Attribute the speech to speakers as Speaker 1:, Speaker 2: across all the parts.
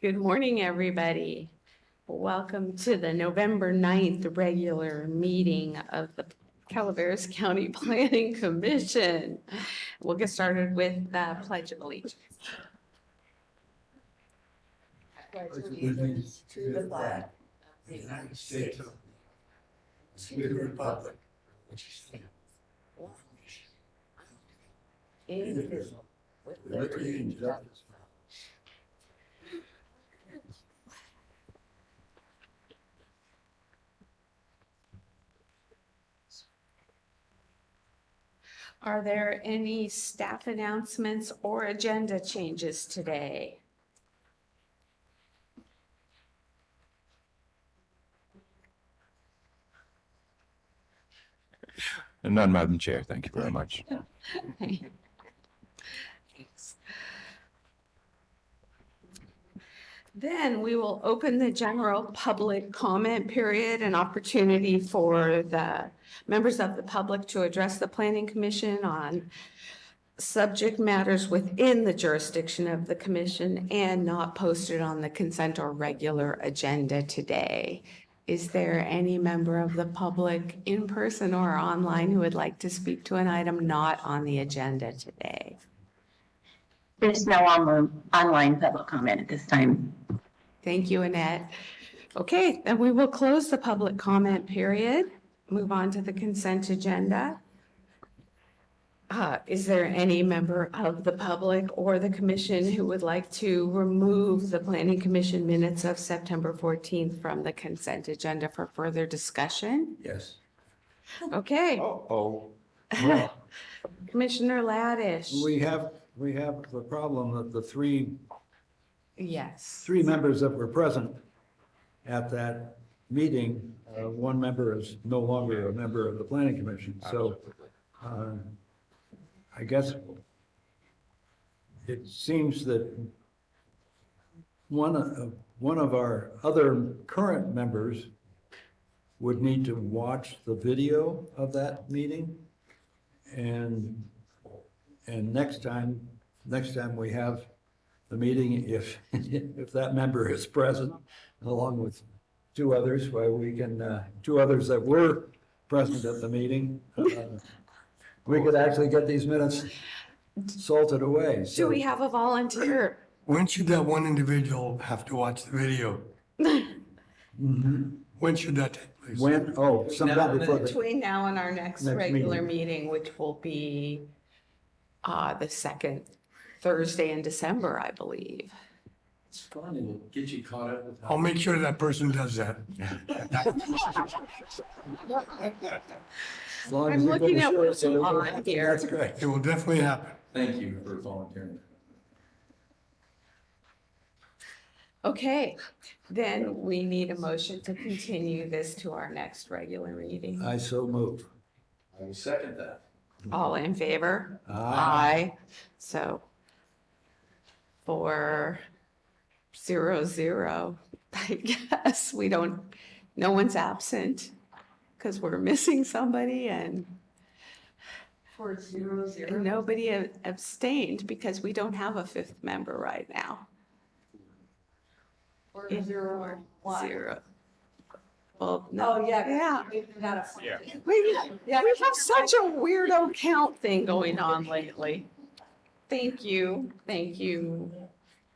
Speaker 1: Good morning, everybody. Welcome to the November 9th regular meeting of the Calaveras County Planning Commission. We'll get started with the Pledge of Allegiance.
Speaker 2: Pledge allegiance to the flag of the United States of America, to the republic which stands one nation, indivisible, with liberty and justice for all.
Speaker 1: Are there any staff announcements or agenda changes today?
Speaker 3: None, Madam Chair. Thank you very much.
Speaker 1: Thanks. Then we will open the general public comment period, an opportunity for the members of the public to address the Planning Commission on subject matters within the jurisdiction of the commission and not posted on the consent or regular agenda today. Is there any member of the public in person or online who would like to speak to an item not on the agenda today?
Speaker 4: There's no online public comment at this time.
Speaker 1: Thank you, Annette. Okay, then we will close the public comment period, move on to the consent agenda. Is there any member of the public or the commission who would like to remove the Planning Commission minutes of September 14th from the consent agenda for further discussion?
Speaker 2: Yes.
Speaker 1: Okay.
Speaker 3: Oh.
Speaker 2: Well,
Speaker 1: Commissioner Laddish.
Speaker 2: we have the problem that the three
Speaker 1: Yes.
Speaker 2: members that were present at that meeting, one member is no longer a member of the Planning Commission. So I guess it seems that one of our other current members would need to watch the video of that meeting. And next time we have the meeting, if that member is present, along with two others, two others that were present at the meeting, we could actually get these minutes salted away.
Speaker 1: Do we have a volunteer?
Speaker 5: When should that one individual have to watch the video? When should that take place?
Speaker 2: Sometime before the
Speaker 1: Between now and our next
Speaker 2: Next
Speaker 1: regular meeting, which will be the second Thursday in December, I believe.
Speaker 6: It's fun, it'll get you caught up with.
Speaker 5: I'll make sure that person does that.
Speaker 2: As long as
Speaker 1: I'm
Speaker 2: we
Speaker 1: looking
Speaker 2: finish
Speaker 1: at
Speaker 2: it,
Speaker 1: what's
Speaker 2: so
Speaker 1: on here.
Speaker 2: That's great.
Speaker 5: It will definitely happen.
Speaker 6: Thank you for volunteering.
Speaker 1: Okay, then we need a motion to continue this to our next regular meeting.
Speaker 2: I so move.
Speaker 6: I will second that.
Speaker 1: All in favor?
Speaker 2: Aye.
Speaker 1: So 4-0-0, I guess no one's absent because we're missing somebody and
Speaker 4: 4-0-0.
Speaker 1: nobody abstained because we don't have a fifth member right now.
Speaker 4: 4-0-1.
Speaker 1: 0. Well, no.
Speaker 4: Oh, yeah.
Speaker 1: Yeah.
Speaker 3: Yeah.
Speaker 1: We have such a weirdo count thing going on lately. Thank you,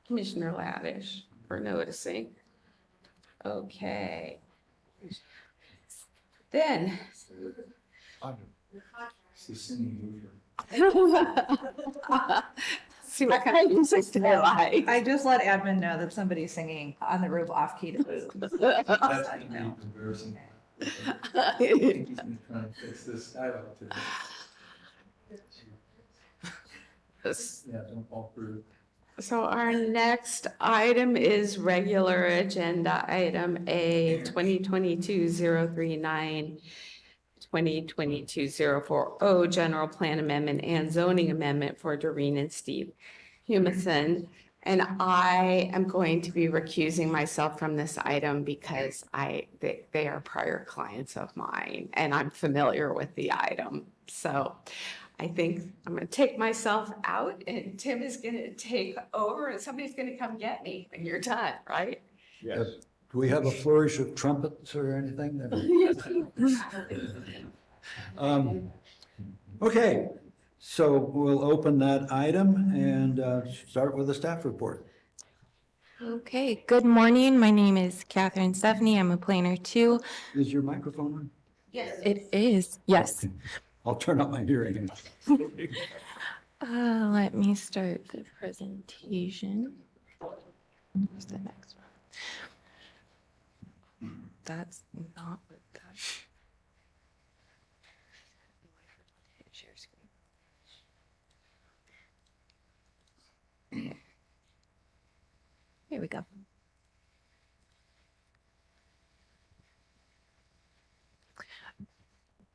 Speaker 1: Commissioner Laddish, for noticing. Okay. Then.
Speaker 6: She's singing.
Speaker 1: See what kind of music they like.
Speaker 7: I just let admin know that somebody's singing on the roof off key to boot.
Speaker 6: That's gonna be embarrassing. I think he's been trying to fix this. I like to. Yeah, don't fall through.
Speaker 1: So our next item is regular agenda item A 2022-039, 2022-040, general plan amendment and zoning amendment for Doreen and Steve Humison. And I am going to be recusing myself from this item because they are prior clients of mine and I'm familiar with the item. So I think I'm gonna take myself out and Tim is gonna take over and somebody's gonna come get me when you're done, right?
Speaker 3: Yes.
Speaker 2: Do we have a flourish of trumpets or anything? Okay, so we'll open that item and start with the staff report.
Speaker 8: Okay, good morning. My name is Catherine Stephanie. I'm a planner too.
Speaker 2: Is your microphone on?
Speaker 1: Yes.
Speaker 8: It is, yes.
Speaker 2: I'll turn up my hearing.
Speaker 8: Let me start the presentation. Where's the next one? That's not what that. Share screen. Here we go.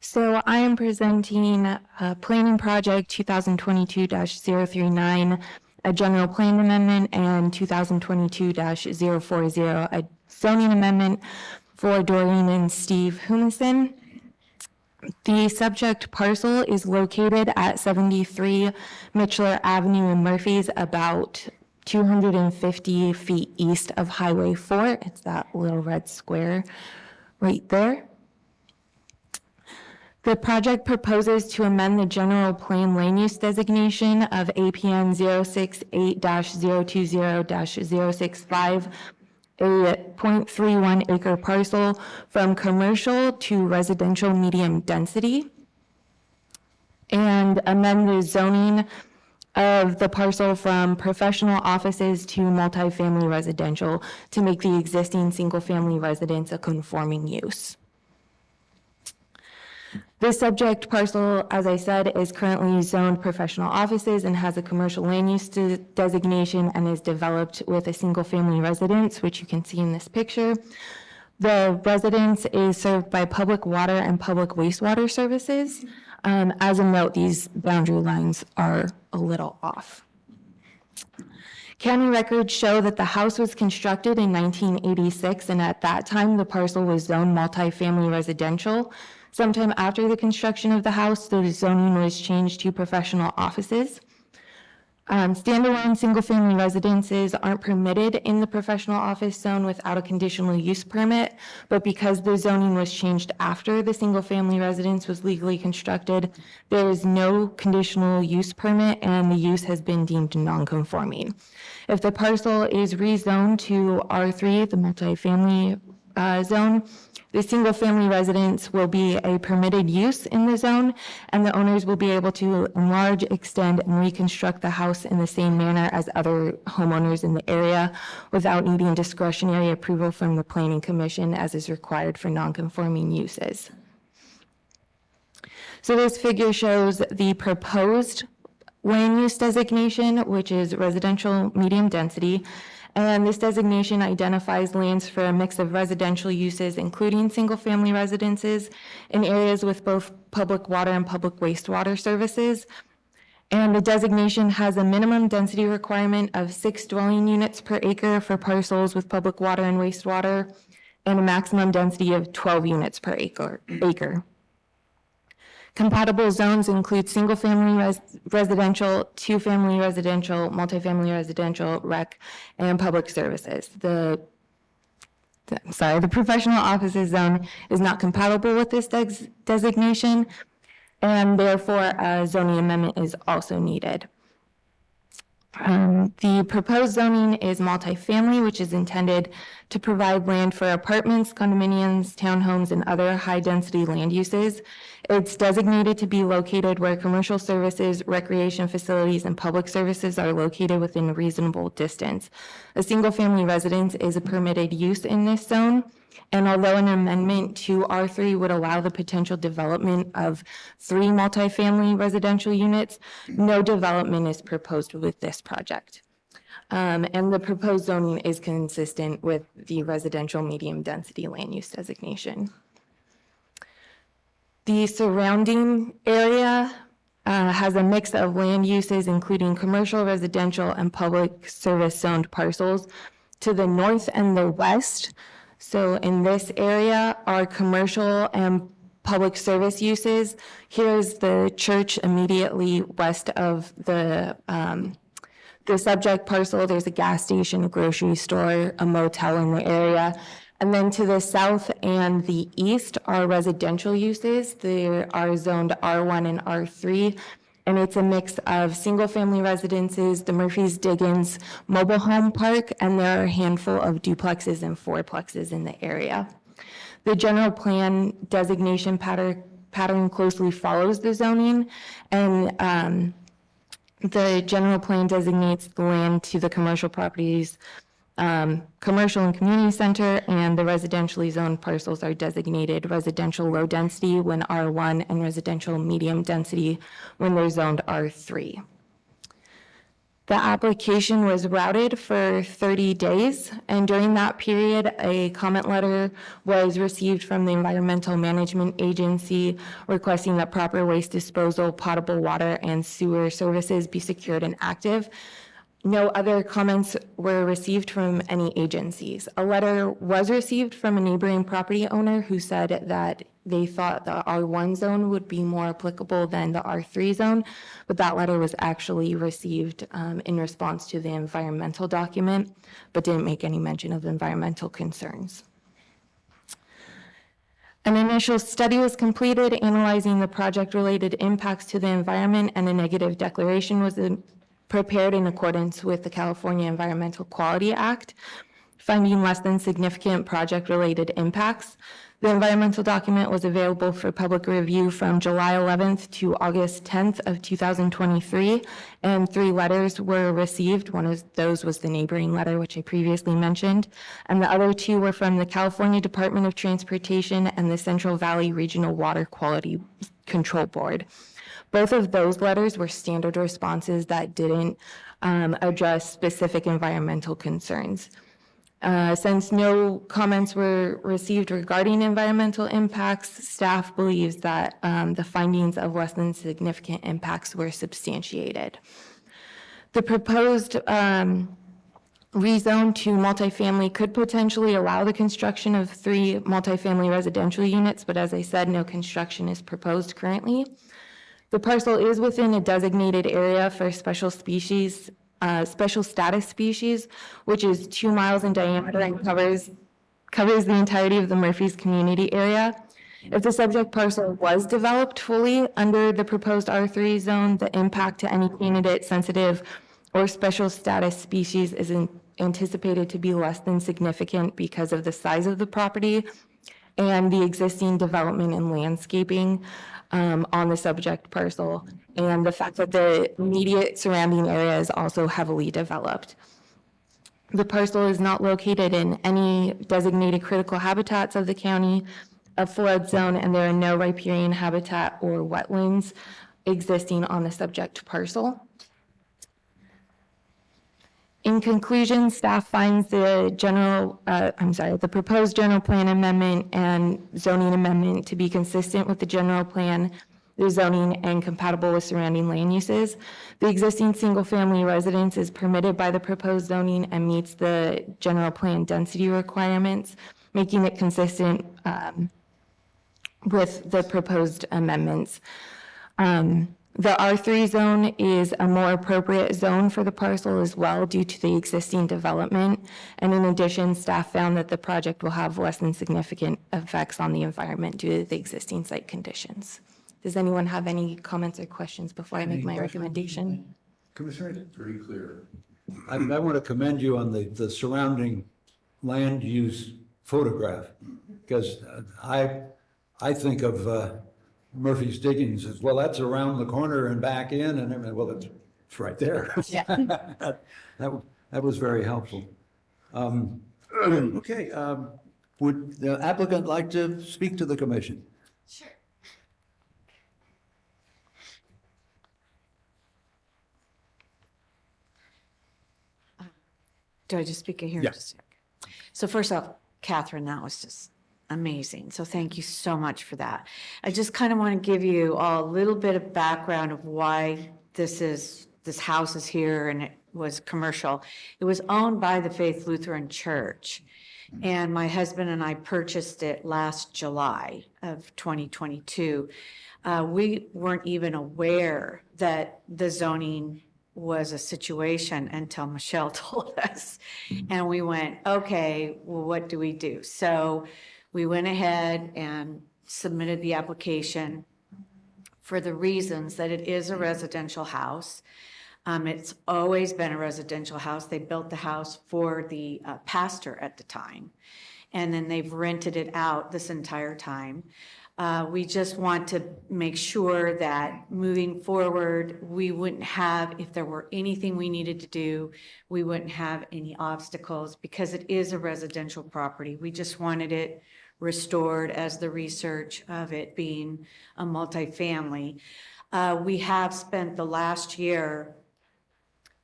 Speaker 8: So I am presenting Planning Project 2022-039, a general plan amendment, and 2022-040, a zoning amendment for Doreen and Steve Humison. The subject parcel is located at 73 Mitchell Avenue in Murphy's, about 250 feet east of Highway 4. It's that little red square right there. The project proposes to amend the general plan land use designation of APN 068-020-065, a 0.31 acre parcel, from commercial to residential medium density, and amend the zoning of the parcel from professional offices to multifamily residential to make the existing single-family residence a conforming use. This subject parcel, as I said, is currently zoned professional offices and has a commercial land use designation and is developed with a single-family residence, which you can see in this picture. The residence is served by public water and public wastewater services. As a note, these boundary lines are a little off. County records show that the house was constructed in 1986, and at that time, the parcel was zoned multifamily residential. Sometime after the construction of the house, the zoning was changed to professional offices. Standalone single-family residences aren't permitted in the professional office zone without a conditional use permit, but because the zoning was changed after the single-family residence was legally constructed, there is no conditional use permit and the use has been deemed non-conforming. If the parcel is rezoned to R3, the multifamily zone, the single-family residence will be a permitted use in the zone, and the owners will be able to enlarge, extend, and reconstruct the house in the same manner as other homeowners in the area without needing discretionary approval from the Planning Commission, as is required for non-conforming uses. So this figure shows the proposed land use designation, which is residential medium density. And this designation identifies lands for a mix of residential uses, including single-family residences, in areas with both public water and public wastewater services. And the designation has a minimum density requirement of 6 dwelling units per acre for parcels with public water and wastewater, and a maximum density of 12 units per acre. Compatible zones include single-family residential, two-family residential, multifamily residential, rec, and public services. The professional offices zone is not compatible with this designation, and therefore a zoning amendment is also needed. The proposed zoning is multifamily, which is intended to provide land for apartments, condominiums, townhomes, and other high-density land uses. It's designated to be located where commercial services, recreation facilities, and public services are located within a reasonable distance. A single-family residence is a permitted use in this zone, and although an amendment to R3 would allow the potential development of 3 multifamily residential units, no development is proposed with this project. And the proposed zoning is consistent with the residential medium density land use designation. The surrounding area has a mix of land uses, including commercial, residential, and public service zoned parcels. To the north and the west, so in this area, are commercial and public service uses. Here's the church immediately west of the subject parcel. There's a gas station, a grocery store, a motel in the area. And then to the south and the east are residential uses. They are zoned R1 and R3. And it's a mix of single-family residences, the Murphy's Diggins mobile home park, and there are a handful of duplexes and fourplexes in the area. The general plan designation pattern closely follows the zoning, and the general plan designates the land to the commercial properties, commercial and community center, and the residentially zoned parcels are designated residential low density when R1 and residential medium density when they're zoned R3. The application was routed for 30 days, and during that period, a comment letter was received from the Environmental Management Agency requesting that proper waste disposal, potable water, and sewer services be secured and active. No other comments were received from any agencies. A letter was received from a neighboring property owner who said that they thought the R1 zone would be more applicable than the R3 zone, but that letter was actually received in response to the environmental document, but didn't make any mention of environmental concerns. An initial study was completed analyzing the project-related impacts to the environment, and a negative declaration was prepared in accordance with the California Environmental Quality Act, finding less than significant project-related impacts. The environmental document was available for public review from July 11th to August 10th of 2023, and 3 letters were received. One of those was the neighboring letter, which I previously mentioned, and the other 2 were from the California Department of Transportation and the Central Valley Regional Water Quality Control Board. Both of those letters were standard responses that didn't address specific environmental concerns. Since no comments were received regarding environmental impacts, staff believes that the findings of less than significant impacts were substantiated. The proposed rezone to multifamily could potentially allow the construction of 3 multifamily residential units, but as I said, no construction is proposed currently. The parcel is within a designated area for special status species, which is 2 miles in diameter and covers the entirety of the Murphy's community area. If the subject parcel was developed fully under the proposed R3 zone, the impact to any candidate sensitive or special status species is anticipated to be less than significant because of the size of the property and the existing development and landscaping on the subject parcel, and the fact that the immediate surrounding area is also heavily developed. The parcel is not located in any designated critical habitats of the county, a flood zone, and there are no riparian habitat or wetlands existing on the subject parcel. In conclusion, staff finds the proposed general plan amendment and zoning amendment to be consistent with the general plan, the zoning, and compatible with surrounding land uses. The existing single-family residence is permitted by the proposed zoning and meets the general plan density requirements, making it consistent with the proposed amendments. The R3 zone is a more appropriate zone for the parcel as well due to the existing development. And in addition, staff found that the project will have less than significant effects on the environment due to the existing site conditions. Does anyone have any comments or questions before I make my recommendation?
Speaker 2: Commissioner?
Speaker 6: Pretty clear.
Speaker 2: I want to commend you on the surrounding land use photograph, because I think of Murphy's Diggins as, well, that's around the corner and back in, and everything. Well, it's right there.
Speaker 7: Yeah.
Speaker 2: That was very helpful. Okay, would the applicant like to speak to the commission?
Speaker 1: Sure.
Speaker 9: Do I just speak in here?
Speaker 2: Yeah.
Speaker 9: So first off, Catherine, that was just amazing. So thank you so much for that. I just kind of want to give you all a little bit of background of why this house is here and it was commercial. It was owned by the Faith Lutheran Church. And my husband and I purchased it last July of 2022. We weren't even aware that the zoning was a situation until Michelle told us. And we went, okay, well, what do we do? So we went ahead and submitted the application for the reasons that it is a residential house. It's always been a residential house. They built the house for the pastor at the time, and then they've rented it out this entire time. We just want to make sure that moving forward, we wouldn't have, if there were anything we needed to do, we wouldn't have any obstacles because it is a residential property. We just wanted it restored as the research of it being a multifamily. We have spent the last year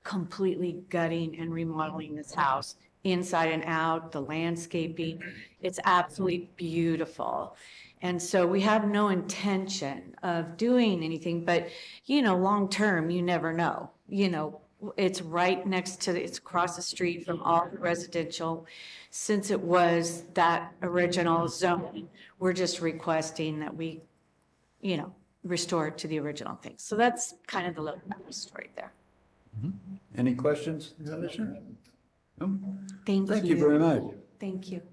Speaker 9: completely gutting and remodeling this house inside and out, the landscaping. It's absolutely beautiful. And so we have no intention of doing anything, but, you know, long-term, you never know. You know, it's right next to, it's across the street from all the residential. Since it was that original zone, we're just requesting that we, you know, restore it to the original thing. So that's kind of the little story there.
Speaker 2: Any questions, Commissioner? No?
Speaker 9: Thank you.
Speaker 2: Thank you very much.
Speaker 9: Thank you.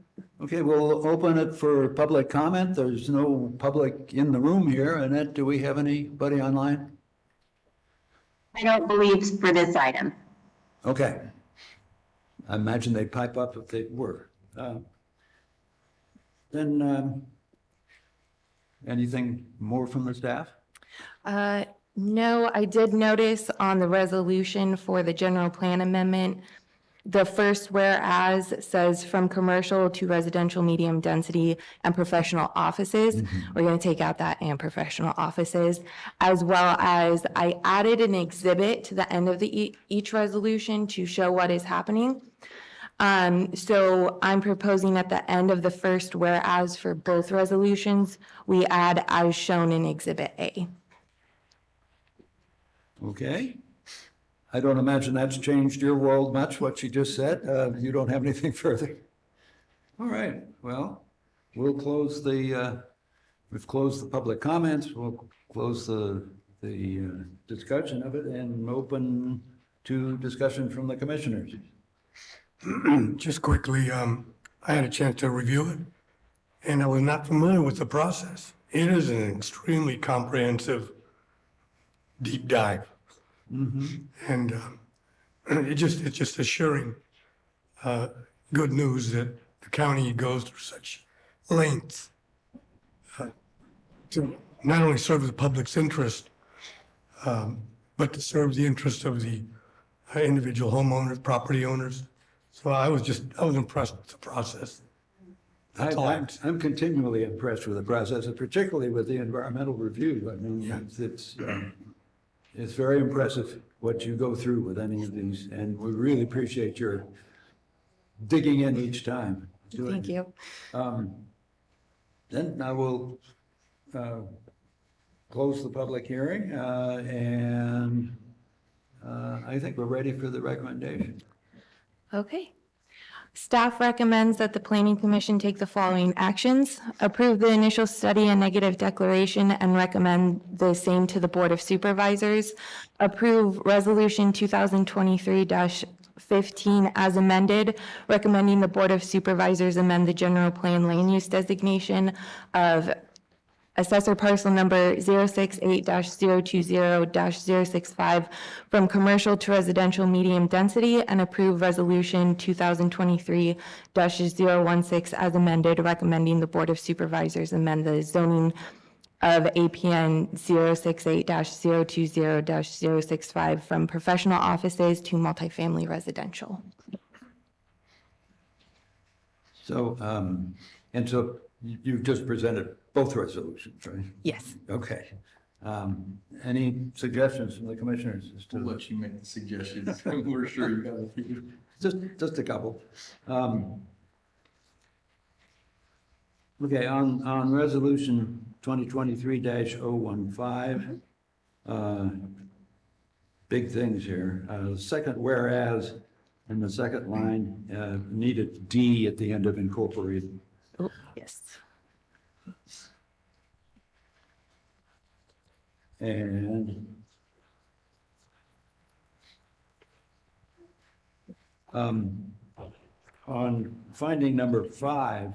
Speaker 2: Okay, we'll open it for public comment. There's no public in the room here. Annette, do we have anybody online?
Speaker 4: I don't believe for this item.
Speaker 2: Okay. I imagine they'd pipe up if they were. Then, anything more from the staff?
Speaker 8: No, I did notice on the resolution for the general plan amendment, the first whereas says from commercial to residential medium density and professional offices. We're going to take out that and professional offices, as well as I added an exhibit to the end of the each resolution to show what is happening. So I'm proposing at the end of the first whereas for both resolutions, we add as shown in Exhibit A.
Speaker 2: Okay. I don't imagine that's changed your world much, what you just said. You don't have anything further. All right, well, we'll close the, we've closed the public comments. We'll close the discussion of it and open to discussion from the commissioners.
Speaker 5: Just quickly, I had a chance to review it, and I was not familiar with the process. It is an extremely comprehensive, deep dive. And it's just assuring good news that the county goes through such lengths to not only serve the public's interest, but to serve the interest of the individual homeowners, property owners. So I was impressed with the process. That's all I'm saying.
Speaker 2: I'm continually impressed with the process, and particularly with the environmental review. I mean, it's very impressive what you go through with any of these, and we really appreciate your digging in each time.
Speaker 8: Thank you.
Speaker 2: Then I will close the public hearing, and I think we're ready for the recommendation.
Speaker 8: Okay. Staff recommends that the Planning Commission take the following actions: approve the initial study and negative declaration and recommend the same to the Board of Supervisors. Approve Resolution 2023-15 as amended, recommending the Board of Supervisors amend the general plan land use designation of Assessor parcel number 068-020-065 from commercial to residential medium density, and approve resolution 2023-016 as amended, recommending the Board of Supervisors amend the zoning of APN 068-020-065 from professional offices to multifamily residential.
Speaker 2: So, and so you've just presented both resolutions, right?
Speaker 8: Yes.
Speaker 2: Okay. Any suggestions from the commissioners as
Speaker 6: We'll
Speaker 2: to,
Speaker 6: let you make the suggestions. We're sure you got a few.
Speaker 2: just a couple. Okay, on resolution 2023-015, big things here. Second, whereas And the second line, need a D at the end of incorporated.
Speaker 8: Oh, yes.
Speaker 2: And on finding number 5,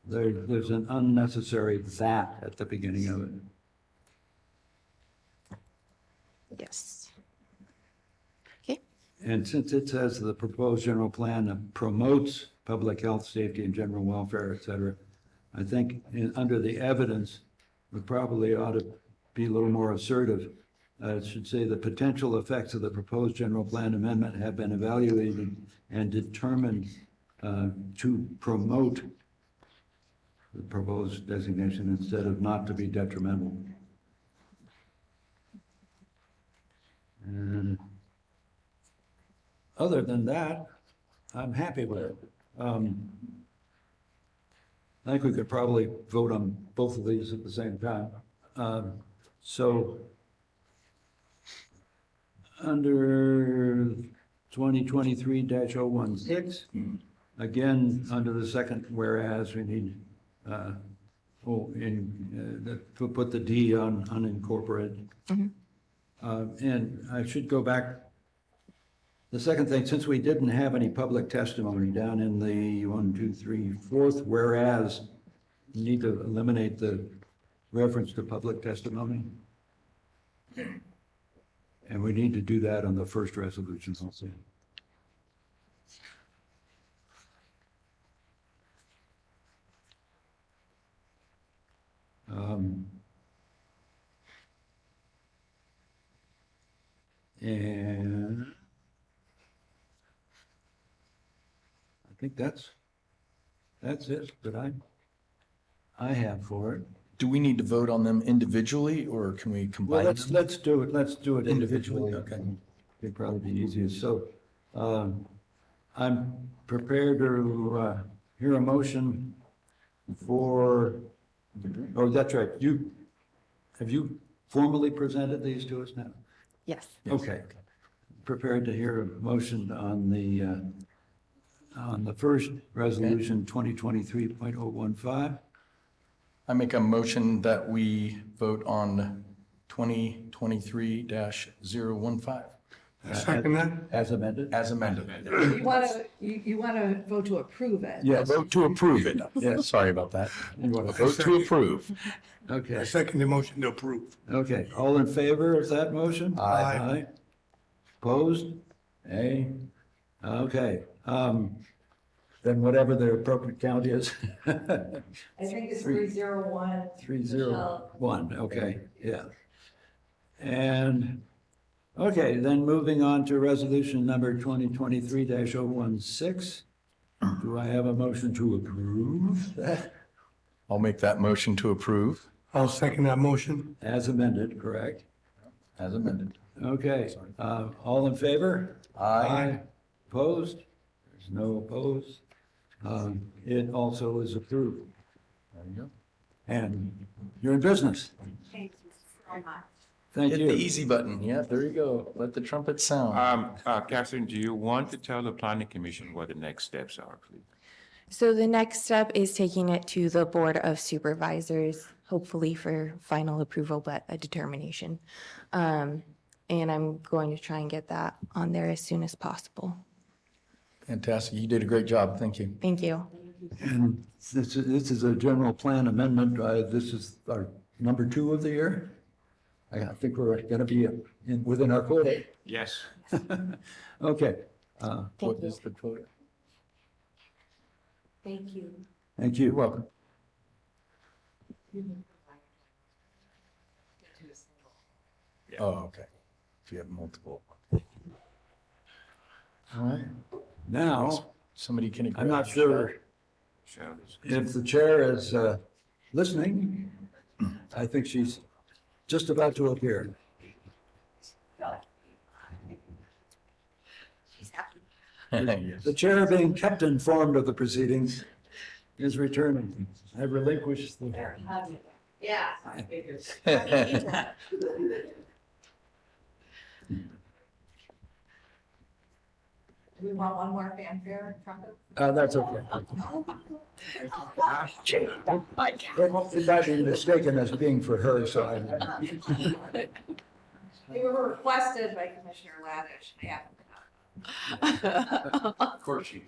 Speaker 2: there's an unnecessary that at the beginning of it.
Speaker 8: Yes. Okay.
Speaker 2: And since it says the proposed general plan promotes public health, safety, and general welfare, et cetera, I think under the evidence, we probably ought to be a little more assertive. It should say the potential effects of the proposed general plan amendment have been evaluated and determined to promote the proposed designation instead of not to be detrimental. And other than that, I'm happy with it. I think we could probably vote on both of these at the same time. So under 2023-016, again, under the second whereas, we need, to put the D on unincorporated. And I should go back. The second thing, since we didn't have any public testimony down in the 4th whereas, you need to eliminate the reference to public testimony. And we need to do that on the first resolution also. And I think that's it that I have for it.
Speaker 10: Do we need to vote on them individually, or can we
Speaker 2: Well,
Speaker 10: combine them?
Speaker 2: let's do it individually.
Speaker 10: Okay.
Speaker 2: It'd probably be easiest. So, I'm prepared to, hear a motion for, oh, that's right. Have you formally presented these to us now?
Speaker 8: Yes.
Speaker 2: Okay. Prepared to hear a motion on the first resolution, 2023.015.
Speaker 10: I make a motion that we vote on 2023-015
Speaker 5: I second that.
Speaker 2: As amended?
Speaker 10: as amended.
Speaker 7: You want to vote to approve it?
Speaker 2: Yes.
Speaker 10: Vote to approve it.
Speaker 2: Yes.
Speaker 10: Sorry about that.
Speaker 2: You want to-
Speaker 10: Vote to approve.
Speaker 5: I
Speaker 2: Okay,
Speaker 5: second the motion to approve.
Speaker 2: okay. All in favor of that motion?
Speaker 5: Aye.
Speaker 2: Opposed? Nay? Okay. Then whatever the appropriate count is.
Speaker 7: I think it's 301.
Speaker 2: 301, okay, yeah. And, okay, then moving on to resolution number 2023-016. Do I have a motion to approve that?
Speaker 10: I'll make that motion to approve
Speaker 5: I'll second that motion.
Speaker 2: As amended, correct?
Speaker 10: as amended.
Speaker 2: Okay, all in favor?
Speaker 10: Aye.
Speaker 2: Opposed? There's no opposed. It also is approved.
Speaker 10: There you go.
Speaker 2: And you're in business.
Speaker 1: Thank you so much.
Speaker 2: Thank
Speaker 10: Hit the
Speaker 2: you.
Speaker 10: easy button. Yeah, there you go. Let the trumpet sound.
Speaker 3: Catherine, do you want to tell the planning commission what the next steps are, please?
Speaker 8: So the next step is taking it to the Board of Supervisors, hopefully for final approval, but a determination. And I'm going to try and get that on there as soon as possible.
Speaker 10: Fantastic. You did a great job. Thank you.
Speaker 8: Thank you.
Speaker 2: And this is a general plan amendment. This is our number 2 of the year. I think we're going to be within our quota.
Speaker 3: Yes.
Speaker 2: Okay,
Speaker 10: What is the quota?
Speaker 8: Thank you.
Speaker 2: thank you.
Speaker 10: You're welcome. Oh, okay. If you have multiple. All right.
Speaker 2: Now,
Speaker 10: Somebody can.
Speaker 2: I'm not sure
Speaker 3: Shall this-
Speaker 2: if the chair is listening. I think she's just about to appear.
Speaker 10: Yes.
Speaker 2: The chair, being kept informed of the proceedings, is returning. I relinquish the.
Speaker 1: Yeah.
Speaker 7: Do we want one more fanfare trumpet?
Speaker 2: That's okay. It might be mistaken as being for her, so I.
Speaker 7: They were requested by Commissioner Ladish. Yeah.
Speaker 6: Of course you.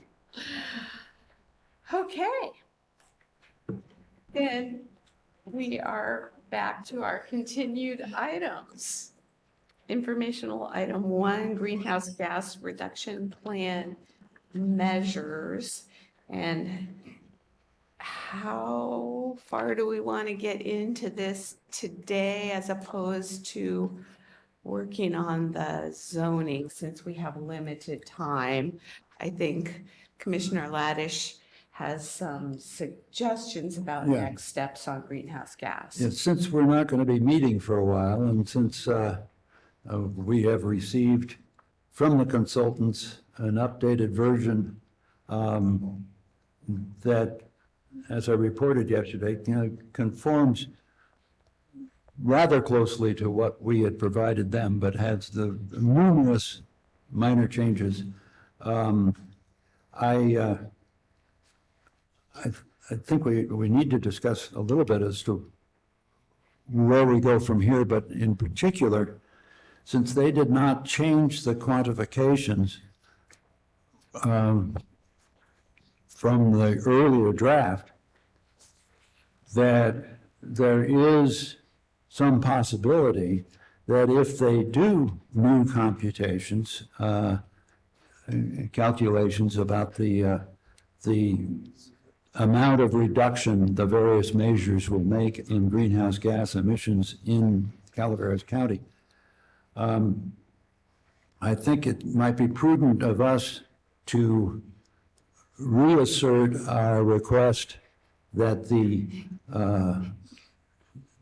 Speaker 1: Okay. Then we are back to our continued items. Informational item 1, greenhouse gas reduction plan measures. And how far do we want to get into this today as opposed to working on the zoning since we have limited time? I think Commissioner Ladish has some suggestions about
Speaker 2: Yeah.
Speaker 1: next steps on greenhouse gas.
Speaker 2: Yeah, since we're not going to be meeting for a while, and since we have received from the consultants an updated version that, as I reported yesterday, conforms rather closely to what we had provided them, but has the numerous minor changes. I think we need to discuss a little bit as to where we go from here, but in particular, since they did not change the quantifications from the earlier draft, that there is some possibility that if they do new computations, calculations about the amount of reduction the various measures will make in greenhouse gas emissions in Calaveras County, I think it might be prudent of us to reassert our request that the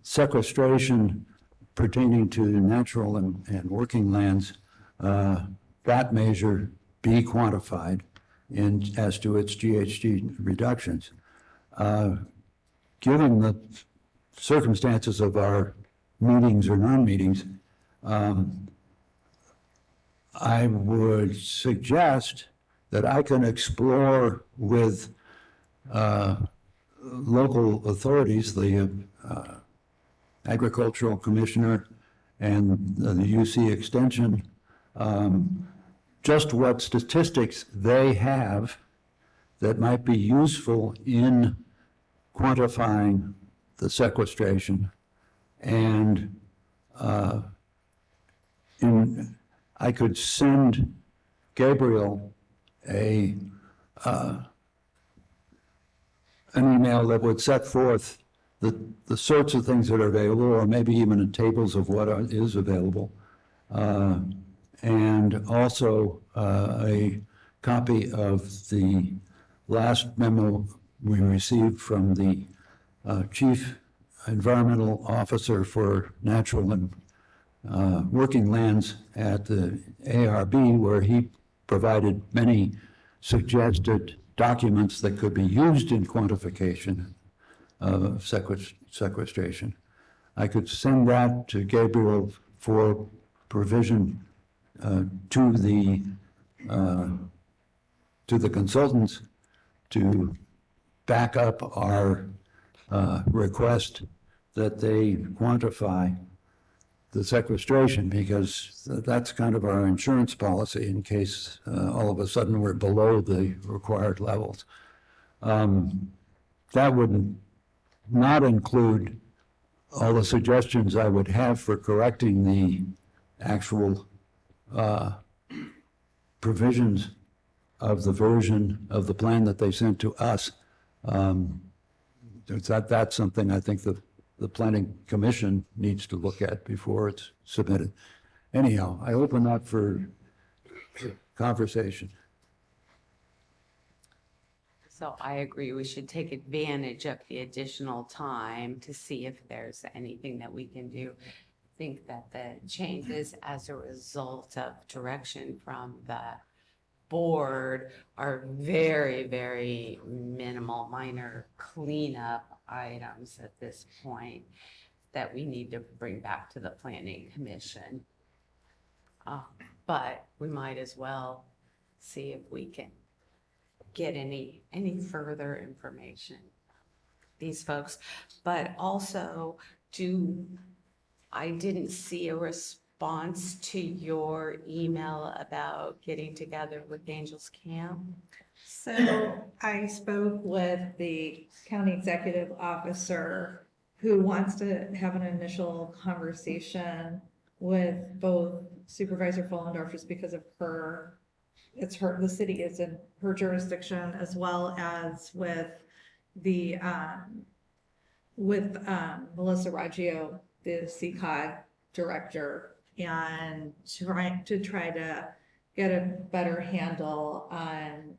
Speaker 2: sequestration pertaining to natural and working lands, that measure be quantified as to its GHG reductions. Given the circumstances of our meetings or non-meetings, I would suggest that I can explore with local authorities, the agricultural commissioner and the UC extension, just what statistics they have that might be useful in quantifying the sequestration. And I could send Gabriel an email that would set forth the sorts of things that are available, or maybe even tables of what is available. And also a copy of the last memo we received from the Chief Environmental Officer for Natural and Working Lands at the ARB, where he provided many suggested documents that could be used in quantification of sequestration. I could send that to Gabriel for provision to the consultants to back up our request that they quantify the sequestration, because that's kind of our insurance policy in case all of a sudden we're below the required levels. That would not include all the suggestions I would have for correcting the actual provisions of the version of the plan that they sent to us. That's something I think the Planning Commission needs to look at before it's submitted. Anyhow, I open up for conversation.
Speaker 1: So I agree, we should take advantage of the additional time to see if there's anything that we can do. I think that the changes as a result of direction from the board are very, very minimal, minor cleanup items at this point that we need to bring back to the Planning Commission. But we might as well see if we can get any further information. These folks, but also I didn't see a response to your email about getting together with Angels Camp.
Speaker 7: So I spoke with the county executive officer who wants to have an initial conversation with both Supervisor Fullendorf, just because of the city is in her jurisdiction, as well as with Melissa Raggio, the CCOG director, and try to get a better handle on,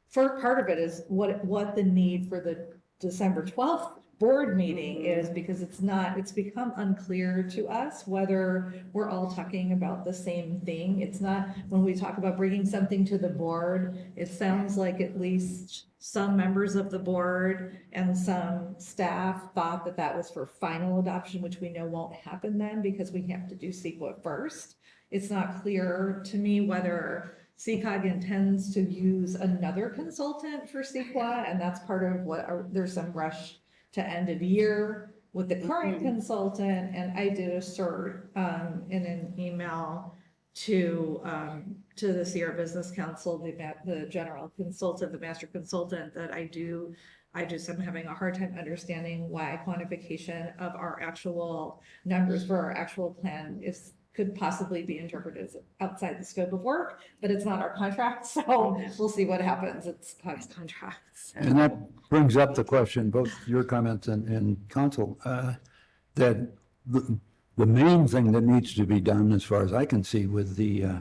Speaker 7: for part of it is what the need for the December 12th board meeting is, because it's become unclear to us whether we're all talking about the same thing. It's not, when we talk about bringing something to the board, it sounds like at least some members of the board and some staff thought that that was for final adoption, which we know won't happen then because we have to do CEQA first. It's not clear to me whether CCOG intends to use another consultant for CEQA, and that's part of there's some rush to end of year with the current consultant. And I did assert in an email to the Sierra Business Council, the general consultant, the master consultant, that I just am having a hard time understanding why quantification of our actual numbers for our actual plan could possibly be interpreted as outside the scope of work, but it's not our contract, so we'll see what happens. It's COG's contracts.
Speaker 2: And that brings up the question, both your comments and council, that the main thing that needs to be done, as far as I can see, with the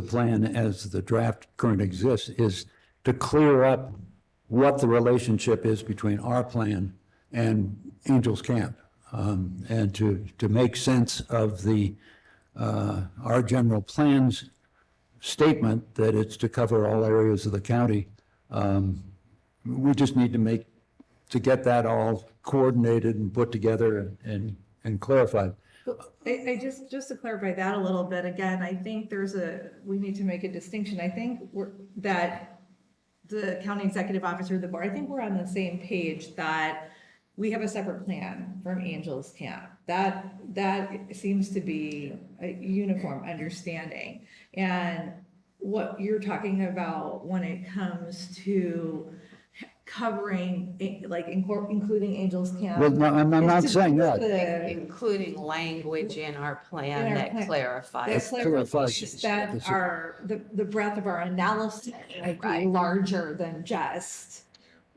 Speaker 2: plan as the draft current exists, is to clear up what the relationship is between our plan and Angels Camp, and to make sense of our general plan's statement that it's to cover all areas of the county. We just need to get that all coordinated and put together and clarified.
Speaker 7: I just to clarify that a little bit, again, I think we need to make a distinction. I think that the county executive officer, the board, I think we're on the same page that we have a separate plan from Angels Camp. That seems to be a uniform understanding. And what you're talking about when it comes to covering, like including Angels Camp.
Speaker 2: Well, no, I'm not saying that.
Speaker 1: Including language in our plan that clarifies.
Speaker 7: The breadth of our analysis might be larger than just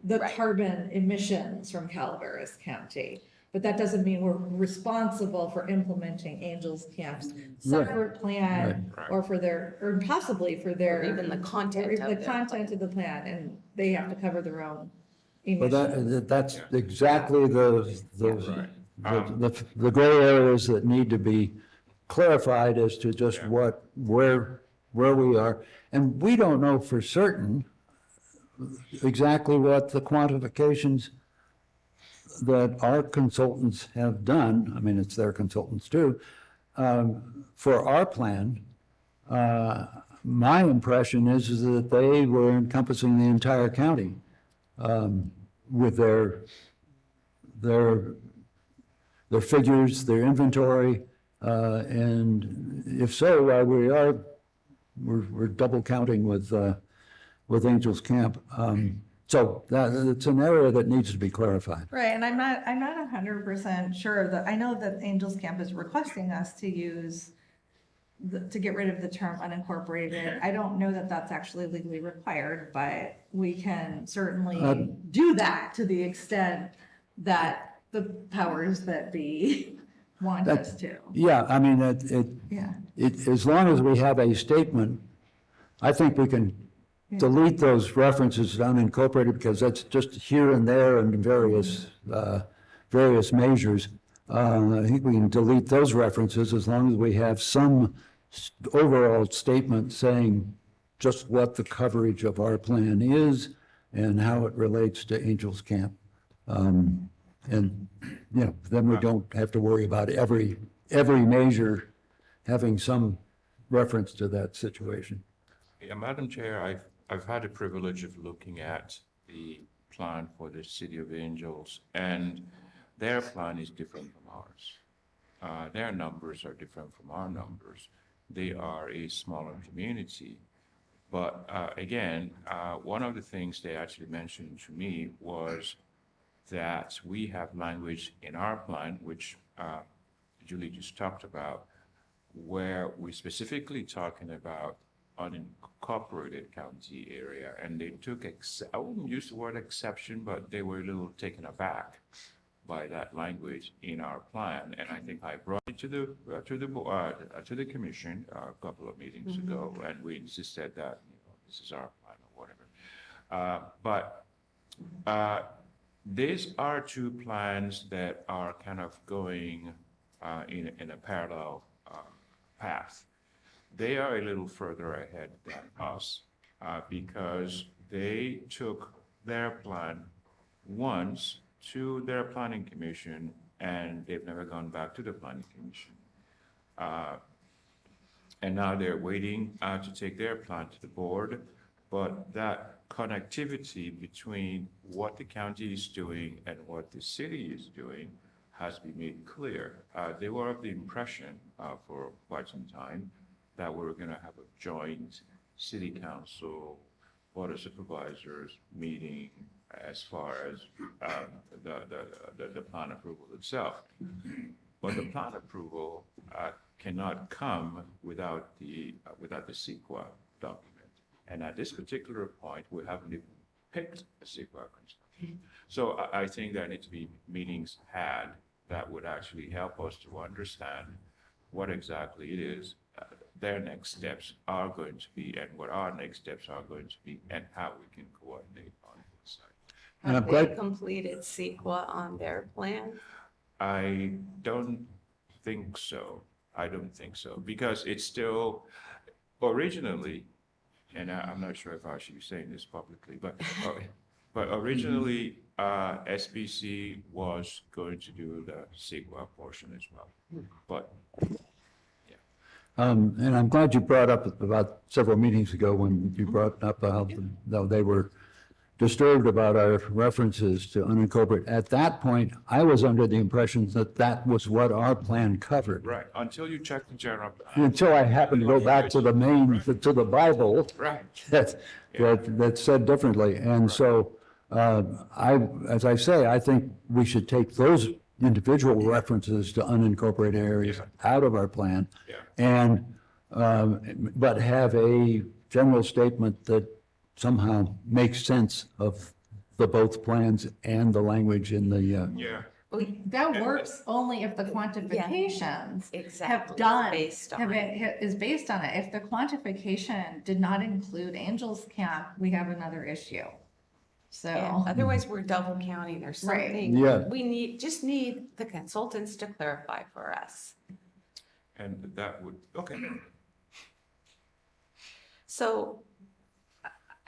Speaker 7: the carbon emissions from Calaveras County. But that doesn't mean we're responsible for implementing Angels Camp's separate plan or possibly for their.
Speaker 1: Or even the content
Speaker 7: of the plan, and they have to cover their own
Speaker 2: But
Speaker 7: emissions.
Speaker 2: that's exactly the gray areas that need to be clarified as to just where we are. And we don't know for certain exactly what the quantifications that our consultants have done, I mean, it's their consultants too, for our plan. My impression is that they were encompassing the entire county with their figures, their inventory, and if so, we're double counting with Angels Camp. So it's an area that needs to be clarified.
Speaker 7: Right, and I'm not 100% sure that, I know that Angels Camp is requesting us to to get rid of the term unincorporated. I don't know that that's actually legally required, but we can certainly do that to the extent that the powers that be want us to.
Speaker 2: Yeah, I mean, as long as we have a statement, I think we can delete those references to unincorporated, because that's just here and there and various measures. I think we can delete those references as long as we have some overall statement saying just what the coverage of our plan is and how it relates to Angels Camp. And then we don't have to worry about every measure having some reference to that situation.
Speaker 3: Yeah, Madam Chair, I've had the privilege of looking at the plan for the City of Angels, and their plan is different from ours. Their numbers are different from our numbers. They are a smaller community. But again, one of the things they actually mentioned to me was that we have language in our plan, which Julie just talked about, where we're specifically talking about unincorporated county area, and they took, I wouldn't use the word exception, but they were a little taken aback by that language in our plan, and I think I brought it to the commission a couple of meetings ago, and we insisted that, you know, this is our plan or whatever. These are two plans that are kind of going in a parallel path. They are a little further ahead than us because they took their plan once to their planning commission, and they've never gone back to the planning commission. And now they're waiting to take their plan to the board, but that connectivity between what the county is doing and what the city is doing has been made clear. They were of the impression for quite some time that we were going to have a joint city council, board of supervisors meeting as far as the plan approval itself. But the plan approval cannot come without the CEQA document. And at this particular point, we haven't even picked a CEQA construction. So I think there need to be meetings had that would actually help us to understand what exactly it is their next steps are going to be, and what our next steps are going to be, and how we can coordinate on this side.
Speaker 2: And I'm
Speaker 1: Have
Speaker 2: glad-
Speaker 1: they completed CEQA on their plan?
Speaker 3: I don't think so. I don't think so, because it's still originally, and I'm not sure if I should be saying this publicly, but originally, SBC was going to do the CEQA portion as well. But
Speaker 2: And I'm glad you brought up about several meetings ago when you brought up how they were disturbed about our references to unincorporated. At that point, I was under the impression that that was what our plan covered.
Speaker 3: right, until you check the general plan.
Speaker 2: Until I happened to go back to the main, to the Bible
Speaker 3: Right.
Speaker 2: that said differently. And so, as I say, I think we should take those individual references to unincorporated areas out of our plan.
Speaker 3: Yeah.
Speaker 2: And, but have a general statement that somehow makes sense of the both plans and the language in the,
Speaker 3: Yeah.
Speaker 7: That works only if the quantifications
Speaker 1: Exactly.
Speaker 7: have done,
Speaker 1: Based on
Speaker 7: have
Speaker 1: it.
Speaker 7: it, is based on it. If the quantification did not include Angels Camp, we have another issue.
Speaker 1: Yeah,
Speaker 7: So,
Speaker 1: otherwise we're double counting or
Speaker 7: Right.
Speaker 1: something.
Speaker 2: Yeah.
Speaker 1: We just need the consultants to clarify for us.
Speaker 3: And that would, okay.
Speaker 1: So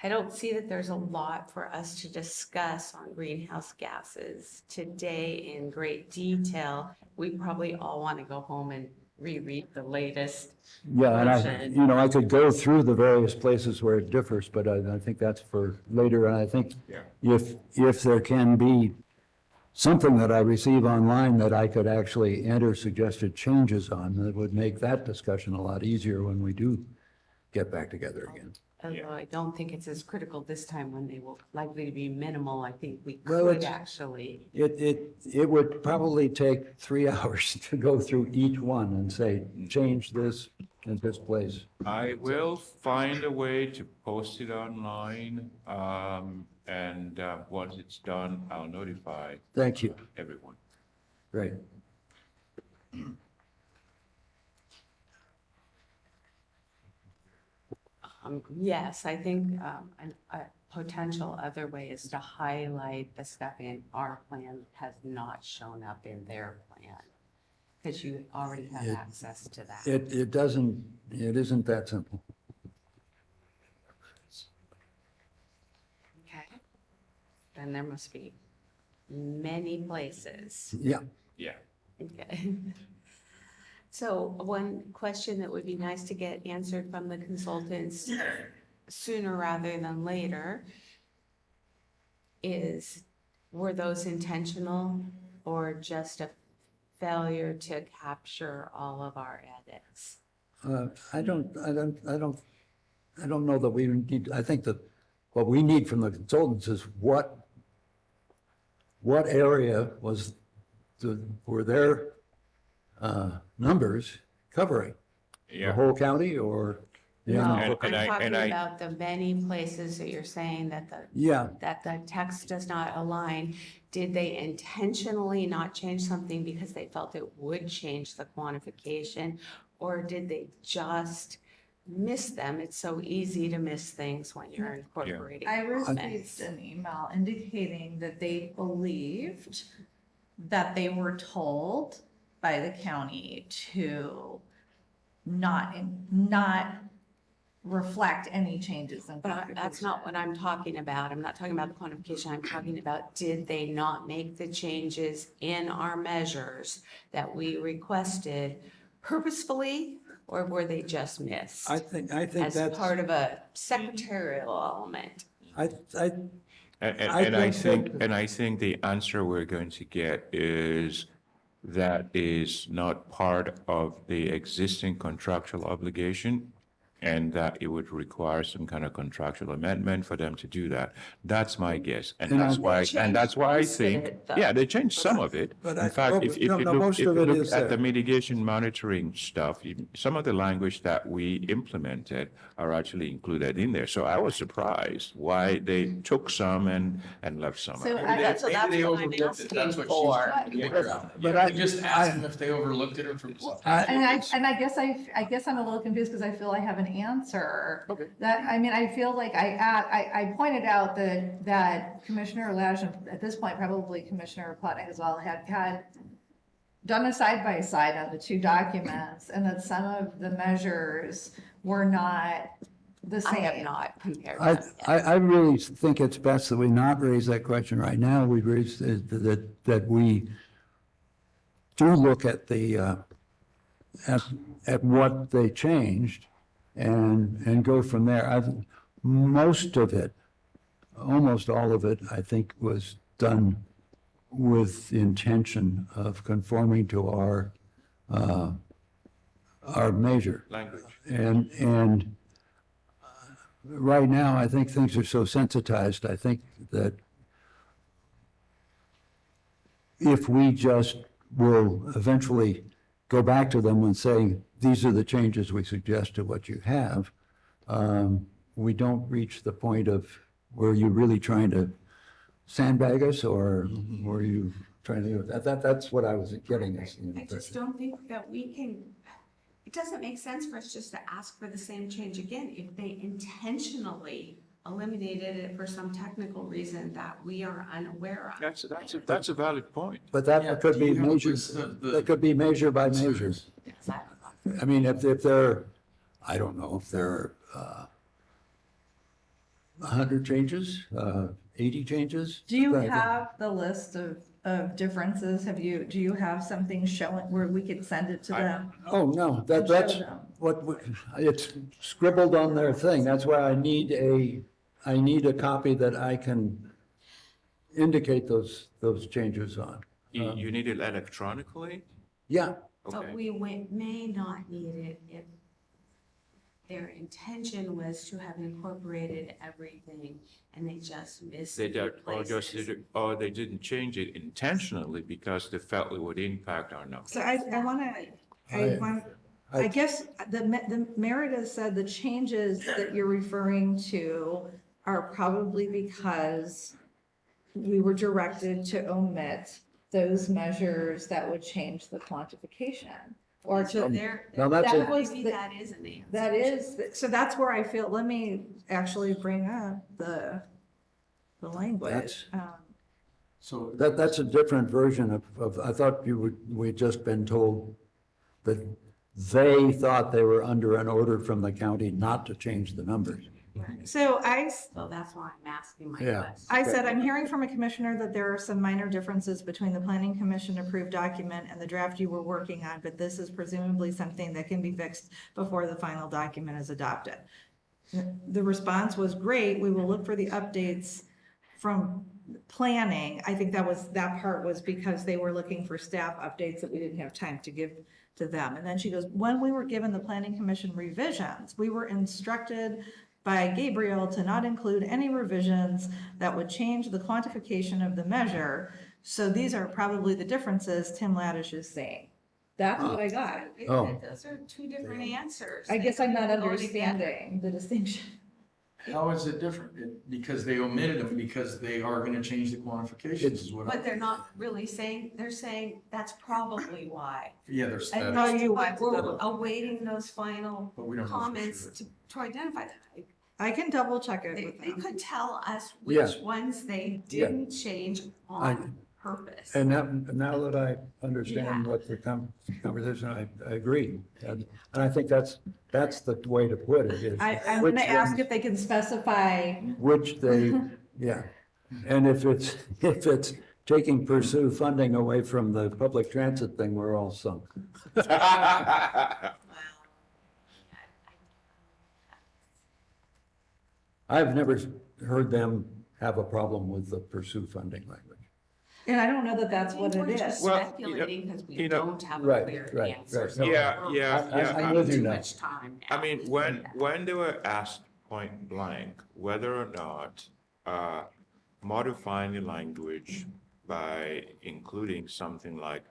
Speaker 1: I don't see that there's a lot for us to discuss on greenhouse gases today in great detail. We probably all want to go home and reread the latest.
Speaker 2: yeah, and
Speaker 1: version.
Speaker 2: I could go through the various places where it differs, but I think that's for later. And I think
Speaker 3: Yeah.
Speaker 2: if there can be something that I receive online that I could actually enter suggested changes on, that would make that discussion a lot easier when we do get back together again.
Speaker 1: Although I don't think it's as critical this time when they will likely to be minimal. I think we
Speaker 2: Well,
Speaker 1: could
Speaker 2: it's-
Speaker 1: actually.
Speaker 2: It would probably take 3 hours to go through each one and say, change this in this place.
Speaker 3: I will find a way to post it online, and once it's done, I'll notify
Speaker 2: Thank you.
Speaker 3: everyone.
Speaker 2: Great.
Speaker 1: Yes, I think a potential other way is to highlight the stuff in our plan has not shown up in their plan. Because you already have
Speaker 2: It-
Speaker 1: access to that.
Speaker 2: It isn't that simple.
Speaker 1: Okay. Then there must be many places.
Speaker 2: Yeah.
Speaker 3: Yeah.
Speaker 1: Okay. So one question that would be nice to get answered from the consultants, sooner rather than later were those intentional or just a failure to capture all of our edits?
Speaker 2: I don't know that we need, I think that what we need from the consultants is what area were their numbers covering? The
Speaker 3: Yeah.
Speaker 2: whole county or?
Speaker 1: No,
Speaker 3: And
Speaker 1: I'm
Speaker 3: I-
Speaker 1: talking
Speaker 3: and I-
Speaker 1: about the many places that you're saying that
Speaker 2: Yeah,
Speaker 1: the text does not align. Did they intentionally not change something because they felt it would change the quantification? Or did they just miss them? It's so easy to miss things when you're incorporating.
Speaker 7: I received
Speaker 1: comments.
Speaker 7: an email indicating that they believed that they were told by the county to not reflect any changes in.
Speaker 1: But that's not what I'm talking about. I'm not talking about the quantification. I'm talking about, did they not make the changes in our measures that we requested purposefully, or were they just missed?
Speaker 2: I think
Speaker 1: As
Speaker 2: that's,
Speaker 1: part of a secretarial element.
Speaker 2: I
Speaker 3: And I
Speaker 2: think
Speaker 3: think, and I think the answer we're going to get is that is not part of the existing contractual obligation, and that it would require some kind of contractual amendment for them to do that. That's my guess, and
Speaker 2: And
Speaker 3: that's
Speaker 2: I-
Speaker 3: why,
Speaker 1: They
Speaker 3: and that's why I
Speaker 1: changed most of
Speaker 3: think,
Speaker 1: it, though.
Speaker 3: yeah, they changed some of it.
Speaker 2: But
Speaker 3: In fact, if you
Speaker 2: no,
Speaker 3: look,
Speaker 2: most
Speaker 3: if
Speaker 2: of
Speaker 3: you
Speaker 2: it
Speaker 3: look
Speaker 2: is
Speaker 3: at the
Speaker 2: there.
Speaker 3: mitigation monitoring stuff, some of the language that we implemented are actually included in there. So I was surprised why they took some and left some
Speaker 7: So
Speaker 3: out.
Speaker 1: That's what I'm
Speaker 6: overlooked it.
Speaker 1: asking
Speaker 6: That's what she's
Speaker 1: for.
Speaker 6: trying to figure out.
Speaker 2: But
Speaker 6: Yeah,
Speaker 2: I-
Speaker 6: just ask them if they overlooked it or from.
Speaker 7: And I guess I guess I'm a little confused because I feel I have an answer.
Speaker 3: Okay.
Speaker 7: That, I mean, I feel like I pointed out that Commissioner Lash, and at this point, probably Commissioner Plotnick as well, had done a side-by-side on the two documents, and that some of the measures were not the
Speaker 1: I
Speaker 7: same.
Speaker 1: have not compared
Speaker 2: I,
Speaker 1: them yet.
Speaker 2: I really think it's best that we not raise that question right now. We raise that we do look at the, at what they changed and go from there. Most of it, almost all of it, I think was done with the intention of conforming to our measure.
Speaker 3: Language.
Speaker 2: And right now, I think things are so sensitized, I think that if we just will eventually go back to them and say, these are the changes we suggest to what you have, we don't reach the point of where you're really trying to sandbag us, or were you trying to, that's what I was getting at.
Speaker 1: I just don't think that we can, it doesn't make sense for us just to ask for the same change again if they intentionally eliminated it for some technical reason that we are unaware of.
Speaker 3: That's a valid point.
Speaker 2: But
Speaker 6: Yeah,
Speaker 2: that could
Speaker 6: do
Speaker 2: be
Speaker 6: you have a
Speaker 2: measured,
Speaker 6: list of the
Speaker 2: that could be measure by measure.
Speaker 6: concerns?
Speaker 1: Yes, I-
Speaker 2: I mean, if there, I don't know, if there are 100 changes, 80 changes.
Speaker 7: Do you
Speaker 2: but-
Speaker 7: have the list of differences? Do you have something showing where we could send it to them?
Speaker 2: Oh, no,
Speaker 7: and show
Speaker 2: that's
Speaker 7: them?
Speaker 2: it's scribbled on their thing. That's why I need a copy that I can indicate those changes on.
Speaker 3: You need it electronically?
Speaker 2: Yeah,
Speaker 1: But
Speaker 3: Okay.
Speaker 1: we may not need it if their intention was to have incorporated everything and they just missed
Speaker 3: They
Speaker 1: the
Speaker 3: did,
Speaker 1: places.
Speaker 3: or they didn't change it intentionally because they felt it would impact our numbers.
Speaker 7: So I guess the Merida said the changes that you're referring to are probably because we were directed to omit those measures that would change the quantification. Or
Speaker 1: So
Speaker 7: to,
Speaker 1: there,
Speaker 2: now that's
Speaker 7: That
Speaker 2: it.
Speaker 7: was
Speaker 1: maybe
Speaker 7: the-
Speaker 1: that is an answer.
Speaker 7: that is, so that's where I feel, let me actually bring up the language.
Speaker 2: That's-
Speaker 6: So.
Speaker 2: That's a different version of, I thought we'd just been told that they thought they were under an order from the county not to change the numbers.
Speaker 7: So
Speaker 1: So that's why I'm asking my
Speaker 2: Yeah.
Speaker 1: question.
Speaker 7: I said, I'm hearing from a commissioner that there are some minor differences between the planning commission approved document and the draft you were working on, but this is presumably something that can be fixed before the final document is adopted. The response was, great, we will look for the updates from planning. I think that part was because they were looking for staff updates that we didn't have time to give to them. And then she goes, when we were given the planning commission revisions, we were instructed by Gabriel to not include any revisions that would change the quantification of the measure. So these are probably the differences Tim Laddish is saying. That's what I got.
Speaker 2: Oh.
Speaker 1: Those are two different answers.
Speaker 7: I guess I'm not
Speaker 1: They go together.
Speaker 7: understanding the distinction.
Speaker 6: How is it different? Because they omitted them because they are gonna change the quantifications is what I.
Speaker 1: But they're not really saying, they're saying that's probably why.
Speaker 6: Yeah, there's
Speaker 1: And
Speaker 6: that.
Speaker 7: No, you
Speaker 1: that's why
Speaker 7: want to
Speaker 1: we're awaiting those final
Speaker 6: But we don't know for
Speaker 1: comments
Speaker 6: sure.
Speaker 1: to identify that.
Speaker 7: I can double check it
Speaker 1: They,
Speaker 7: with
Speaker 1: they
Speaker 7: them.
Speaker 1: could tell us
Speaker 2: Yeah.
Speaker 1: which ones they
Speaker 2: Yeah.
Speaker 1: didn't change
Speaker 2: I-
Speaker 1: on purpose.
Speaker 2: And now that I understand
Speaker 1: Yeah.
Speaker 2: what the conversation, I agree. And I think that's the way to put it is.
Speaker 7: I'm
Speaker 2: which
Speaker 7: gonna ask
Speaker 2: ones-
Speaker 7: if they can specify.
Speaker 2: Which they, yeah. And if it's taking pursue funding away from the public transit thing, we're all sunk. I've never heard them have a problem with the pursue funding language.
Speaker 7: And I don't know that that's what
Speaker 1: We're
Speaker 7: it
Speaker 1: just
Speaker 7: is.
Speaker 3: Well,
Speaker 1: speculating because we
Speaker 3: you know-
Speaker 1: don't have a
Speaker 2: Right,
Speaker 1: clear
Speaker 2: right,
Speaker 1: answer.
Speaker 2: right.
Speaker 1: So
Speaker 3: Yeah,
Speaker 1: we're
Speaker 3: yeah,
Speaker 1: spending
Speaker 3: yeah.
Speaker 2: I'm with you
Speaker 1: too
Speaker 2: now.
Speaker 1: much time now.
Speaker 3: I mean, when they were asked point blank whether or not modifying the language by including something like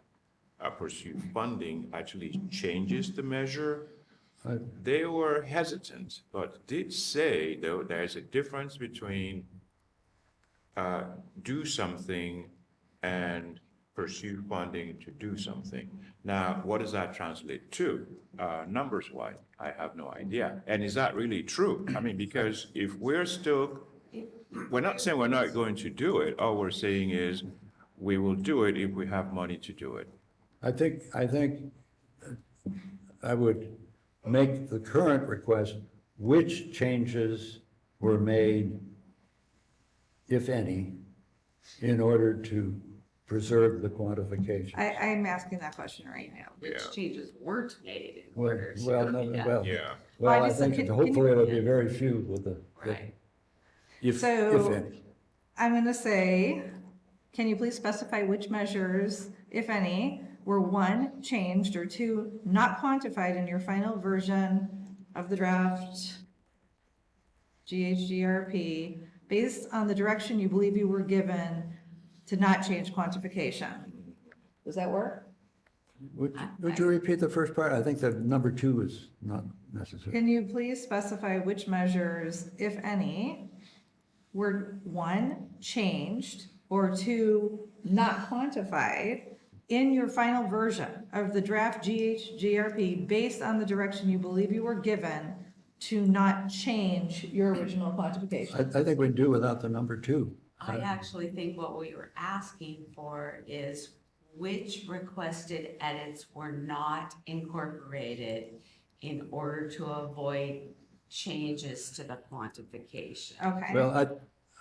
Speaker 3: pursue funding actually changes the measure, they were hesitant, but did say, though, there's a difference between do something and pursue funding to do something. Now, what does that translate to? Numbers-wise, I have no idea. And is that really true? I mean, because if we're not saying we're not going to do it. All we're saying is we will do it if we have money to do it.
Speaker 2: I think I would make the current request, which changes were made, if any, in order to preserve the quantification.
Speaker 7: I'm asking that question right now.
Speaker 1: Which
Speaker 3: Yeah.
Speaker 1: changes weren't made in
Speaker 2: Well,
Speaker 1: order to.
Speaker 2: well, no,
Speaker 1: yeah.
Speaker 2: well,
Speaker 3: Yeah.
Speaker 2: well,
Speaker 7: Well, I
Speaker 2: I
Speaker 7: just-
Speaker 2: think
Speaker 7: can
Speaker 2: hopefully
Speaker 7: you-
Speaker 2: there'll be very few with the,
Speaker 1: Right.
Speaker 2: if
Speaker 7: So-
Speaker 2: any.
Speaker 7: I'm gonna say, can you please specify which measures, if any, were one, changed, or two, not quantified in your final version of the draft GHGRP based on the direction you believe you were given to not change quantification? Does that work?
Speaker 2: Would you repeat the first part? I think that number 2 is not necessary.
Speaker 7: Can you please specify which measures, if any, were one, changed, or two, not quantified in your final version of the draft GHGRP based on the direction you believe you were given to not change your original quantification?
Speaker 2: I think we can do without the number 2.
Speaker 1: I actually think what we were asking for is which requested edits were not incorporated in order to avoid changes to the quantification.
Speaker 7: Okay.
Speaker 2: Well,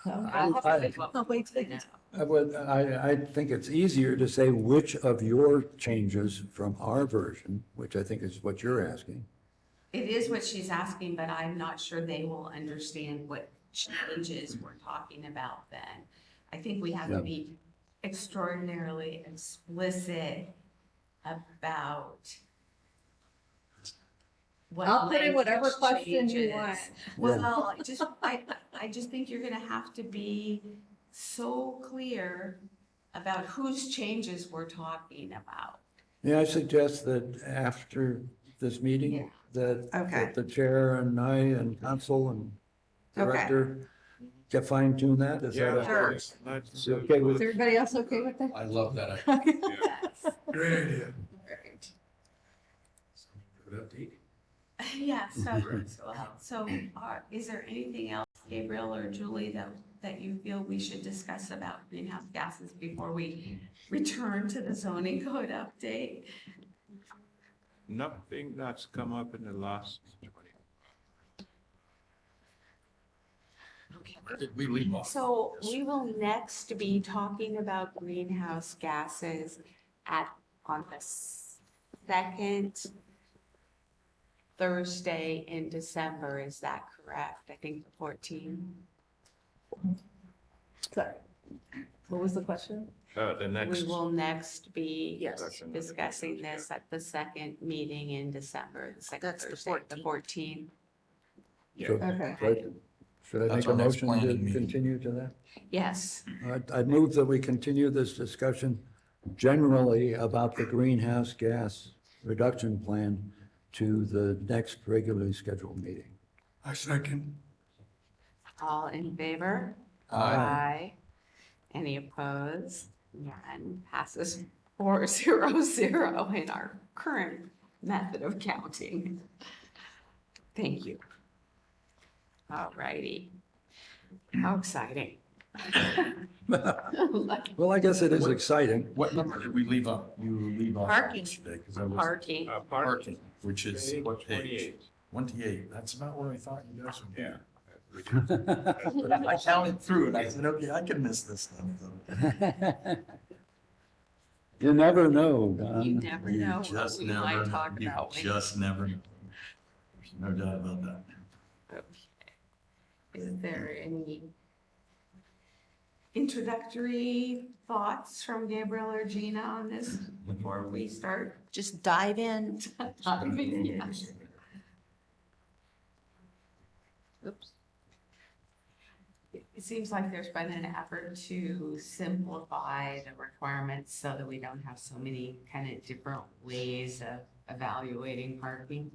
Speaker 7: I'll wait till they-
Speaker 2: I think it's easier to say which of your changes from our version, which I think is what you're asking.
Speaker 1: It is what she's asking, but I'm not sure they will understand what changes we're talking about then. I think we have to
Speaker 2: Yeah.
Speaker 1: be extraordinarily explicit about what
Speaker 7: I'll put in whatever
Speaker 1: language
Speaker 7: question you
Speaker 1: changes.
Speaker 7: want.
Speaker 1: Well, I just think you're gonna have to be so clear about whose changes we're talking about.
Speaker 2: May I suggest that after this
Speaker 1: Yeah.
Speaker 2: meeting, that
Speaker 7: Okay.
Speaker 2: that the chair and I and council and
Speaker 7: Okay.
Speaker 2: director get fine tune that? Is that
Speaker 3: Yeah,
Speaker 2: okay?
Speaker 3: let's,
Speaker 2: Okay with-
Speaker 7: Is everybody else okay with that?
Speaker 6: I love that.
Speaker 1: Yes.
Speaker 5: Great idea.
Speaker 6: Good update.
Speaker 1: Yeah, so is there anything else, Gabriel or Julie, that you feel we should discuss about greenhouse gases before we return to the zoning code update?
Speaker 3: nothing that's come up in the last 20.
Speaker 6: Did we leave off?
Speaker 1: So we will next be talking about greenhouse gases on the second Thursday in December, is that correct? I think the 14th.
Speaker 7: Sorry. What was the question?
Speaker 3: The next.
Speaker 1: We will next be
Speaker 7: Yes.
Speaker 1: discussing this at the second meeting in December, the second
Speaker 9: That's the
Speaker 1: Thursday, the 14th.
Speaker 2: So-
Speaker 7: Okay.
Speaker 2: Should I
Speaker 10: That's
Speaker 2: make a
Speaker 10: our next
Speaker 2: motion
Speaker 10: planning
Speaker 2: to
Speaker 10: meeting.
Speaker 2: continue to that?
Speaker 1: Yes,
Speaker 2: I'd move that we continue this discussion generally about the greenhouse gas reduction plan to the next regularly scheduled meeting.
Speaker 5: I second.
Speaker 1: all in favor?
Speaker 2: Aye.
Speaker 1: Any opposed? None. Passes 400 in our current method of counting. Thank you. All righty. How exciting.
Speaker 2: Well, I guess it is exciting.
Speaker 10: What number did we leave off? You leave off.
Speaker 1: Parking.
Speaker 10: Today, 'cause I was-
Speaker 1: Parking.
Speaker 10: Parking, which is
Speaker 3: Page
Speaker 10: what page?
Speaker 3: 28.
Speaker 10: 28, that's about where I thought you guys would be.
Speaker 3: Yeah.
Speaker 10: I counted through and I said, okay, I can miss this stuff though.
Speaker 2: You never know, Don.
Speaker 1: You never
Speaker 10: You
Speaker 1: know what
Speaker 10: just
Speaker 1: we
Speaker 10: never
Speaker 1: might
Speaker 10: know.
Speaker 1: talk
Speaker 10: You
Speaker 1: about.
Speaker 10: just never know. There's no doubt about that.
Speaker 1: Okay. Is there any introductory thoughts from Gabriel or Gina on this before we start?
Speaker 9: Just dive in.
Speaker 1: Yes. Oops. It seems like there's been an effort to simplify the requirements so that we don't have so many kind of different ways of evaluating parking.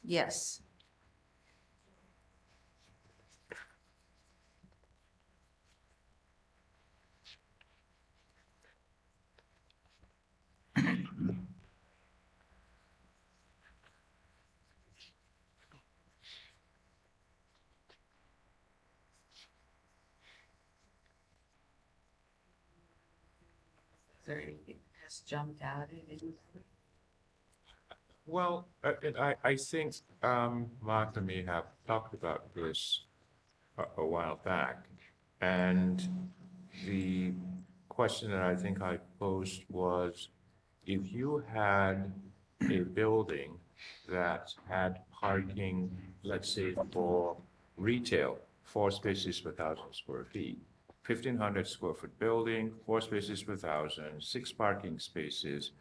Speaker 9: Yes.
Speaker 1: Is there anything that has jumped out at you?
Speaker 3: Well, I think Martha may have talked about this a while back. And the question that I think I posed was, if you had a building that had parking, let's say for retail, 4 spaces per 1,000 square feet, 1,500 square foot building, 4 spaces per 1,000, 6 parking spaces,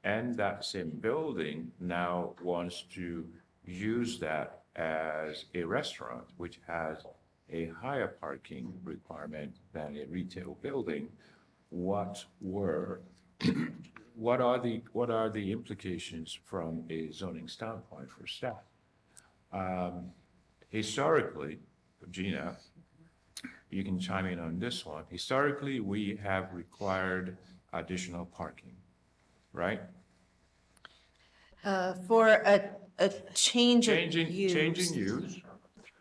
Speaker 3: and that same building now wants to use that as a restaurant, which has a higher parking requirement than a retail building, what are the implications from a zoning standpoint for staff? Historically, Gina, you can chime in on this one. Historically, we have required additional parking, right?
Speaker 9: For a change of
Speaker 3: Changing use,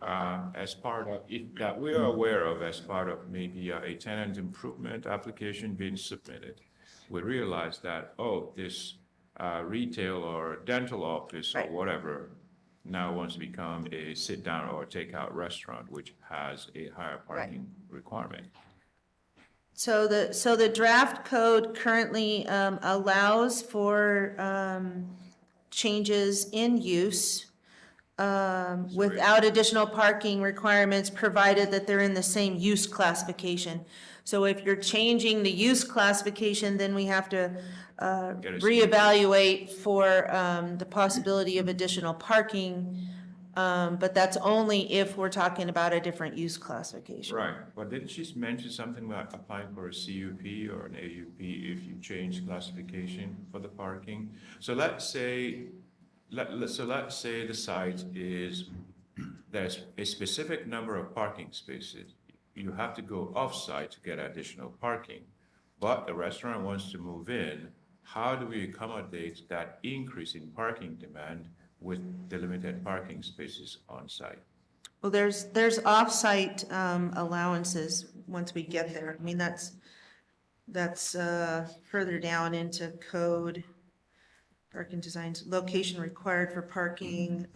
Speaker 3: as part of, that we are aware of as part of maybe a tenant improvement application being submitted. We realize that, oh, this retail or dental office or
Speaker 9: Right.
Speaker 3: whatever now wants to become a sit-down or takeout restaurant, which has a higher parking requirement.
Speaker 9: So the draft code currently allows for changes in use without additional parking requirements, provided that they're in the same use classification. So if you're changing the use classification, then we have to reevaluate for the possibility of additional parking. But that's only if we're talking about a different use classification.
Speaker 3: Right, but didn't she mention something about applying for a CUP or an AUP if you change classification for the parking? So let's say, let's say the site is, there's a specific number of parking spaces. You have to go off-site to get additional parking, but the restaurant wants to move in. How do we accommodate that increase in parking demand with the limited parking spaces on site?
Speaker 9: Well, there's off-site allowances once we get there. I mean, that's further down into code. Parking designs, location required for parking,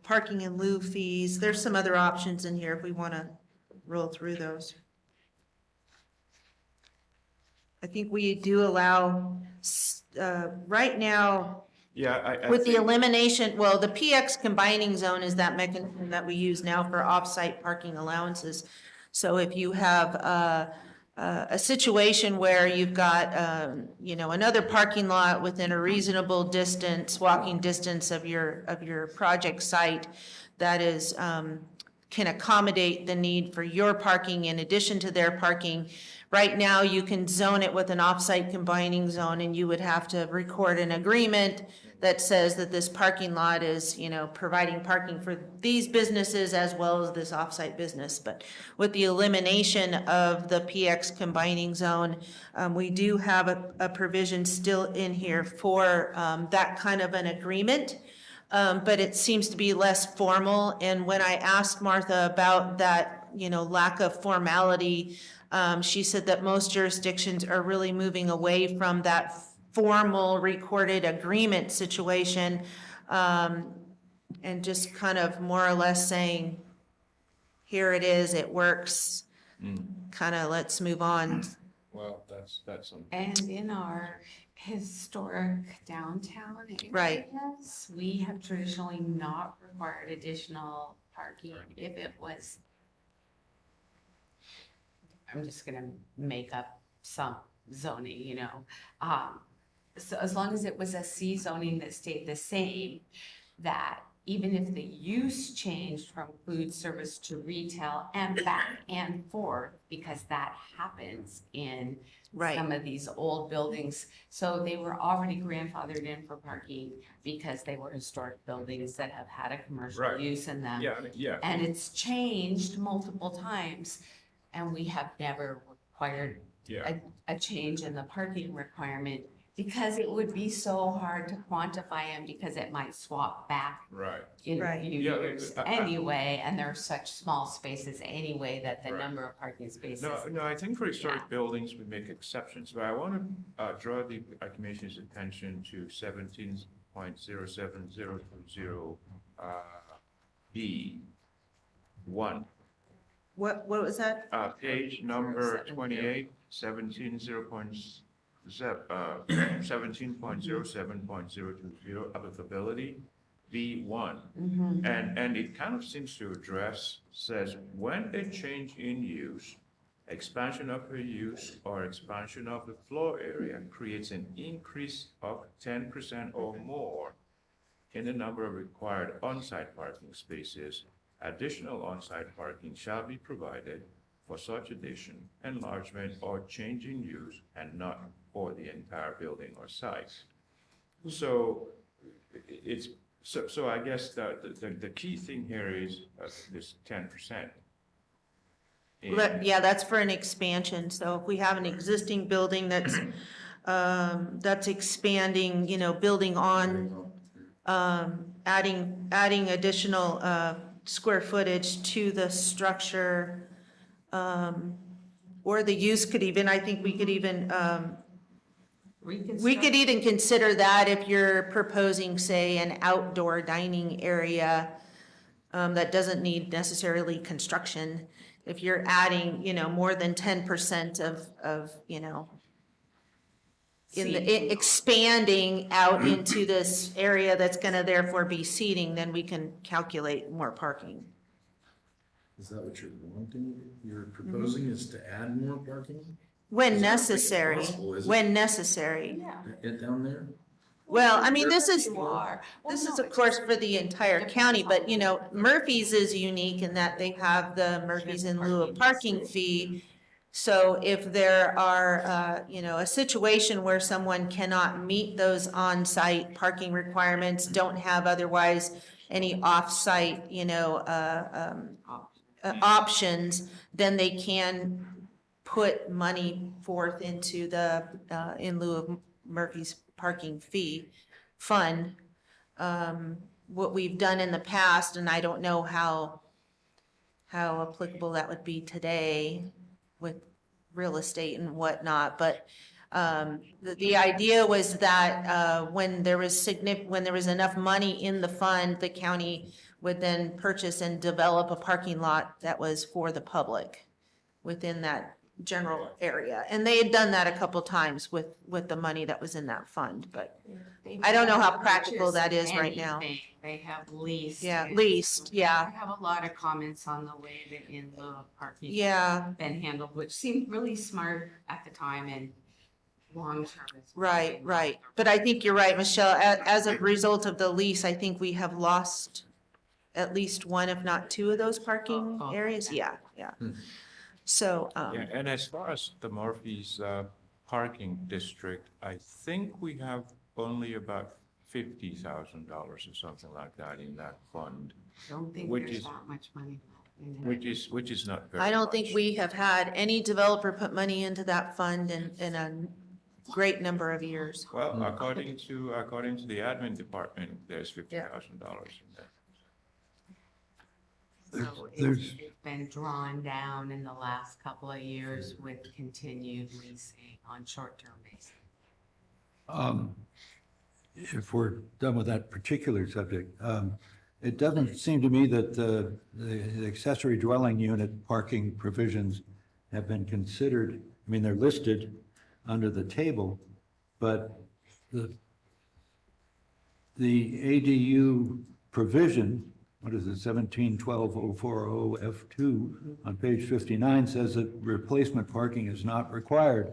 Speaker 9: parking in lieu fees. There's some other options in here if we want to roll through those. I think we do allow, right now,
Speaker 3: Yeah, I
Speaker 11: With the
Speaker 3: think-
Speaker 11: elimination, well, the PX combining zone is that mechanism that we use now for off-site parking allowances. So if you have a situation where you've got, another parking lot within a reasonable distance, walking distance of your project site that is, can accommodate the need for your parking in addition to their parking. Right now, you can zone it with an off-site combining zone, and you would have to record an agreement that says that this parking lot is, providing parking for these businesses as well as this off-site business. But with the elimination of the PX combining zone, we do have a provision still in here for that kind of an agreement. But it seems to be less formal. And when I asked Martha about that, lack of formality, she said that most jurisdictions are really moving away from that formal recorded agreement situation, and just kind of more or less saying, here it is, it works, kind of let's move on.
Speaker 3: Well, that's something.
Speaker 1: And in our historic downtown
Speaker 11: Right.
Speaker 1: areas, we have traditionally not required additional parking if it was, I'm just gonna make up some zoning, so as long as it was a C zoning that stayed the same, that even if the use changed from food service to retail and back and forth, because that happens in
Speaker 11: Right.
Speaker 1: some of these old buildings. So they were already grandfathered in for parking because they were historic buildings that have had a commercial
Speaker 3: Right.
Speaker 1: use in them.
Speaker 3: Yeah, I mean, yeah.
Speaker 1: And it's changed multiple times, and we have never required
Speaker 3: Yeah.
Speaker 1: a change in the parking requirement because it would be so hard to quantify them because it might swap back
Speaker 3: Right.
Speaker 1: in a
Speaker 11: Right.
Speaker 1: few
Speaker 3: Yeah,
Speaker 1: years
Speaker 3: I-
Speaker 1: anyway, and there are such small spaces anyway that the
Speaker 3: Right.
Speaker 1: number of parking spaces.
Speaker 3: No, I think for historic
Speaker 1: Yeah.
Speaker 3: buildings, we make exceptions, but I want to draw the commission's attention to 17.07020 B1.
Speaker 11: What was that?
Speaker 3: Page number 28, 17.07.020 applicability, B1. And it kind of seems to says, when a change in use, expansion of a use or expansion of the floor area creates an increase of 10% or more in the number of required on-site parking spaces, additional on-site parking shall be provided for such addition, enlargement, or change in use, and not for the entire building or site. So I guess the key thing here is this 10%.
Speaker 11: Yeah, that's for an expansion. So if we have an existing building that's expanding, building on, adding additional square footage to the structure, or the use could even, I think we could even consider that if you're proposing, say, an outdoor dining area that doesn't need necessarily construction. If you're adding, more than 10% of expanding out into this area that's gonna therefore be seating, then we can calculate more parking.
Speaker 10: Is that what you're wanting? You're proposing is to add more parking?
Speaker 11: When
Speaker 10: Is that
Speaker 11: necessary,
Speaker 10: possible, is it?
Speaker 11: when necessary.
Speaker 10: It down there?
Speaker 11: Well, I mean, this is,
Speaker 1: You are. Well,
Speaker 11: this
Speaker 1: no,
Speaker 11: is of
Speaker 1: it's
Speaker 11: course for the entire county, but Murphy's is unique in that they have the Murphy's in lieu of parking fee. So if there are, a situation where someone cannot meet those on-site parking requirements, don't have otherwise any off-site, options, then they can put money forth into the, in lieu of Murphy's parking fee fund. What we've done in the past, and I don't know how applicable that would be today with real estate and whatnot, but the idea was that when there was enough money in the fund, the county would then purchase and develop a parking lot that was for the public within that general area. And they had done that a couple times with the money that was in that fund, but I don't know how practical that is right now.
Speaker 1: They have leased.
Speaker 11: Yeah,
Speaker 1: it.
Speaker 11: leased, yeah.
Speaker 1: I have a lot of comments on the way that in-law parking.
Speaker 11: Yeah.
Speaker 1: Been handled, which seemed really smart at the time and long-term. It's
Speaker 11: Right,
Speaker 1: really
Speaker 11: right.
Speaker 1: not.
Speaker 11: But I think you're right, Michelle. As a result of the lease, I think we have lost at least one, if not two of those parking
Speaker 1: Oh,
Speaker 11: areas.
Speaker 1: okay.
Speaker 11: Yeah, yeah. So,
Speaker 3: Yeah, and as far as the Murphy's parking district, I think we have only about $50,000 or something like that in that fund,
Speaker 1: Don't think
Speaker 3: which
Speaker 1: there's
Speaker 3: is-
Speaker 1: that much money. in it.
Speaker 3: which is not very
Speaker 11: I don't think
Speaker 3: much.
Speaker 11: we have had any developer put money into that fund in a great number of years.
Speaker 3: Well, according to the admin department, there's $50,000 in there.
Speaker 1: So
Speaker 2: There's-
Speaker 1: it's been drawn down in the last couple of years with continued leasing on short-term basis.
Speaker 2: If we're done with that particular subject, it doesn't seem to me that the accessory dwelling unit parking provisions have been considered. I mean, they're listed under the table, but the ADU provision, what is it, 1712-040 on page 59 says that replacement parking is not required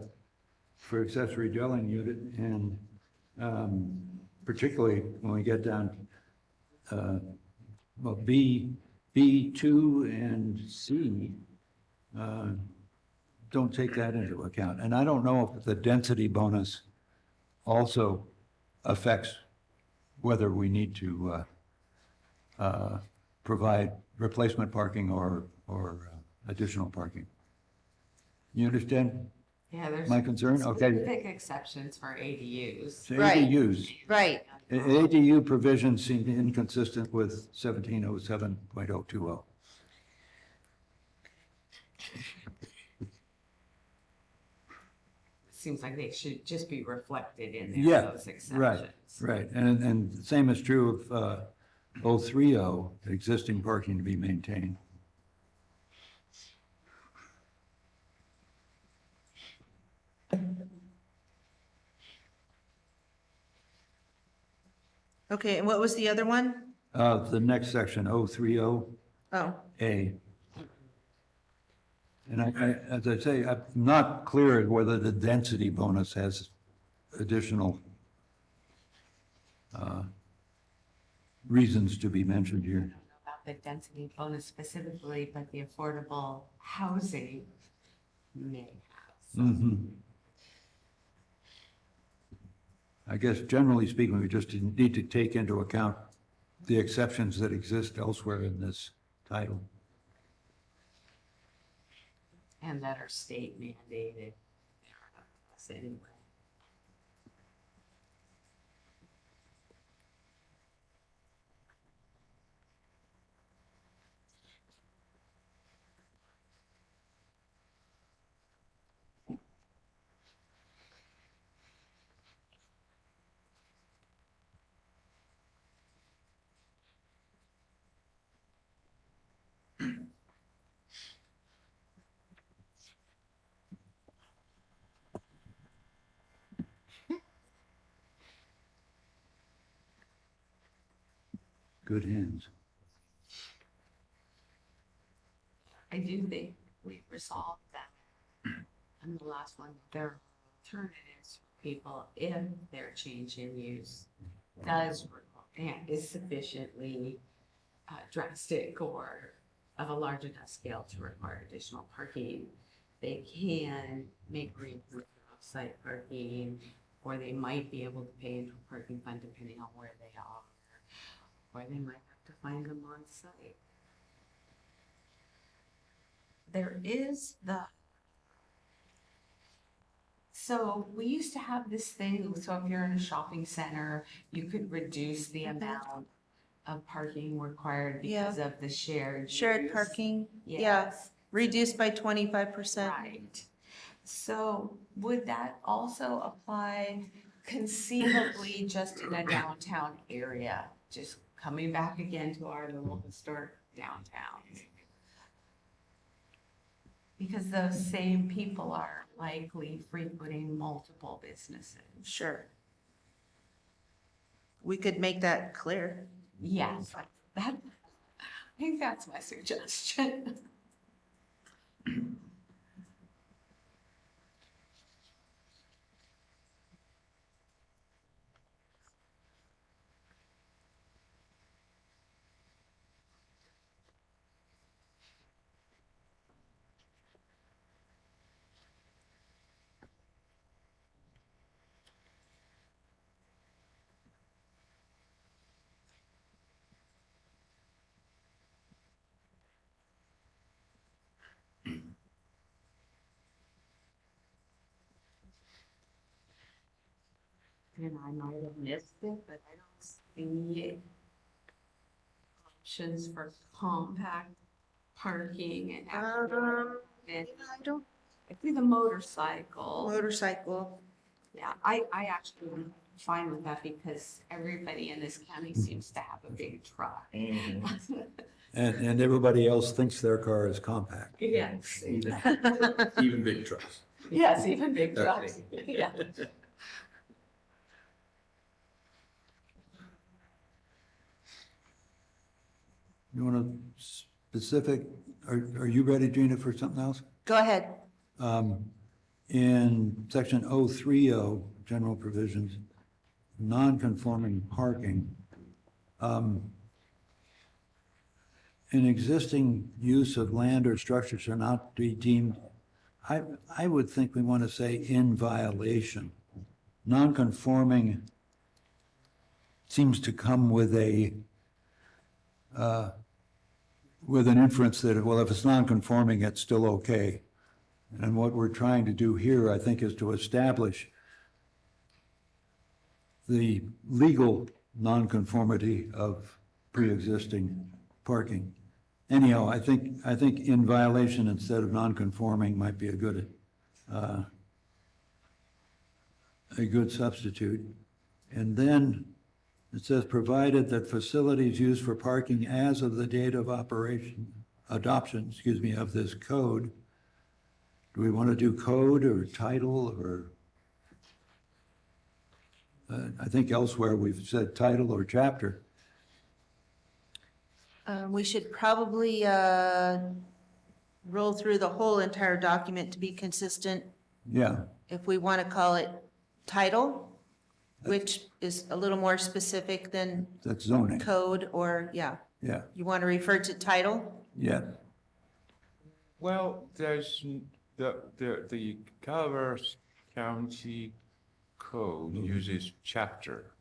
Speaker 2: for accessory dwelling unit, and particularly when we get down, well, B2 and C don't take that into account. And I don't know if the density bonus also affects whether we need to provide replacement parking or additional parking. You understand
Speaker 1: Yeah, there's.
Speaker 2: my concern? Okay.
Speaker 1: Specific exceptions for ADUs.
Speaker 2: So
Speaker 11: Right.
Speaker 2: ADUs,
Speaker 11: Right.
Speaker 2: ADU provisions seem inconsistent with 1707.020.
Speaker 1: Seems like they should just be reflected in
Speaker 2: Yeah,
Speaker 1: there, those exceptions.
Speaker 2: Right, and the same is true of 030, existing parking to be maintained.
Speaker 11: Okay, and what was the other one?
Speaker 2: The next section, 030A.
Speaker 11: Oh,
Speaker 2: And as I say, I'm not clear whether the density bonus has additional reasons to be mentioned here.
Speaker 1: I don't know about the density bonus specifically, but the affordable housing may have. some.
Speaker 2: I guess generally speaking, we just need to take into account the exceptions that exist elsewhere in this title.
Speaker 1: And that are state mandated. Anyway.
Speaker 2: Good hands.
Speaker 1: I do think we resolved that. And the last one, there are alternatives for people if their change in use does and is sufficiently drastic or of a large enough scale to require additional parking. They can make room for off-site parking, or they might be able to pay into a parking fund depending on where they are, or they might have to find them on site. There is so we used to have this thing, so if you're in a shopping center, you could reduce the amount of parking required because of the shared use.
Speaker 11: parking,
Speaker 1: Yes,
Speaker 11: reduced by 25%.
Speaker 1: right. So would that also apply conceivably just in a downtown area? Just coming back again to our little historic downtown. Because those same people are likely frequenting multiple businesses.
Speaker 11: Sure. We could make that clear.
Speaker 1: Yes, I think that's my suggestion. And I might have missed it, but I don't see options for compact parking and. And
Speaker 11: I don't,
Speaker 1: I see the motorcycle.
Speaker 11: motorcycle.
Speaker 1: Yeah, I actually am fine with that because everybody in this county seems to have a big truck.
Speaker 2: And everybody else thinks their car is compact.
Speaker 1: Yes.
Speaker 10: Even big trucks.
Speaker 1: Yes, even big trucks, yeah.
Speaker 2: You want a specific, are you ready, Gina, for something else?
Speaker 11: Go ahead.
Speaker 2: In section 030, general provisions, non-conforming parking, an existing use of land or structure shall not be deemed, I would think we want to say in violation. Non-conforming seems to come with with an inference that, well, if it's non-conforming, it's still okay. And what we're trying to do here, I think, is to establish the legal nonconformity of pre-existing parking. Anyhow, I think in violation instead of nonconforming might be a good substitute. And then it says, provided that facilities used for parking as of the date of adoption, of this code. Do we want to do code or title or? I think elsewhere we've said title or chapter.
Speaker 11: We should probably roll through the whole entire document to be consistent.
Speaker 2: Yeah,
Speaker 11: If we want to call it title, which is a little more specific than
Speaker 2: that's zoning.
Speaker 11: code or, yeah.
Speaker 2: Yeah,
Speaker 11: You want to refer to title?
Speaker 2: yeah.
Speaker 3: Well, there's the Calaveras County Code uses chapter,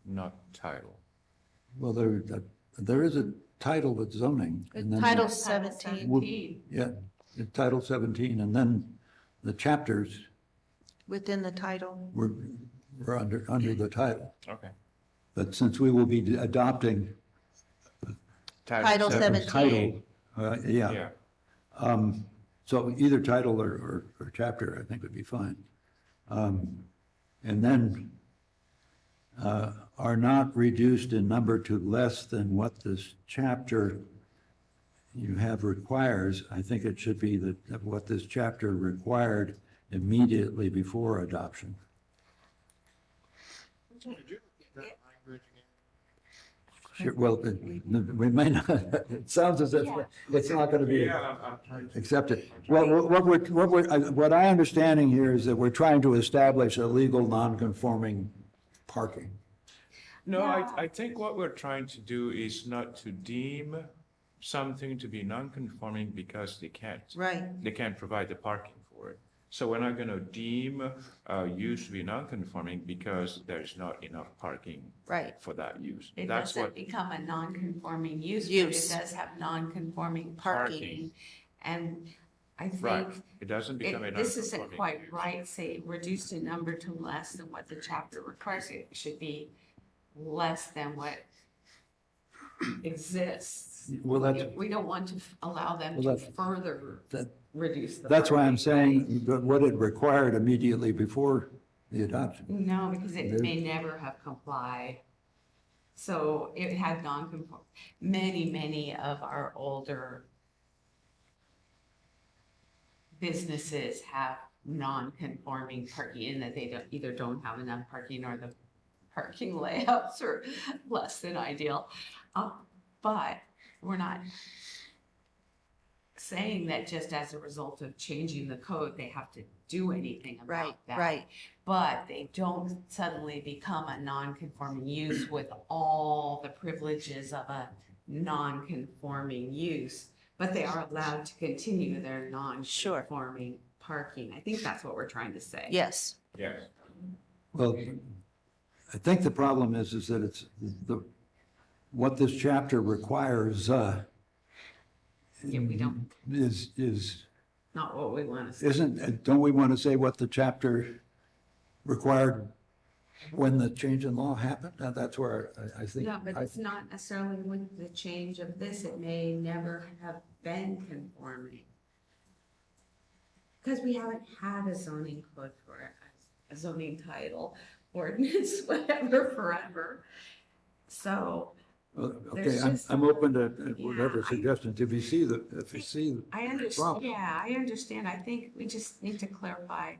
Speaker 3: not title.
Speaker 2: Well, there is a title that's zoning. and then
Speaker 11: Title
Speaker 2: the-
Speaker 11: 17
Speaker 2: Yeah, in Title 17, and then the chapters
Speaker 11: within the title.
Speaker 2: were under the title.
Speaker 3: Okay.
Speaker 2: But since we will be adopting
Speaker 11: Title
Speaker 2: a
Speaker 11: 17.
Speaker 2: title, yeah.
Speaker 3: Yeah.
Speaker 2: So either title or chapter, I think would be fine. And then are not reduced in number to less than what this chapter you have requires. I think it should be that what this chapter required immediately before adoption. Sure, well, we may not, it sounds as if it's not going to be
Speaker 3: I'm trying to.
Speaker 2: accepted. Well, what I understanding here is that we're trying to establish a legal non-conforming parking.
Speaker 3: No, I think what we're trying to do is not to deem something to be non-conforming because they can't provide the parking for it. So we're not going to deem use to be non-conforming because there's not enough parking
Speaker 11: Right.
Speaker 3: for that use.
Speaker 1: It
Speaker 3: That's
Speaker 1: doesn't
Speaker 3: what,
Speaker 1: become a non-conforming use, but
Speaker 11: Use.
Speaker 1: it does have non-conforming
Speaker 3: Parking.
Speaker 1: parking. And I
Speaker 3: right,
Speaker 1: think
Speaker 3: it doesn't become a
Speaker 1: this
Speaker 3: non-conforming.
Speaker 1: isn't quite right, say reduced in number to less than what the chapter requires. It should be less than what exists.
Speaker 2: Well, that's,
Speaker 1: We don't want to allow them
Speaker 2: Well,
Speaker 1: to
Speaker 2: that's-
Speaker 1: further reduce the.
Speaker 2: that's why I'm
Speaker 1: parking,
Speaker 2: saying that what it required immediately before the adoption.
Speaker 1: right? No, because it may never have complied. So it had non-conform, many of our older businesses have non-conforming parking in that they either don't have enough parking or the parking layouts are less than ideal. But we're not saying that just as a result of changing the code, they have to do anything about that.
Speaker 11: Right.
Speaker 1: But they don't suddenly become a non-conforming use with all the privileges of a non-conforming use, but they are allowed to continue their non-conforming parking. I think that's what we're trying to say.
Speaker 11: Yes.
Speaker 3: Yes.
Speaker 2: Well, I think the problem is that it's what this chapter requires,
Speaker 1: Yeah, we don't,
Speaker 2: is,
Speaker 1: not what we want to say.
Speaker 2: don't we want to say what the chapter required when the change in law happened? That's where I think.
Speaker 1: Yeah, but it's not necessarily with the change of this, it may never have been conforming. Because we haven't had a zoning code for it, a zoning title, ordinance, whatever, forever. So,
Speaker 2: Well, okay,
Speaker 1: There's just-
Speaker 2: I'm open to whatever
Speaker 1: Yeah,
Speaker 2: suggestions. If you see
Speaker 1: I understand,
Speaker 2: problem.
Speaker 1: yeah, I understand. I think we just need to clarify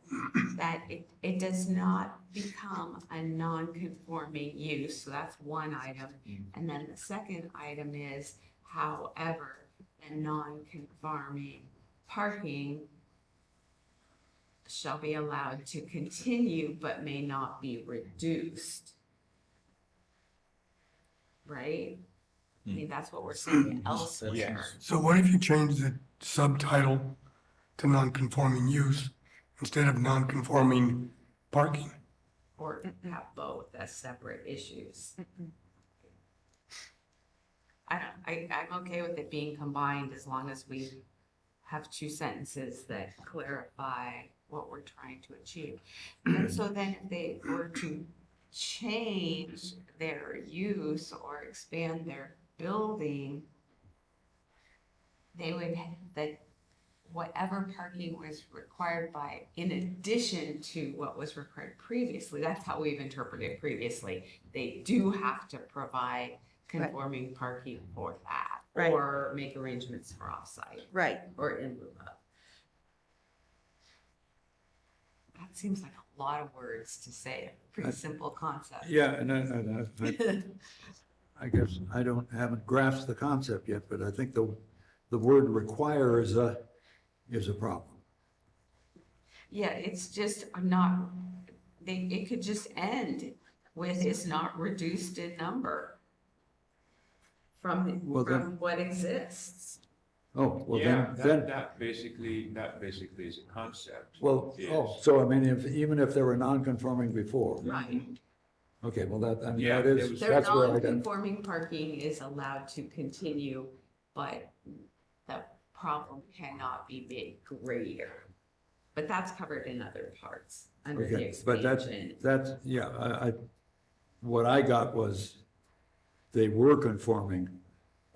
Speaker 1: that it does not become a non-conforming use, so that's one item. And then the second item is, however, a non-conforming parking shall be allowed to continue but may not be reduced. Right? I mean, that's what we're saying elsewhere.
Speaker 3: Yes.
Speaker 5: So what if you change the subtitle to non-conforming use instead of non-conforming parking?
Speaker 1: Or have both as separate issues. I'm okay with it being combined as long as we have two sentences that clarify what we're trying to achieve. And so then if they were to change their use or expand their building, they would, that whatever parking was required by, in addition to what was required previously, that's how we've interpreted it previously. They do have to provide conforming parking for that.
Speaker 11: Right.
Speaker 1: Or make arrangements for offsite
Speaker 11: Right.
Speaker 1: or in lieu of. That seems like a lot of words to say, a pretty simple concept.
Speaker 2: Yeah, and I guess I haven't grasped the concept yet, but I think the word require is a problem.
Speaker 1: Yeah, it's just not, it could just end with is not reduced in number from what exists.
Speaker 2: Oh, well
Speaker 3: Yeah,
Speaker 2: then,
Speaker 3: that basically is a concept.
Speaker 2: well,
Speaker 3: Yes.
Speaker 2: so I mean, even if they were non-conforming before.
Speaker 1: Right.
Speaker 2: Okay, well,
Speaker 3: Yeah,
Speaker 2: that is,
Speaker 1: Their
Speaker 2: that's where I got.
Speaker 1: non-conforming parking is allowed to continue, but the problem cannot be made greater. But that's covered in other parts under the
Speaker 2: Okay, but
Speaker 1: expansion.
Speaker 2: that's, yeah, what I got was they were conforming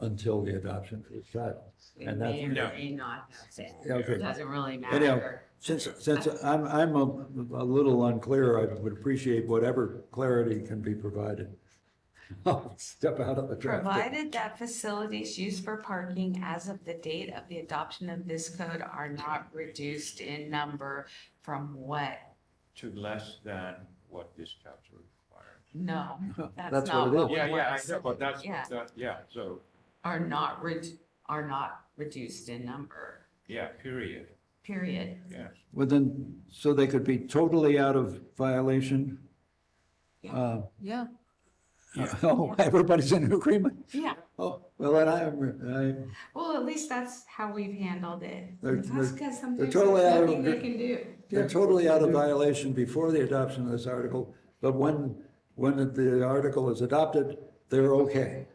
Speaker 2: until the adoption of the title.
Speaker 1: It
Speaker 2: And
Speaker 1: may or
Speaker 2: that's,
Speaker 1: may not have been.
Speaker 2: Yeah, okay.
Speaker 1: It doesn't really
Speaker 2: Anyhow,
Speaker 1: matter.
Speaker 2: since I'm a little unclear, I would appreciate whatever clarity can be provided. I'll step out of the traffic.
Speaker 1: Provided that facilities used for parking as of the date of the adoption of this code are not reduced in number from what?
Speaker 3: To less than what this chapter requires.
Speaker 1: No, that's
Speaker 2: That's
Speaker 1: not
Speaker 2: what it
Speaker 1: what
Speaker 2: is.
Speaker 1: we
Speaker 3: Yeah,
Speaker 1: want
Speaker 3: I
Speaker 1: to
Speaker 3: know, but that's,
Speaker 1: Yeah.
Speaker 3: so,
Speaker 1: Are not reduced in number,
Speaker 3: yeah, period,
Speaker 1: period.
Speaker 3: yes.
Speaker 2: Well, then, so they could be totally out of violation?
Speaker 1: Yeah.
Speaker 11: Yeah.
Speaker 2: Oh, everybody's in agreement?
Speaker 1: Yeah,
Speaker 2: Oh, well, then
Speaker 1: well, at least that's how we've handled it.
Speaker 2: They're-
Speaker 1: That's
Speaker 2: they're-
Speaker 1: because
Speaker 2: they're
Speaker 1: sometimes
Speaker 2: totally
Speaker 1: there's
Speaker 2: out of
Speaker 1: nothing they
Speaker 2: agre-
Speaker 1: can do.
Speaker 2: they're totally out of violation before the adoption of this article, but when the article is adopted, they're okay.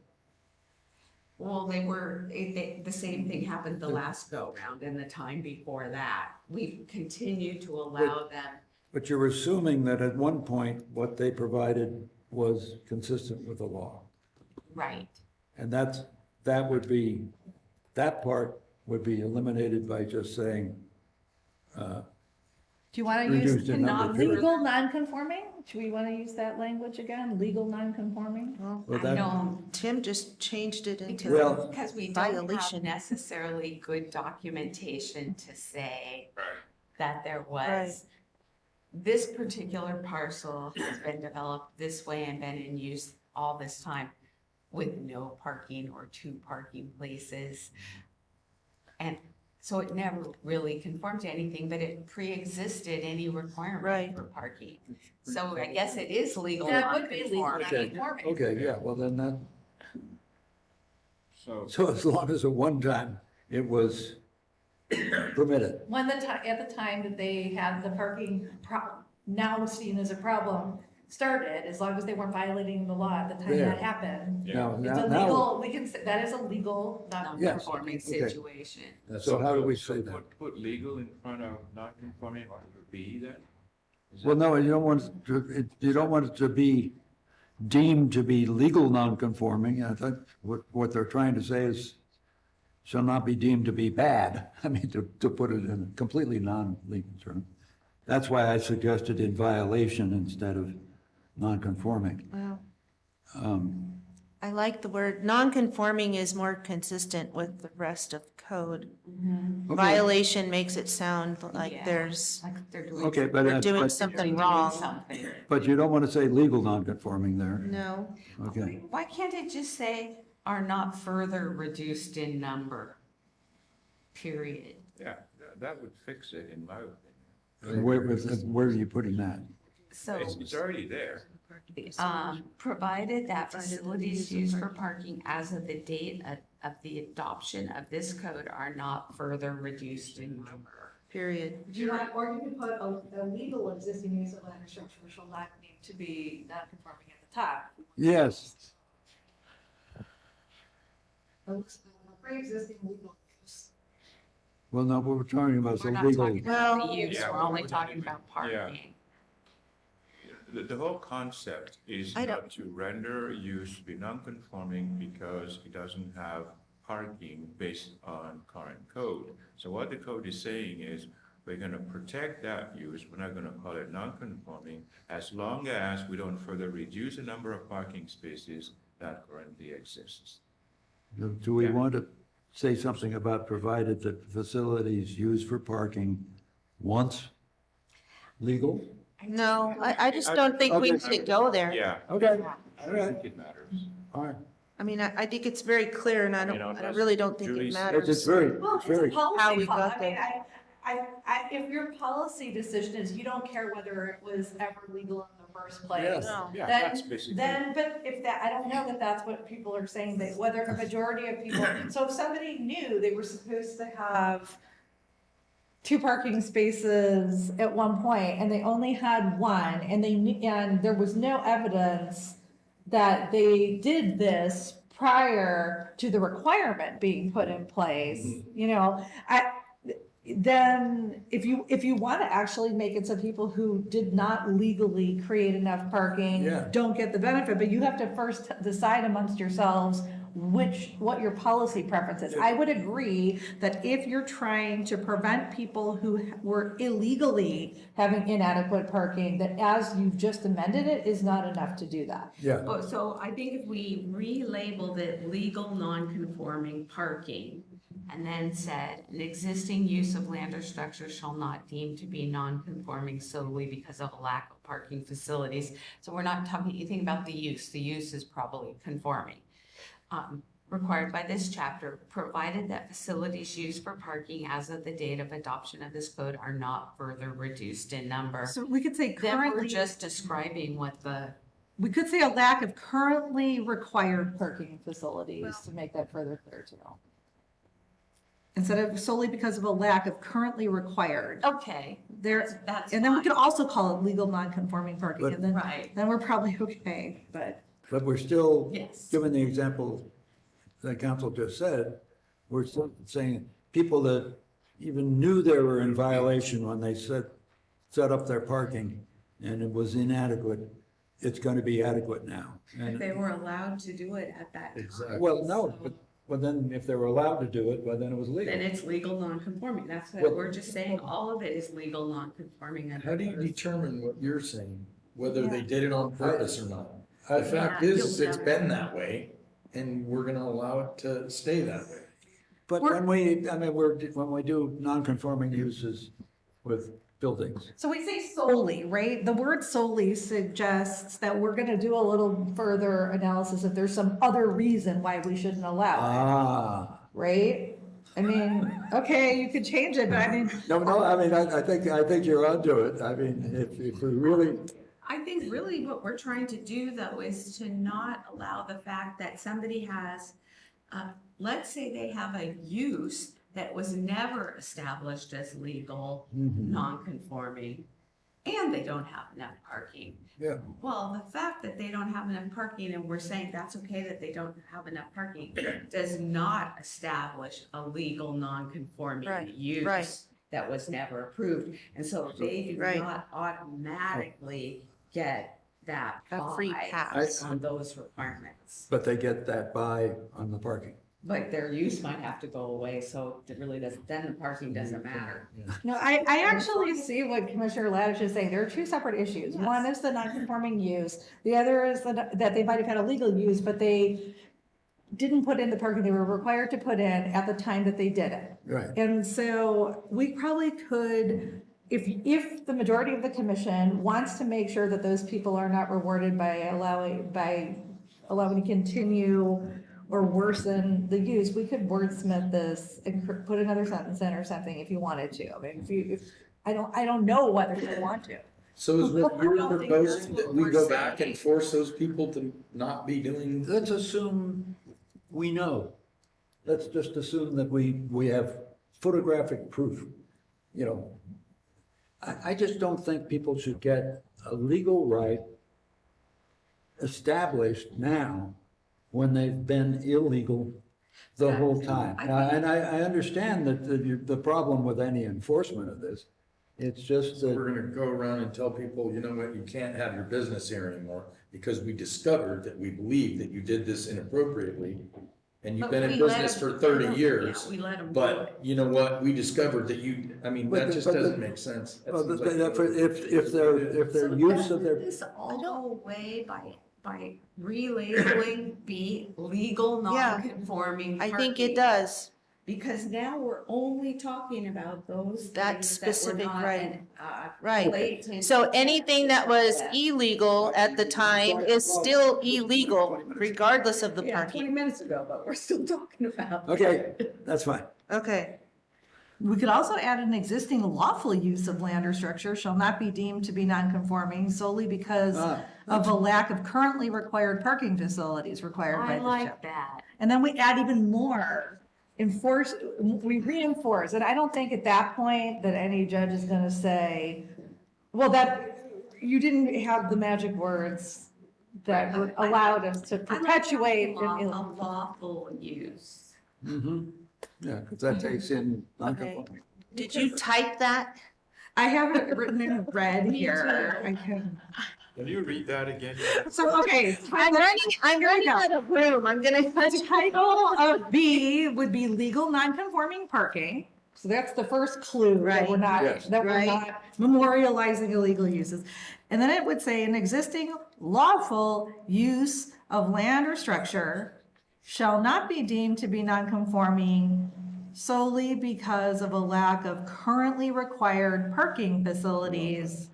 Speaker 1: Well, the same thing happened the last go round and the time before that. We've continued to allow them.
Speaker 2: But you're assuming that at one point, what they provided was consistent with the law.
Speaker 1: Right.
Speaker 2: And that part would be eliminated by just saying,
Speaker 7: Do you want to
Speaker 2: Reduced
Speaker 7: use
Speaker 2: in number.
Speaker 7: legal non-conforming? Do we want to use that language again? Legal non-conforming?
Speaker 2: Well,
Speaker 1: I
Speaker 2: that-
Speaker 1: know,
Speaker 11: Tim just changed it into.
Speaker 2: Well-
Speaker 1: because we don't have
Speaker 11: Violation.
Speaker 1: necessarily good documentation to say
Speaker 3: Right.
Speaker 1: that there was, this particular parcel has been developed this way and been in use all this time with no parking or 2 parking places. And so it never really conformed to anything, but it pre-existed any requirement
Speaker 11: Right.
Speaker 1: for parking. So I guess it is legal
Speaker 7: That would be legal
Speaker 1: non-conforming.
Speaker 7: non-conforming.
Speaker 2: Okay, yeah, well then that,
Speaker 3: So,
Speaker 2: so as long as at one time it was permitted.
Speaker 7: When at the time that they had the parking now seen as a problem started, as long as they weren't violating the law at the time
Speaker 2: There.
Speaker 7: that happened.
Speaker 2: Now,
Speaker 7: It's a
Speaker 2: now,
Speaker 7: legal, we can say, that is a legal
Speaker 2: Yes.
Speaker 1: Non-conforming
Speaker 2: Okay.
Speaker 1: situation.
Speaker 2: so how do we say that?
Speaker 3: Put legal in front of non-conforming or B then? Is
Speaker 2: Well,
Speaker 3: that-
Speaker 2: no, you don't want it to, you don't want it to be deemed to be legal non-conforming. I think what they're trying to say is shall not be deemed to be bad. I mean, to put it in a completely non-legal term. That's why I suggested in violation instead of non-conforming.
Speaker 11: Wow.
Speaker 2: Um,
Speaker 11: I like the word, non-conforming is more consistent with the rest of code.
Speaker 2: okay.
Speaker 11: Violation makes it sound like
Speaker 1: Yeah.
Speaker 11: there's,
Speaker 1: Like they're doing.
Speaker 2: Okay, but,
Speaker 11: they're doing
Speaker 2: but,
Speaker 11: something
Speaker 1: doing
Speaker 11: wrong.
Speaker 1: something.
Speaker 2: but you don't want to say legal non-conforming there.
Speaker 11: No,
Speaker 2: Okay.
Speaker 1: Why can't it just say are not further reduced in number? Period.
Speaker 3: Yeah, that would fix it in my opinion.
Speaker 2: Where are you putting that?
Speaker 1: So,
Speaker 3: It's already there.
Speaker 1: provided that facilities used for parking as of the date of the adoption of this code are not further reduced in number.
Speaker 11: period.
Speaker 7: Do you want, or you can put a legal existing use of land or structure shall not need to be non-conforming at the top.
Speaker 2: Yes.
Speaker 7: A pre-existing legal use.
Speaker 2: Well, no, what we're talking about is
Speaker 1: We're not
Speaker 2: illegal.
Speaker 1: talking about the
Speaker 11: Well-
Speaker 1: use,
Speaker 3: Yeah,
Speaker 1: we're only
Speaker 3: we're-
Speaker 1: talking about
Speaker 3: yeah.
Speaker 1: parking.
Speaker 3: The whole concept is
Speaker 11: I don't-
Speaker 3: not to render use to be non-conforming because it doesn't have parking based on current code. So what the code is saying is, we're gonna protect that use, we're not gonna call it non-conforming, as long as we don't further reduce the number of parking spaces that currently exists.
Speaker 2: Do we
Speaker 3: Yeah.
Speaker 2: want to say something about provided that facilities used for parking once legal?
Speaker 11: No, I just don't think we
Speaker 2: Okay.
Speaker 11: should go there.
Speaker 3: Yeah,
Speaker 2: Okay, all
Speaker 3: I
Speaker 2: right,
Speaker 3: think it matters.
Speaker 2: all right.
Speaker 11: I mean, I think it's very clear and I really don't think
Speaker 3: Julie
Speaker 11: it
Speaker 3: said-
Speaker 11: matters.
Speaker 2: It's very,
Speaker 7: Well, it's
Speaker 2: very,
Speaker 7: a policy.
Speaker 11: How we
Speaker 7: call.
Speaker 11: got
Speaker 7: I mean,
Speaker 11: there.
Speaker 7: if your policy decision is you don't care whether it was ever legal in the first place.
Speaker 2: Yes.
Speaker 11: No.
Speaker 3: Yeah,
Speaker 7: Then,
Speaker 3: that's basically.
Speaker 7: but if that, I don't know that that's what people are saying, that whether a majority of people, so if somebody knew they were supposed to have 2 parking spaces at one point and they only had 1 and and there was no evidence that they did this prior to the requirement being put in place, you know, then if you want to actually make it so people who did not legally create enough parking
Speaker 2: Yeah.
Speaker 7: don't get the benefit, but you have to first decide amongst yourselves what your policy preference is. I would agree that if you're trying to prevent people who were illegally having inadequate parking, that as you've just amended it is not enough to do that.
Speaker 2: yeah,
Speaker 1: Oh, so I think if we relabeled it legal non-conforming parking and then said, an existing use of land or structure shall not deem to be non-conforming solely because of a lack of parking facilities. So we're not talking anything about the use is probably conforming. Required by this chapter, provided that facilities used for parking as of the date of adoption of this code are not further reduced in number.
Speaker 7: So we could say
Speaker 1: Then we're
Speaker 7: currently,
Speaker 1: just describing what
Speaker 7: we could say a lack of currently required parking facilities to make that further clear too. Instead of solely because of a lack of currently required.
Speaker 1: okay,
Speaker 7: There,
Speaker 1: that's
Speaker 7: and then we
Speaker 1: fine.
Speaker 7: could also call it legal non-conforming parking,
Speaker 2: But-
Speaker 7: and then,
Speaker 1: Right.
Speaker 7: then we're probably okay, but.
Speaker 2: but we're still,
Speaker 1: Yes.
Speaker 2: given the example that council just said, we're still saying people that even knew they were in violation when they set up their parking and it was inadequate, it's going to be adequate now.
Speaker 1: If they were allowed to do it at that time.
Speaker 2: Well, no, well, then if they were allowed to do it, well, then it was legal.
Speaker 1: Then it's legal non-conforming. That's what
Speaker 2: Well-
Speaker 1: we're just saying. All of it is legal non-conforming. under
Speaker 10: How do you
Speaker 1: those.
Speaker 10: determine what you're saying, whether they did it on purpose or not?
Speaker 2: I-
Speaker 10: The fact
Speaker 1: Yeah,
Speaker 10: is,
Speaker 1: you'll
Speaker 10: it's
Speaker 1: never
Speaker 10: been
Speaker 1: know.
Speaker 10: that way, and we're gonna allow it to stay that way.
Speaker 2: But when when we do non-conforming uses with buildings,
Speaker 7: So we say solely, right? The word solely suggests that we're gonna do a little further analysis if there's some other reason why we shouldn't allow it, right? I mean, okay, you could change it, but I mean,
Speaker 2: no, I mean, I think you're onto it. I mean, if we really,
Speaker 1: I think really what we're trying to do though is to not allow the fact that somebody has, let's say they have a use that was never established as legal, non-conforming, and they don't have enough parking.
Speaker 2: yeah,
Speaker 1: Well, the fact that they don't have enough parking and we're saying that's okay that they don't have enough parking does not establish a legal non-conforming
Speaker 11: Right,
Speaker 1: use
Speaker 11: right.
Speaker 1: that was never approved. And so they do
Speaker 11: Right.
Speaker 1: not automatically get that
Speaker 11: A free
Speaker 1: buy
Speaker 11: pass.
Speaker 1: on those requirements.
Speaker 2: but they get that buy on the parking.
Speaker 1: But their use might have to go away, so it really doesn't, then the parking doesn't matter.
Speaker 7: no, I actually see what Commissioner Ladish is saying. There are two separate issues.
Speaker 1: Yes.
Speaker 7: One is the non-conforming use. The other is that they might have had a legal use, but they didn't put in the parking they were required to put in at the time that they did it.
Speaker 2: Right.
Speaker 7: And so we probably could, if the majority of the commission wants to make sure that those people are not rewarded by allowing to continue or worsen the use, we could wordsmith this and put another sentence in or something if you wanted to. I mean, if I don't know whether you want to.
Speaker 10: So is what
Speaker 1: I
Speaker 10: you're
Speaker 1: don't think
Speaker 10: proposing
Speaker 1: that's
Speaker 10: that
Speaker 1: what
Speaker 10: we
Speaker 1: we're
Speaker 10: go back
Speaker 1: saying.
Speaker 10: and force those people to not be doing?
Speaker 2: Let's assume we know. Let's just assume that we have photographic proof, you know. I just don't think people should get a legal right established now when they've been illegal the whole time.
Speaker 1: I
Speaker 2: Now,
Speaker 1: think-
Speaker 2: and I understand that the problem with any enforcement of this, it's just that.
Speaker 10: We're gonna go around and tell people, you know what, you can't have your business here anymore because we discovered that we believe that you did this inappropriately. And you've
Speaker 1: But
Speaker 10: been in
Speaker 1: we let
Speaker 10: business
Speaker 1: them-
Speaker 10: for 30
Speaker 1: yeah,
Speaker 10: years.
Speaker 1: we let them do
Speaker 10: But
Speaker 1: it.
Speaker 10: you know what, we discovered that you, I mean, that just doesn't make sense. That
Speaker 2: Well,
Speaker 10: seems
Speaker 2: but
Speaker 10: like-
Speaker 2: if their
Speaker 1: So
Speaker 2: use of their.
Speaker 1: doesn't this all go away by relabeling be legal
Speaker 11: Yeah.
Speaker 1: non-conforming
Speaker 11: I think
Speaker 1: parking?
Speaker 11: it does.
Speaker 1: Because now we're only talking about those
Speaker 11: That
Speaker 1: things
Speaker 11: specific,
Speaker 1: that were not
Speaker 11: right.
Speaker 1: an,
Speaker 11: Right.
Speaker 1: blatant.
Speaker 11: So anything that was illegal at the time is still illegal regardless of the
Speaker 1: Yeah, 20
Speaker 11: parking.
Speaker 1: minutes ago, but we're still talking about.
Speaker 2: Okay, that's fine.
Speaker 11: Okay.
Speaker 7: We could also add an existing lawful use of land or structure shall not be deemed to be non-conforming solely because of a lack of currently required parking facilities required by
Speaker 1: I
Speaker 7: this
Speaker 1: like
Speaker 7: chapter.
Speaker 1: that.
Speaker 7: And then we add even more, we reinforce, and I don't think at that point that any judge is gonna say, well, that, you didn't have the magic words that would allowed us to
Speaker 1: I like
Speaker 7: perpetuate.
Speaker 1: having a lawful use.
Speaker 2: Mm-hmm. Yeah, because that takes in non-conforming.
Speaker 11: Did you type that?
Speaker 7: I have it written in red here. I can.
Speaker 3: Can you read that again?
Speaker 7: So, okay.
Speaker 11: I'm running out of room. I'm gonna.
Speaker 7: The title of B would be legal non-conforming parking. So that's the first clue that we're not,
Speaker 2: Yes.
Speaker 7: that we're
Speaker 11: Right.
Speaker 7: not memorializing illegal uses. And then it would say an existing lawful use of land or structure shall not be deemed to be non-conforming solely because of a lack of currently required parking facilities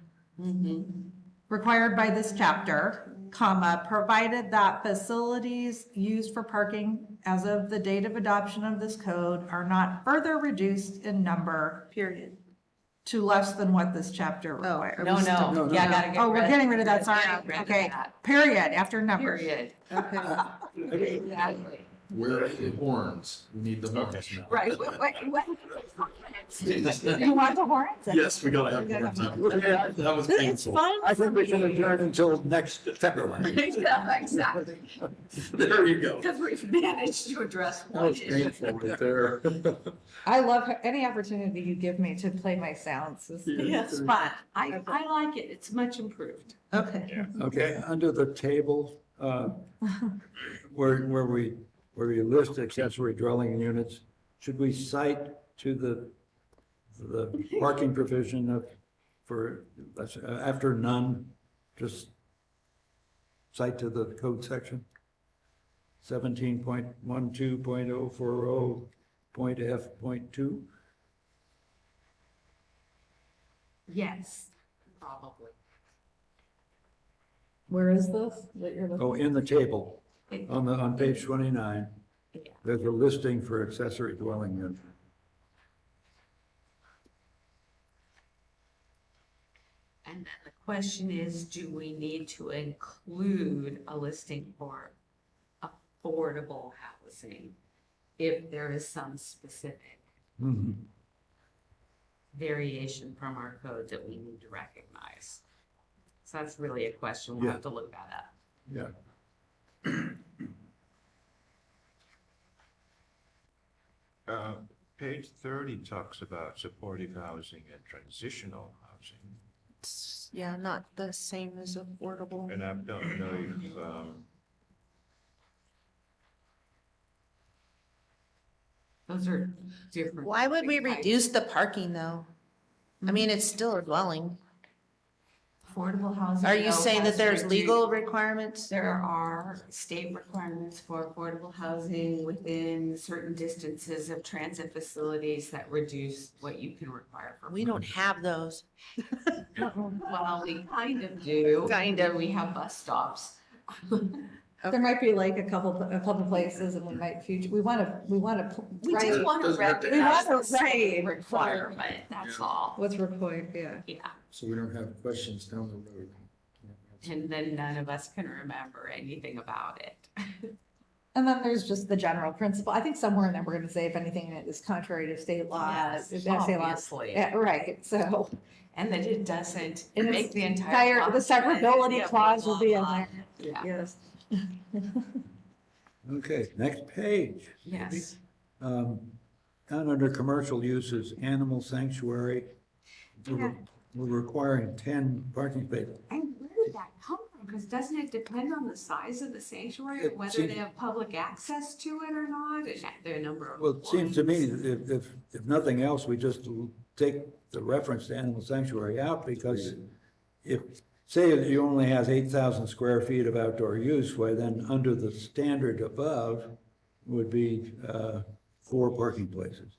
Speaker 7: required by this chapter, comma, provided that facilities used for parking as of the date of adoption of this code are not further reduced in number
Speaker 11: Period.
Speaker 7: to less than what this chapter requires.
Speaker 1: No,
Speaker 2: No,
Speaker 1: yeah, I
Speaker 2: no.
Speaker 1: gotta get
Speaker 7: Oh, we're getting rid of that, sorry.
Speaker 1: Get rid of
Speaker 7: Okay,
Speaker 1: that.
Speaker 7: period, after number.
Speaker 1: Period. Exactly.
Speaker 10: Where are the horns? We need the horns now.
Speaker 1: Right.
Speaker 7: You want the horns?
Speaker 10: Yes, we gotta have horns. That was
Speaker 7: It's
Speaker 10: painful.
Speaker 7: fun.
Speaker 2: I think we should adjourn until next February.
Speaker 1: Yeah, exactly.
Speaker 10: There you go.
Speaker 1: Because we've managed to address
Speaker 10: That
Speaker 1: one
Speaker 10: was
Speaker 1: issue.
Speaker 10: painful right there.
Speaker 7: I love any opportunity you give me to play my sounds.
Speaker 1: Yes, fun. I like it. It's much improved.
Speaker 7: Okay.
Speaker 2: Okay, under the table, where where you list accessory dwelling units, should we cite to the parking provision of, for, after none, just cite to the code section? 17.12.040.f.2?
Speaker 1: Yes, probably.
Speaker 7: Where is this that you're looking?
Speaker 2: Oh, in the table, on page 29, there's a listing for accessory dwelling unit.
Speaker 1: And then the question is, do we need to include a listing for affordable housing if there is some specific
Speaker 2: Mhm.
Speaker 1: variation from our code that we need to recognize? So that's really a question. We'll have to look that up.
Speaker 2: Yeah.
Speaker 3: Page 30 talks about supportive housing and transitional housing.
Speaker 11: Yeah, not the same as affordable.
Speaker 3: And I don't know if,
Speaker 1: Those are different.
Speaker 11: Why would we
Speaker 1: types.
Speaker 11: reduce the parking though? I mean, it's still a dwelling.
Speaker 1: Affordable housing?
Speaker 11: Are you
Speaker 1: though,
Speaker 11: saying that
Speaker 1: has
Speaker 11: there's
Speaker 1: reduced-
Speaker 11: legal requirements?
Speaker 1: There are state requirements for affordable housing within certain distances of transit facilities that reduce what you can require for.
Speaker 11: We don't have those.
Speaker 1: Well, we kind of do.
Speaker 11: Kind of.
Speaker 1: We have bus stops.
Speaker 7: There might be like a couple places and we might
Speaker 1: We just want to
Speaker 10: Doesn't have to
Speaker 1: recognize
Speaker 7: ask.
Speaker 1: the state
Speaker 7: Right.
Speaker 1: requirement, that's all.
Speaker 7: What's required, yeah.
Speaker 1: Yeah,
Speaker 10: So we don't have questions down the road.
Speaker 1: and then none of us can remember anything about it.
Speaker 7: And then there's just the general principle. I think somewhere in there, we're gonna say if anything is contrary to state law.
Speaker 1: Yes,
Speaker 7: state law.
Speaker 1: obviously.
Speaker 7: Yeah, right, so.
Speaker 1: And that it doesn't
Speaker 7: And
Speaker 1: make
Speaker 7: it's
Speaker 1: the entire.
Speaker 7: the
Speaker 1: document,
Speaker 7: severability
Speaker 1: yeah,
Speaker 7: clause will be in
Speaker 1: blah,
Speaker 7: there.
Speaker 1: blah. Yeah,
Speaker 7: Yes.
Speaker 2: Okay, next page.
Speaker 1: yes.
Speaker 2: Down under commercial uses, animal sanctuary, we're requiring 10 parking spaces.
Speaker 1: And where did that come from? Because doesn't it depend on the size of the sanctuary,
Speaker 2: It
Speaker 1: whether
Speaker 2: seems-
Speaker 1: they have public access to it or not, and the number of.
Speaker 2: Well, it seems to me,
Speaker 1: employees?
Speaker 2: if nothing else, we just take the reference to animal sanctuary out, because if, say that you only has 8,000 square feet of outdoor use, why then under the standard above would be 4 parking places.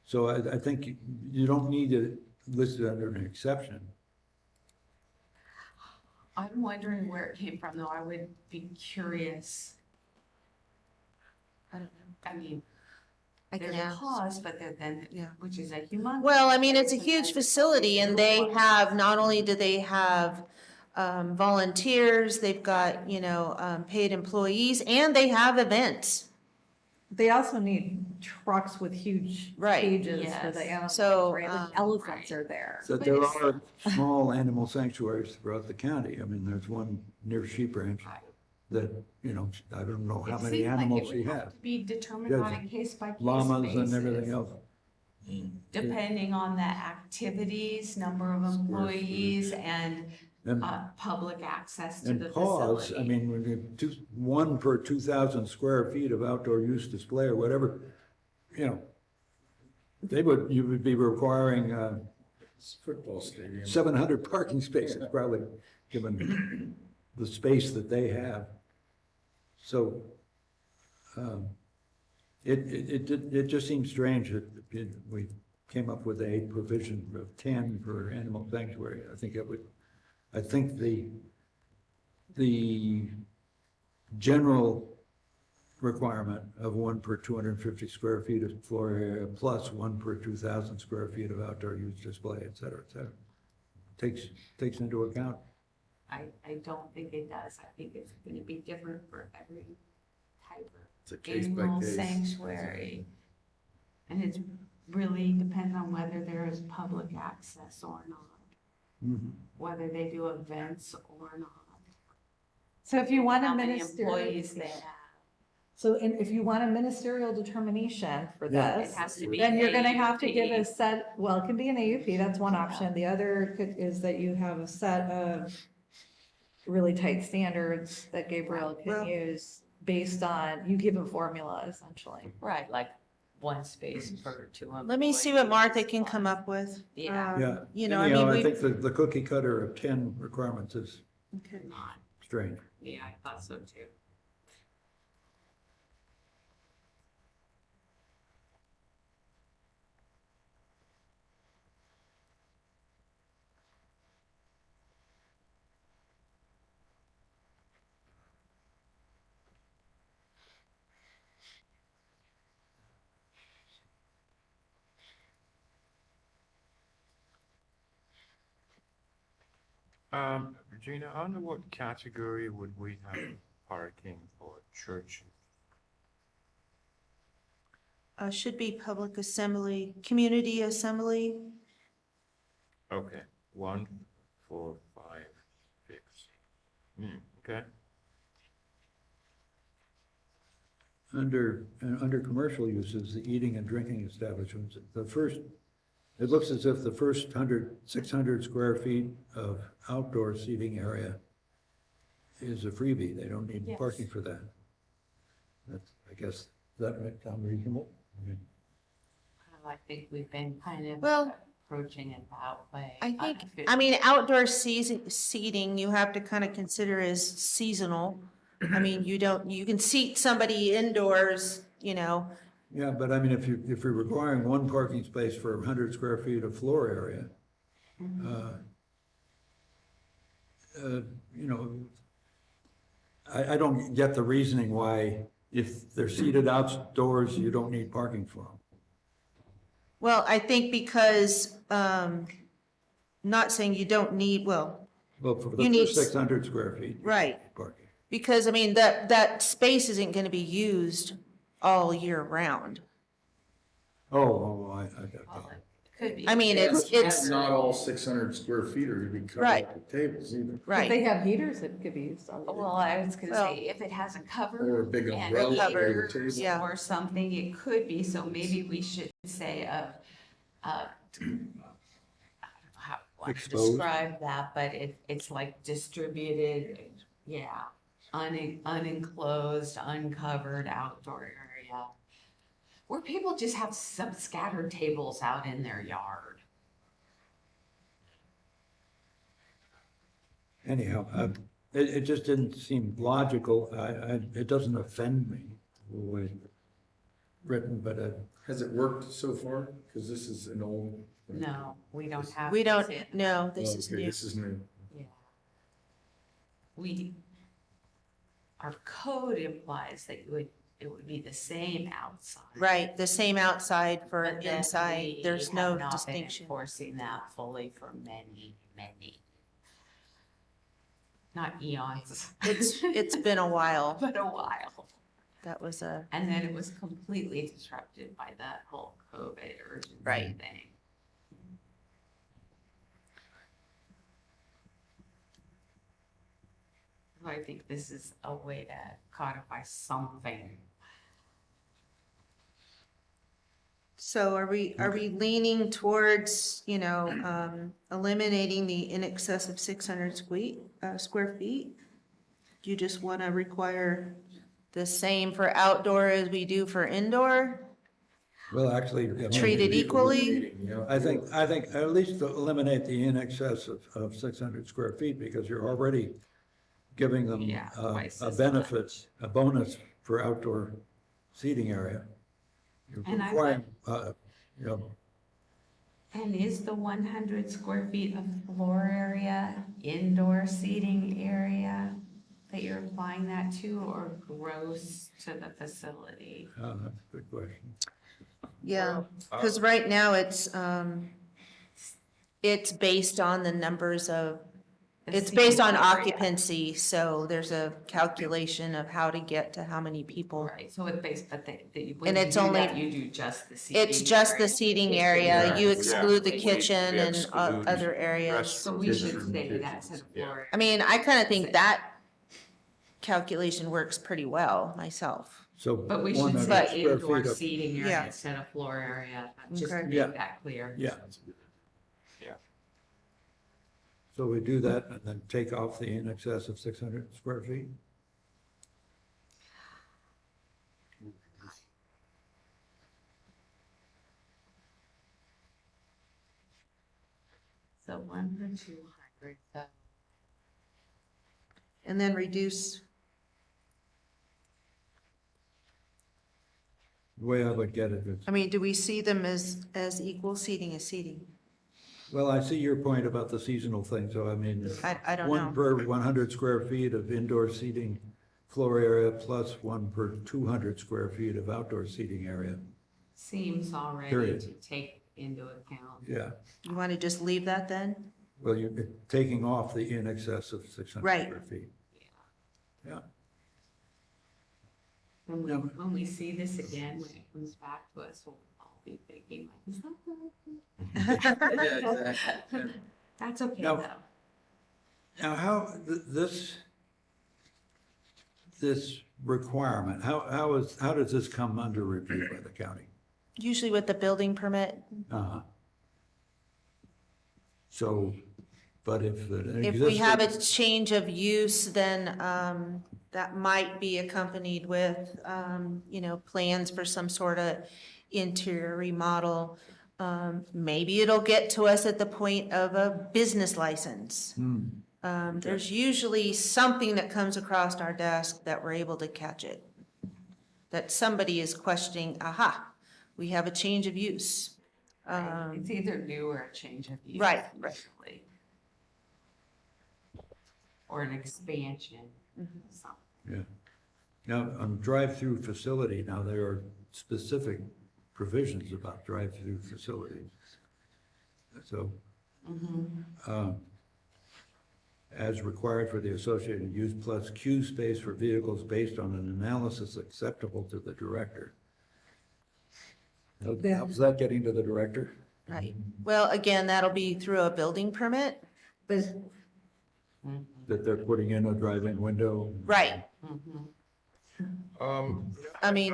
Speaker 2: So I think you don't need to list it under an exception.
Speaker 1: I'm wondering where it came from, though. I would be curious.
Speaker 11: I don't know.
Speaker 1: I mean,
Speaker 11: I can
Speaker 1: there's a
Speaker 11: ask.
Speaker 1: clause, but then,
Speaker 11: Yeah.
Speaker 1: which is a humongous.
Speaker 11: Well, I mean, it's a huge facility and they have, not only do they have volunteers, they've got, paid employees and they have events.
Speaker 7: They also need trucks with huge
Speaker 11: Right.
Speaker 7: cages for
Speaker 1: Yes.
Speaker 7: the animals.
Speaker 11: So,
Speaker 7: right? The elephants are there.
Speaker 2: So there are small animal sanctuaries throughout the county. I mean, there's one near Sheep Ranch that, I don't know how
Speaker 1: It
Speaker 2: many
Speaker 1: seems like it
Speaker 2: animals
Speaker 1: would
Speaker 2: she
Speaker 1: have
Speaker 2: has.
Speaker 1: to be determined
Speaker 2: Yeah,
Speaker 1: on a case by case
Speaker 2: Llamas and
Speaker 1: basis,
Speaker 2: everything else.
Speaker 1: depending on the activities, number of employees, and
Speaker 2: And,
Speaker 1: public access to the
Speaker 2: and pause,
Speaker 1: facility.
Speaker 2: I mean, when you one per 2,000 square feet of outdoor use display or whatever, you would be requiring
Speaker 10: Football stadium.
Speaker 2: 700 parking spaces probably, given the space that they have. So, it just seems strange that we came up with a provision of 10 for animal sanctuary. I think the general requirement of 1 per 250 square feet of floor area plus 1 per 2,000 square feet of outdoor use display, et cetera, takes into account.
Speaker 1: I don't think it does. I think it's gonna be different for every type
Speaker 10: It's a
Speaker 1: of
Speaker 10: case by
Speaker 1: animal
Speaker 10: case.
Speaker 1: sanctuary. And it's really depends on whether there is public access or not,
Speaker 2: Mhm.
Speaker 1: whether they do events or not.
Speaker 7: So if you want a
Speaker 1: How many
Speaker 7: ministerial,
Speaker 1: employees they have.
Speaker 7: if you want a ministerial determination for
Speaker 2: Yeah.
Speaker 7: this,
Speaker 1: It has to be.
Speaker 7: then you're gonna have to
Speaker 1: AUP.
Speaker 7: give a set, well, it can be an AUP, that's one option. The other is that you have a set of really tight standards that Gabriel
Speaker 11: Well-
Speaker 7: can use. based on, you give a formula essentially.
Speaker 12: Right, like one space per 2 employees.
Speaker 11: Let me see what Martha can come up with.
Speaker 12: Yeah.
Speaker 2: Yeah.
Speaker 11: You know, I
Speaker 2: Anyhow,
Speaker 11: mean,
Speaker 2: I think the cookie cutter of 10 requirements is strange.
Speaker 12: Yeah, I thought so too.
Speaker 3: Regina, under what category would we have parking for churches?
Speaker 11: should be public assembly, community assembly.
Speaker 3: Okay, 1, 4, 5, 6. Okay.
Speaker 2: Under commercial uses, the eating and drinking establishments, it looks as if the first 600 square feet of outdoor seating area is a freebie. They don't need
Speaker 12: Yes.
Speaker 2: parking for that. That's, I guess, does that sound reasonable?
Speaker 12: Well, I think we've been kind of
Speaker 11: Well,
Speaker 12: approaching it that way.
Speaker 11: I think,
Speaker 12: Unofficial-
Speaker 11: I mean, outdoor seating, you have to kind of consider as seasonal. I mean, you can seat somebody indoors, you know.
Speaker 2: Yeah, but I mean, if you're requiring one parking space for 100 square feet of floor area, you know, I don't get the reasoning why, if they're seated outdoors, you don't need parking for them.
Speaker 11: Well, I think because, not saying you don't need, well,
Speaker 2: Well, for
Speaker 11: You
Speaker 2: the
Speaker 11: need
Speaker 2: first 600 square feet.
Speaker 11: right.
Speaker 2: Parking.
Speaker 11: Because, I mean, that space isn't gonna be used all year round.
Speaker 2: I got
Speaker 12: Well,
Speaker 2: that.
Speaker 12: it could be.
Speaker 11: I mean, it's,
Speaker 10: Not all 600 square feet are gonna be covered
Speaker 11: Right.
Speaker 10: up with tables either.
Speaker 7: If
Speaker 11: right.
Speaker 7: they have heaters, it could be used all year.
Speaker 12: Well, I was gonna
Speaker 11: Well-
Speaker 12: say, if it has a cover.
Speaker 10: Or a big
Speaker 12: and
Speaker 10: umbrella
Speaker 11: over the
Speaker 12: heaters
Speaker 10: table.
Speaker 11: Yeah.
Speaker 12: Or something, it could be, so maybe we should say I don't know how to
Speaker 2: Exposed.
Speaker 12: describe that, but it's like distributed, yeah, unenclosed, uncovered outdoor area. Where people just have some scattered tables out in their yard.
Speaker 2: Anyhow, it just didn't seem logical. It doesn't offend me the way it's written, but
Speaker 10: Has it worked so far? Because this is an old.
Speaker 12: No, we don't have.
Speaker 11: We don't,
Speaker 12: this in-
Speaker 11: no, this is
Speaker 10: Okay,
Speaker 11: new.
Speaker 10: this is new.
Speaker 12: Yeah. Our code implies that it would be the same outside.
Speaker 11: Right, the same outside for
Speaker 12: But then
Speaker 11: inside,
Speaker 12: we
Speaker 11: there's
Speaker 12: have
Speaker 11: no
Speaker 12: not been
Speaker 11: distinction.
Speaker 12: Enforcing that fully for many, not eons.
Speaker 11: It's been a while.
Speaker 12: But a while.
Speaker 11: That was a,
Speaker 12: And then it was completely disrupted by that whole COVID urgency
Speaker 11: Right.
Speaker 12: thing. So I think this is a way to codify something.
Speaker 11: so are we leaning towards, eliminating the in excess of 600 square feet? Do you just want to require the same for outdoor as we do for indoor?
Speaker 2: well, actually. I mean,
Speaker 11: Treated equally?
Speaker 2: I think at least eliminate the in excess of 600 square feet, because you're already giving them
Speaker 12: Yeah, twice
Speaker 2: a
Speaker 12: as
Speaker 2: benefit,
Speaker 12: much.
Speaker 2: a bonus for outdoor seating area. You're
Speaker 12: And I
Speaker 2: requiring,
Speaker 12: And is the 100 square feet of floor area indoor seating area that you're applying that to, or gross to the facility?
Speaker 2: that's a good question.
Speaker 11: Yeah, because right now it's based on the numbers of,
Speaker 12: The
Speaker 11: it's based on
Speaker 12: seating area.
Speaker 11: occupancy, so there's a calculation of how to get to how many people.
Speaker 12: Right, so it's based, but when
Speaker 11: And
Speaker 12: you
Speaker 11: it's
Speaker 12: do
Speaker 11: only-
Speaker 12: that, you do just the seating.
Speaker 11: It's just the
Speaker 12: area.
Speaker 11: seating
Speaker 12: Kitchen
Speaker 11: area, you
Speaker 3: Yeah.
Speaker 11: exclude the
Speaker 12: We-
Speaker 11: kitchen
Speaker 3: we
Speaker 11: and
Speaker 3: exclude
Speaker 11: other areas.
Speaker 12: So we should say that to the floor.
Speaker 11: I mean, I kind of think that calculation works pretty well myself.
Speaker 2: So.
Speaker 12: But we should
Speaker 2: 100
Speaker 12: say
Speaker 2: square
Speaker 12: indoor
Speaker 2: feet of-
Speaker 12: seating
Speaker 11: Yeah.
Speaker 12: area instead of floor area, just to
Speaker 11: Okay.
Speaker 2: Yeah.
Speaker 12: make that clear.
Speaker 2: Yeah.
Speaker 3: Yeah.
Speaker 2: So we do that and then take off the in excess of 600 square feet?
Speaker 12: So 1 per 200, so
Speaker 11: And then reduce,
Speaker 2: The way I would get it is,
Speaker 11: I mean, do we see them as equal? Seating is seating.
Speaker 2: well, I see your point about the seasonal thing, so I mean.
Speaker 11: I don't
Speaker 2: One
Speaker 11: know.
Speaker 2: per 100 square feet of indoor seating floor area plus 1 per 200 square feet of outdoor seating area.
Speaker 12: seems already
Speaker 2: Period.
Speaker 12: to take into account.
Speaker 2: Yeah,
Speaker 11: You want to just leave that then?
Speaker 2: well, you're taking off the in excess of 600
Speaker 11: Right.
Speaker 2: square feet. Yeah,
Speaker 12: When we see this again, when it comes back to us, we'll all be thinking, like, is that the-
Speaker 6: Yeah, exactly.
Speaker 12: That's okay,
Speaker 2: Now-
Speaker 12: though.
Speaker 2: now how, this requirement, how does this come under review by the county?
Speaker 11: Usually with the building permit,
Speaker 2: Uh-huh. So, but if an
Speaker 11: if we have a
Speaker 2: existing-
Speaker 11: change of use, then that might be accompanied with, plans for some sort of interior remodel. Maybe it'll get to us at the point of a business license. There's usually something that comes across our desk that we're able to catch it. That somebody is questioning, aha, we have a change of use.
Speaker 12: It's either new or a change of use.
Speaker 11: Right.
Speaker 12: usually. Or an expansion, something.
Speaker 2: Yeah. Now, on drive-through facility, now there are specific provisions about drive-through facilities. So, as required for the associated use plus queue space for vehicles based on an analysis acceptable to the director. How's that getting to the director?
Speaker 11: Right. Well, again, that'll be through a building permit.
Speaker 7: But
Speaker 2: That they're putting in a drive-in window?
Speaker 11: Right. I mean-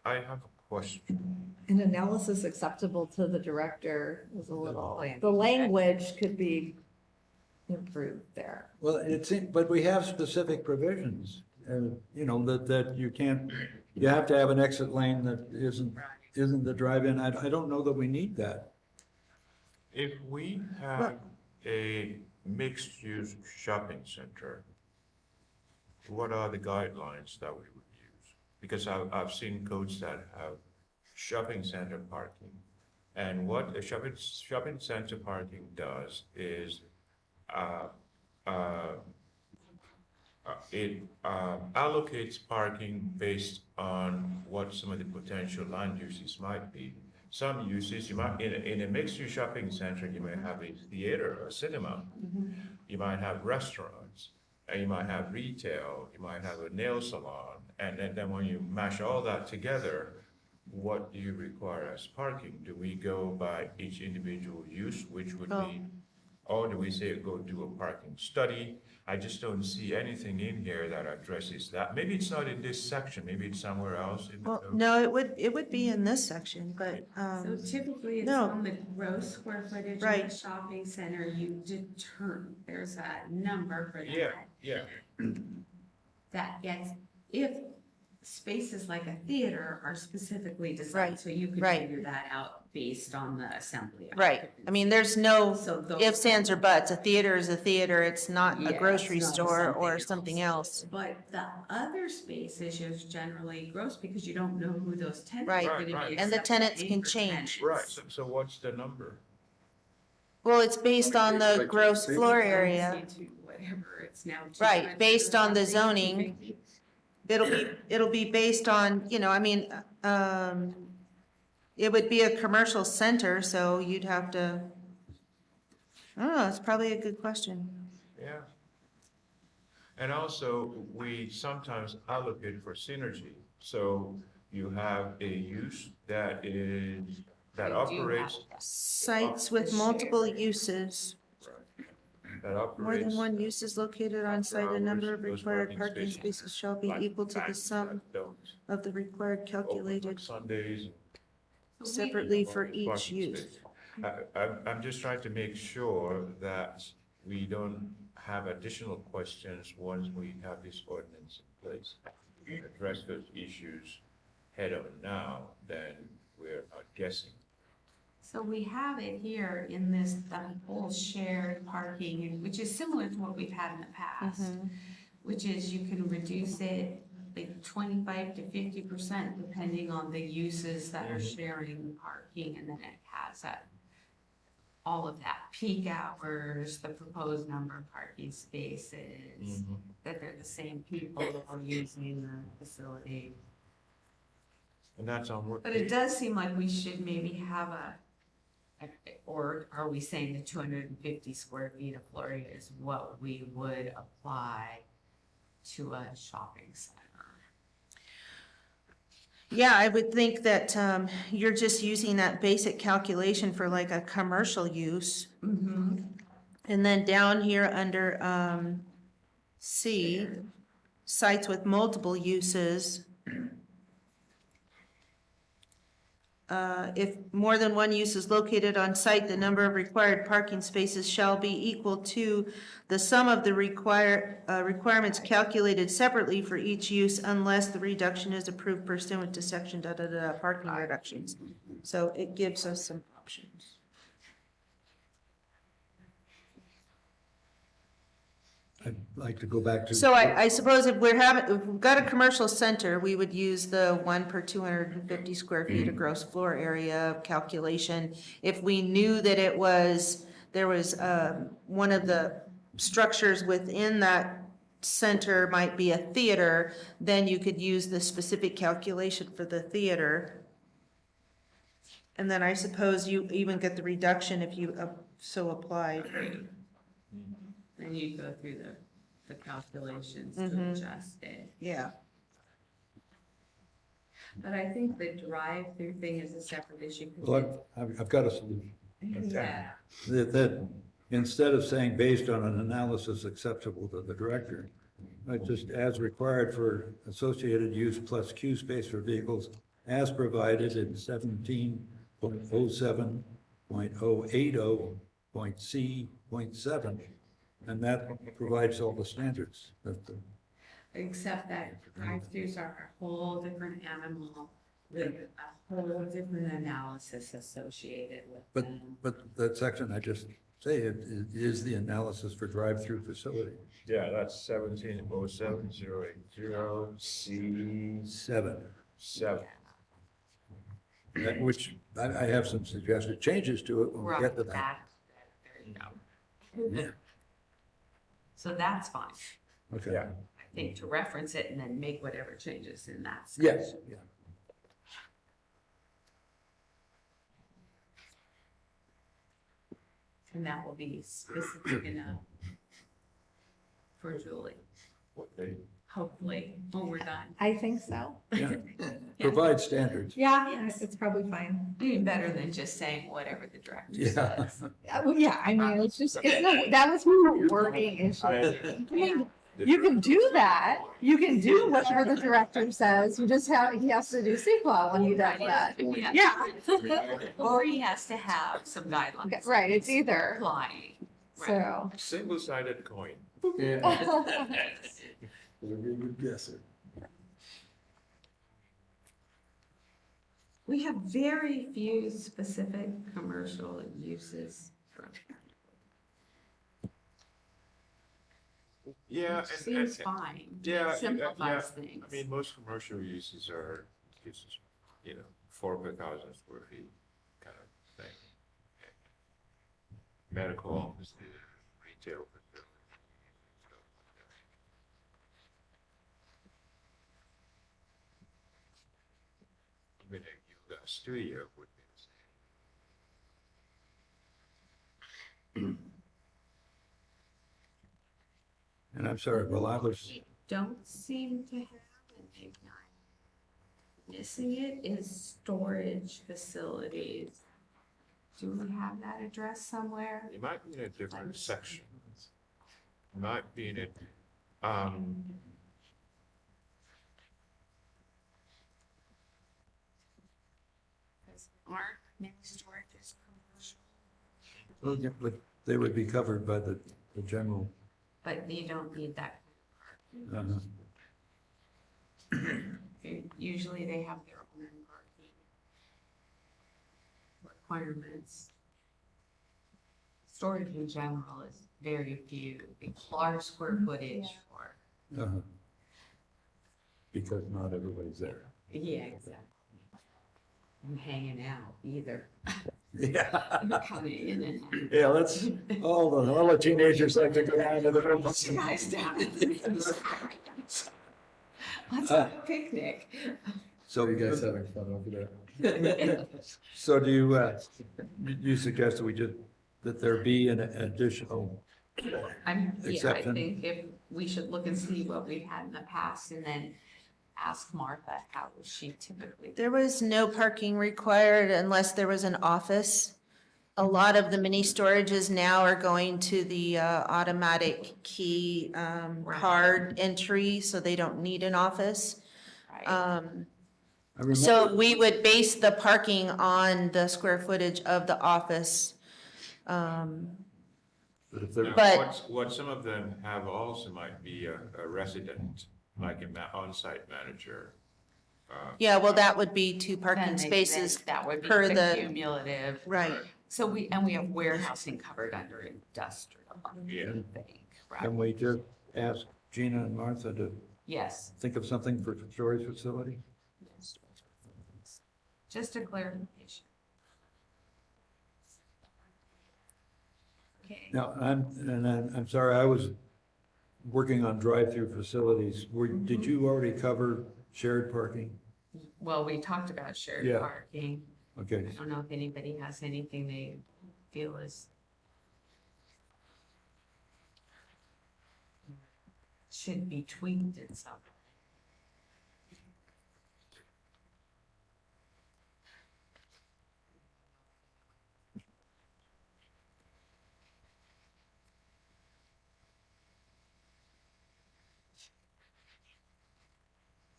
Speaker 3: I have a question.
Speaker 7: an analysis acceptable to the director is a little,
Speaker 12: Plan.
Speaker 7: the language could be improved there.
Speaker 2: Well, but we have specific provisions, that you can't, you have to have an exit lane that isn't the drive-in. I don't know that we need that.
Speaker 3: If we have a mixed-use shopping center, what are the guidelines that we would use? Because I've seen codes that have shopping center parking. And what a shopping center parking does is it allocates parking based on what some of the potential land uses might be. Some uses, you might, in a mixed-use shopping center, you may have a theater, a cinema. You might have restaurants, and you might have retail, you might have a nail salon. And then when you mash all that together, what do you require as parking? Do we go by each individual use, which would be, or do we say go do a parking study? I just don't see anything in here that addresses that. Maybe it's not in this section, maybe it's somewhere else in the
Speaker 11: Well,
Speaker 3: code.
Speaker 11: no, it would be in this section, but,
Speaker 12: So typically it's
Speaker 11: no.
Speaker 12: on the gross square footage of
Speaker 11: Right.
Speaker 12: the shopping center, you determine, there's a number for that.
Speaker 3: Yeah.
Speaker 12: That gets, if spaces like a theater are specifically designed,
Speaker 11: Right,
Speaker 12: so you could
Speaker 11: right.
Speaker 12: figure that out based on the assembly.
Speaker 11: right. I mean, there's no
Speaker 12: So those-
Speaker 11: ifs, ands, or buts. A theater is a theater. It's not
Speaker 12: Yeah,
Speaker 11: a grocery
Speaker 12: it's not
Speaker 11: store or something else.
Speaker 12: But the other spaces is generally gross because you don't know who those tenants
Speaker 11: Right.
Speaker 12: are gonna be.
Speaker 3: Right.
Speaker 11: And the
Speaker 12: except for
Speaker 11: tenants can
Speaker 12: anchor
Speaker 11: change.
Speaker 12: tenants.
Speaker 3: Right, so what's the number?
Speaker 11: Well, it's based on the gross floor area.
Speaker 12: Whatever, it's now.
Speaker 11: Right, based on the
Speaker 12: 200
Speaker 11: zoning. It'll be based on, it would be a commercial center, so you'd have to, I don't know, it's probably a good question.
Speaker 3: Yeah. And also, we sometimes allocate for synergy. So you have a use that operates,
Speaker 11: Sites with multiple uses,
Speaker 3: that
Speaker 11: more
Speaker 3: operates.
Speaker 11: than one use is located on site, a number of
Speaker 3: Those
Speaker 11: required
Speaker 3: parking
Speaker 11: parking
Speaker 3: spaces,
Speaker 11: spaces shall be
Speaker 3: like
Speaker 11: equal to the
Speaker 3: banks
Speaker 11: sum
Speaker 3: that don't
Speaker 11: of the required
Speaker 3: open on
Speaker 11: calculated
Speaker 3: Sundays.
Speaker 11: separately for each
Speaker 3: Parking
Speaker 11: use.
Speaker 3: space. I'm just trying to make sure that we don't have additional questions once we have this ordinance in place. Address those issues head on now, then we're not guessing.
Speaker 12: So we have it here in this, the whole shared parking, which is similar to what we've had in the past, which is you can reduce it like 25 to 50% depending on the uses that are sharing parking, and then it has that, all of that, peak hours, the proposed number of parking spaces, that they're the same people that are using the facility.
Speaker 3: And that's on what.
Speaker 12: But it does seem like we should maybe have or are we saying the 250 square feet of floor area is what we would apply to a shopping center?
Speaker 11: Yeah, I would think that you're just using that basic calculation for like a commercial use. And then down here under C, sites with multiple uses. If more than one use is located on site, the number of required parking spaces shall be equal to the sum of the requirements calculated separately for each use unless the reduction is approved pursuant to section parking reductions. So it gives us some options.
Speaker 2: I'd like to go back to.
Speaker 11: So I suppose if we've got a commercial center, we would use the 1 per 250 square feet of gross floor area calculation. If we knew that there was one of the structures within that center might be a theater, then you could use the specific calculation for the theater. And then I suppose you even get the reduction if you so apply.
Speaker 12: And you go through the calculations to adjust it.
Speaker 11: Yeah.
Speaker 12: But I think the drive-through thing is a separate issue.
Speaker 2: Well, I've got a solution.
Speaker 12: Yeah.
Speaker 2: That instead of saying based on an analysis acceptable to the director, just as required for associated use plus queue space for vehicles as provided in 17.07.080.C.7. And that provides all the standards.
Speaker 12: Except that drive-throughs are a whole different animal with a whole different analysis associated with them.
Speaker 2: But that section I just say, it is the analysis for drive-through facility.
Speaker 3: Yeah, that's 17.07.080C7.
Speaker 2: Which I have some suggested changes to it when we get to that.
Speaker 12: There you go.
Speaker 2: Yeah.
Speaker 12: So that's fine,
Speaker 2: Okay.
Speaker 3: Yeah.
Speaker 12: I think, to reference it and then make whatever changes in that
Speaker 2: Yes,
Speaker 12: section.
Speaker 2: yeah.
Speaker 12: And that will be specific enough for Julie,
Speaker 3: Okay.
Speaker 12: hopefully, when we're done.
Speaker 7: I think so.
Speaker 2: Yeah. Provide standards.
Speaker 7: Yeah,
Speaker 12: Yes.
Speaker 7: it's probably fine.
Speaker 12: Even better than just saying whatever the director
Speaker 2: Yeah.
Speaker 12: says.
Speaker 7: Yeah, I mean, that was more a wording issue. I mean, you can do that. You can do whatever the director says. He has to do CEQA when he does that. Yeah.
Speaker 12: Or he has to have some guidelines.
Speaker 7: Right, it's either.
Speaker 12: Applying.
Speaker 7: So.
Speaker 3: Single-sided coin.
Speaker 10: Yeah. Yes, sir.
Speaker 12: We have very few specific commercial uses.
Speaker 3: Yeah.
Speaker 12: Which seems fine.
Speaker 3: Yeah.
Speaker 12: Simplifies things.
Speaker 3: I mean, most commercial uses are, uses, 4 per 1,000 square feet kind of thing. Medical office, retail facility. Even a yoga studio would be the same.
Speaker 2: And I'm sorry, well, I was,
Speaker 12: Don't seem to have, and maybe I'm missing it, is storage facilities. Do we have that addressed somewhere?
Speaker 3: It might be in a different section. It might be in it,
Speaker 12: Because aren't many storages commercial?
Speaker 2: well, yeah, but they would be covered by the general.
Speaker 12: But you don't need that.
Speaker 2: uh,
Speaker 12: Usually they have their own parking. requirements. Storage in general is very few, large square footage for.
Speaker 2: Uh-huh. Because not everybody's there.
Speaker 12: Yeah, exactly. I'm hanging out either.
Speaker 2: Yeah.
Speaker 12: Kind of in and out.
Speaker 2: Yeah, let's, all the teenagers like to go down to the room.
Speaker 12: You guys down in the. Let's have a picnic.
Speaker 2: So
Speaker 10: Are you guys having fun over there?
Speaker 2: So do you suggest that we just, that there be an additional,
Speaker 12: I
Speaker 2: Exception.
Speaker 12: think if, we should look and see what we've had in the past and then ask Martha how she typically.
Speaker 11: There was no parking required unless there was an office. A lot of the mini storages now are going to the automatic key card entry, so they don't need an office.
Speaker 12: Right.
Speaker 2: I remember,
Speaker 11: So we would base the parking on the square footage of the office.
Speaker 2: but if there,
Speaker 3: Now,
Speaker 11: But-
Speaker 3: what some of them have also might be a resident, like an on-site manager.
Speaker 11: Yeah, well, that would be two
Speaker 12: Then
Speaker 11: parking
Speaker 12: they-
Speaker 11: spaces
Speaker 12: then That would be
Speaker 11: per
Speaker 12: the
Speaker 11: the,
Speaker 12: cumulative.
Speaker 11: right.
Speaker 12: So we have warehousing covered under industrial,
Speaker 3: Yeah.
Speaker 12: I think, right?
Speaker 2: can we just ask Gina and Martha to
Speaker 12: Yes.
Speaker 2: think of something for storage facility?
Speaker 12: Just a clarification. Okay.
Speaker 2: Now, I'm sorry, I was working on drive-through facilities. Did you already cover shared parking?
Speaker 12: Well, we talked about shared
Speaker 2: Yeah.
Speaker 12: parking.
Speaker 2: Okay,
Speaker 12: I don't know if anybody has anything they feel is should be tweaked in some.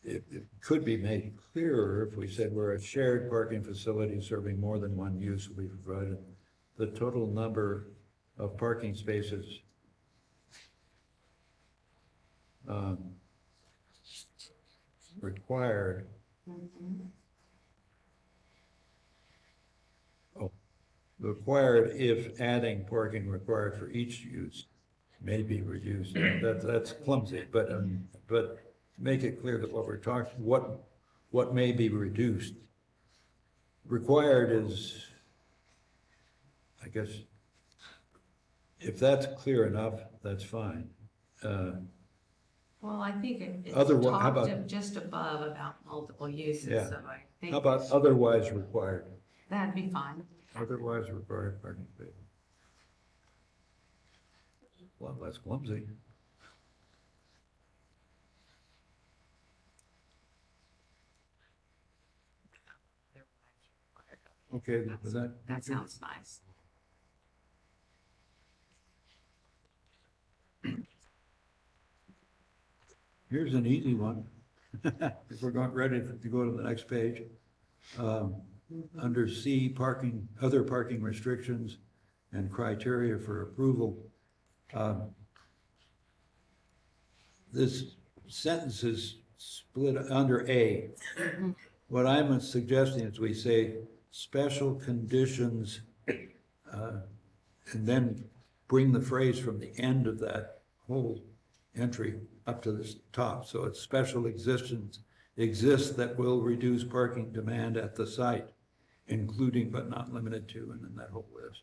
Speaker 2: it could be made clearer if we said where a shared parking facility serving more than one use will be provided. The total number of parking spaces required. Oh, required if adding parking required for each use may be reduced. That's clumsy, but make it clear that what we're talking, what may be reduced. Required is, I guess, if that's clear enough, that's fine.
Speaker 12: Well, I think it's
Speaker 2: How
Speaker 12: talked
Speaker 2: about-
Speaker 12: just above about multiple uses,
Speaker 2: Yeah.
Speaker 12: so I think
Speaker 2: How about otherwise required?
Speaker 12: that'd be fine.
Speaker 2: Otherwise required parking space. Well, that's clumsy. Okay, is that?
Speaker 12: That sounds nice.
Speaker 2: Here's an easy one. If we're going, ready to go to the next page. Under C, parking, other parking restrictions and criteria for approval. This sentence is split under A. What I'm suggesting is we say special conditions, and then bring the phrase from the end of that whole entry up to the top. So it's special exists that will reduce parking demand at the site, including but not limited to, and then that whole list.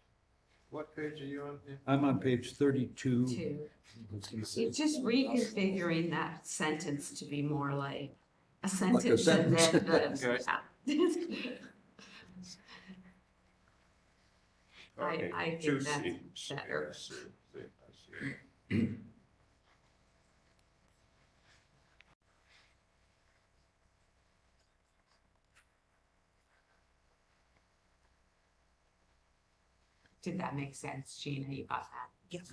Speaker 3: What page are you on?
Speaker 2: I'm on page 32.
Speaker 12: Too. It's just reconfiguring that sentence to be more like a sentence and then
Speaker 2: sentence.
Speaker 12: the.
Speaker 3: Okay,
Speaker 12: I think
Speaker 3: 2C.
Speaker 12: that's better.
Speaker 3: I see.
Speaker 12: Did that make sense, Gina? You got that?
Speaker 11: Yes.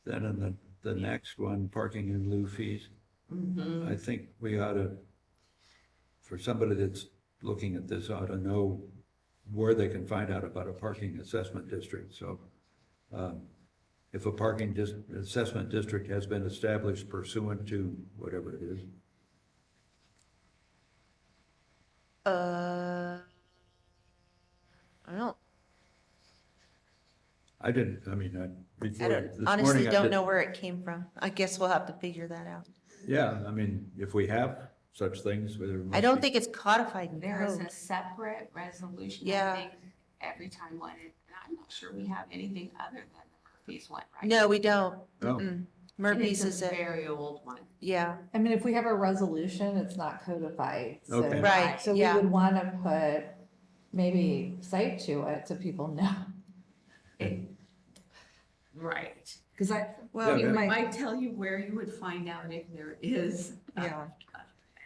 Speaker 2: Then in the next one, parking in lieu fees.
Speaker 12: Mm-hmm.
Speaker 2: I think we ought to, for somebody that's looking at this, ought to know where they can find out about a parking assessment district. So if a parking assessment district has been established pursuant to whatever it is,
Speaker 11: I don't,
Speaker 2: I didn't, I mean,
Speaker 11: I
Speaker 2: before,
Speaker 11: don't,
Speaker 2: this
Speaker 11: honestly
Speaker 2: morning I
Speaker 11: don't
Speaker 2: did.
Speaker 11: know where it came from. I guess we'll have to figure that out.
Speaker 2: Yeah, I mean, if we have such things, whether.
Speaker 11: I don't think it's codified in
Speaker 12: There is
Speaker 11: code.
Speaker 12: a separate resolution,
Speaker 11: Yeah.
Speaker 12: I think, every time one, and I'm not sure we have anything other than the Murphy's one, right?
Speaker 11: No, we don't.
Speaker 2: No.
Speaker 11: Mm-mm.
Speaker 12: And
Speaker 11: Murphy's
Speaker 12: it's
Speaker 11: is
Speaker 12: a
Speaker 11: it,
Speaker 12: very old one.
Speaker 11: yeah,
Speaker 7: I mean, if we have a resolution, it's not codified, so.
Speaker 2: Okay.
Speaker 11: right,
Speaker 7: So we
Speaker 11: yeah.
Speaker 7: would want to put maybe cite to it so people know.
Speaker 12: Right.
Speaker 7: Because I,
Speaker 2: Yeah,
Speaker 7: well,
Speaker 12: We
Speaker 7: you
Speaker 2: that-
Speaker 12: might
Speaker 7: might,
Speaker 12: tell you where you would find out if there is
Speaker 7: yeah.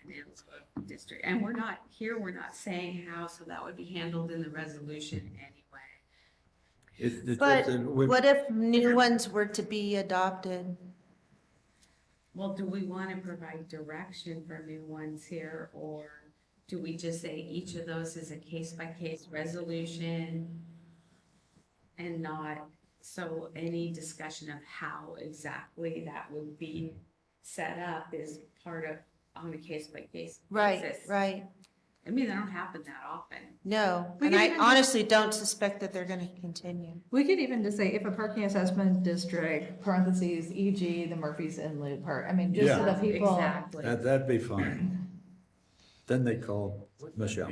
Speaker 12: an district. And we're not, here, we're not saying how, so that would be handled in the resolution anyway.
Speaker 11: But what if new ones were to be adopted?
Speaker 12: Well, do we want to provide direction for new ones here, or do we just say each of those is a case-by-case resolution? And not, so any discussion of how exactly that would be set up is part of, on a case-by-case
Speaker 11: Right,
Speaker 12: basis.
Speaker 11: right.
Speaker 12: I mean, they don't happen that often.
Speaker 11: No,
Speaker 7: We
Speaker 11: and
Speaker 7: could
Speaker 11: I
Speaker 7: even just-
Speaker 11: honestly don't suspect that they're gonna continue.
Speaker 7: We could even just say if a parking assessment district, parentheses, e.g. the Murphy's Inlet Park, I mean, just so that people.
Speaker 12: Exactly.
Speaker 2: That'd be fine. Then they call Michelle.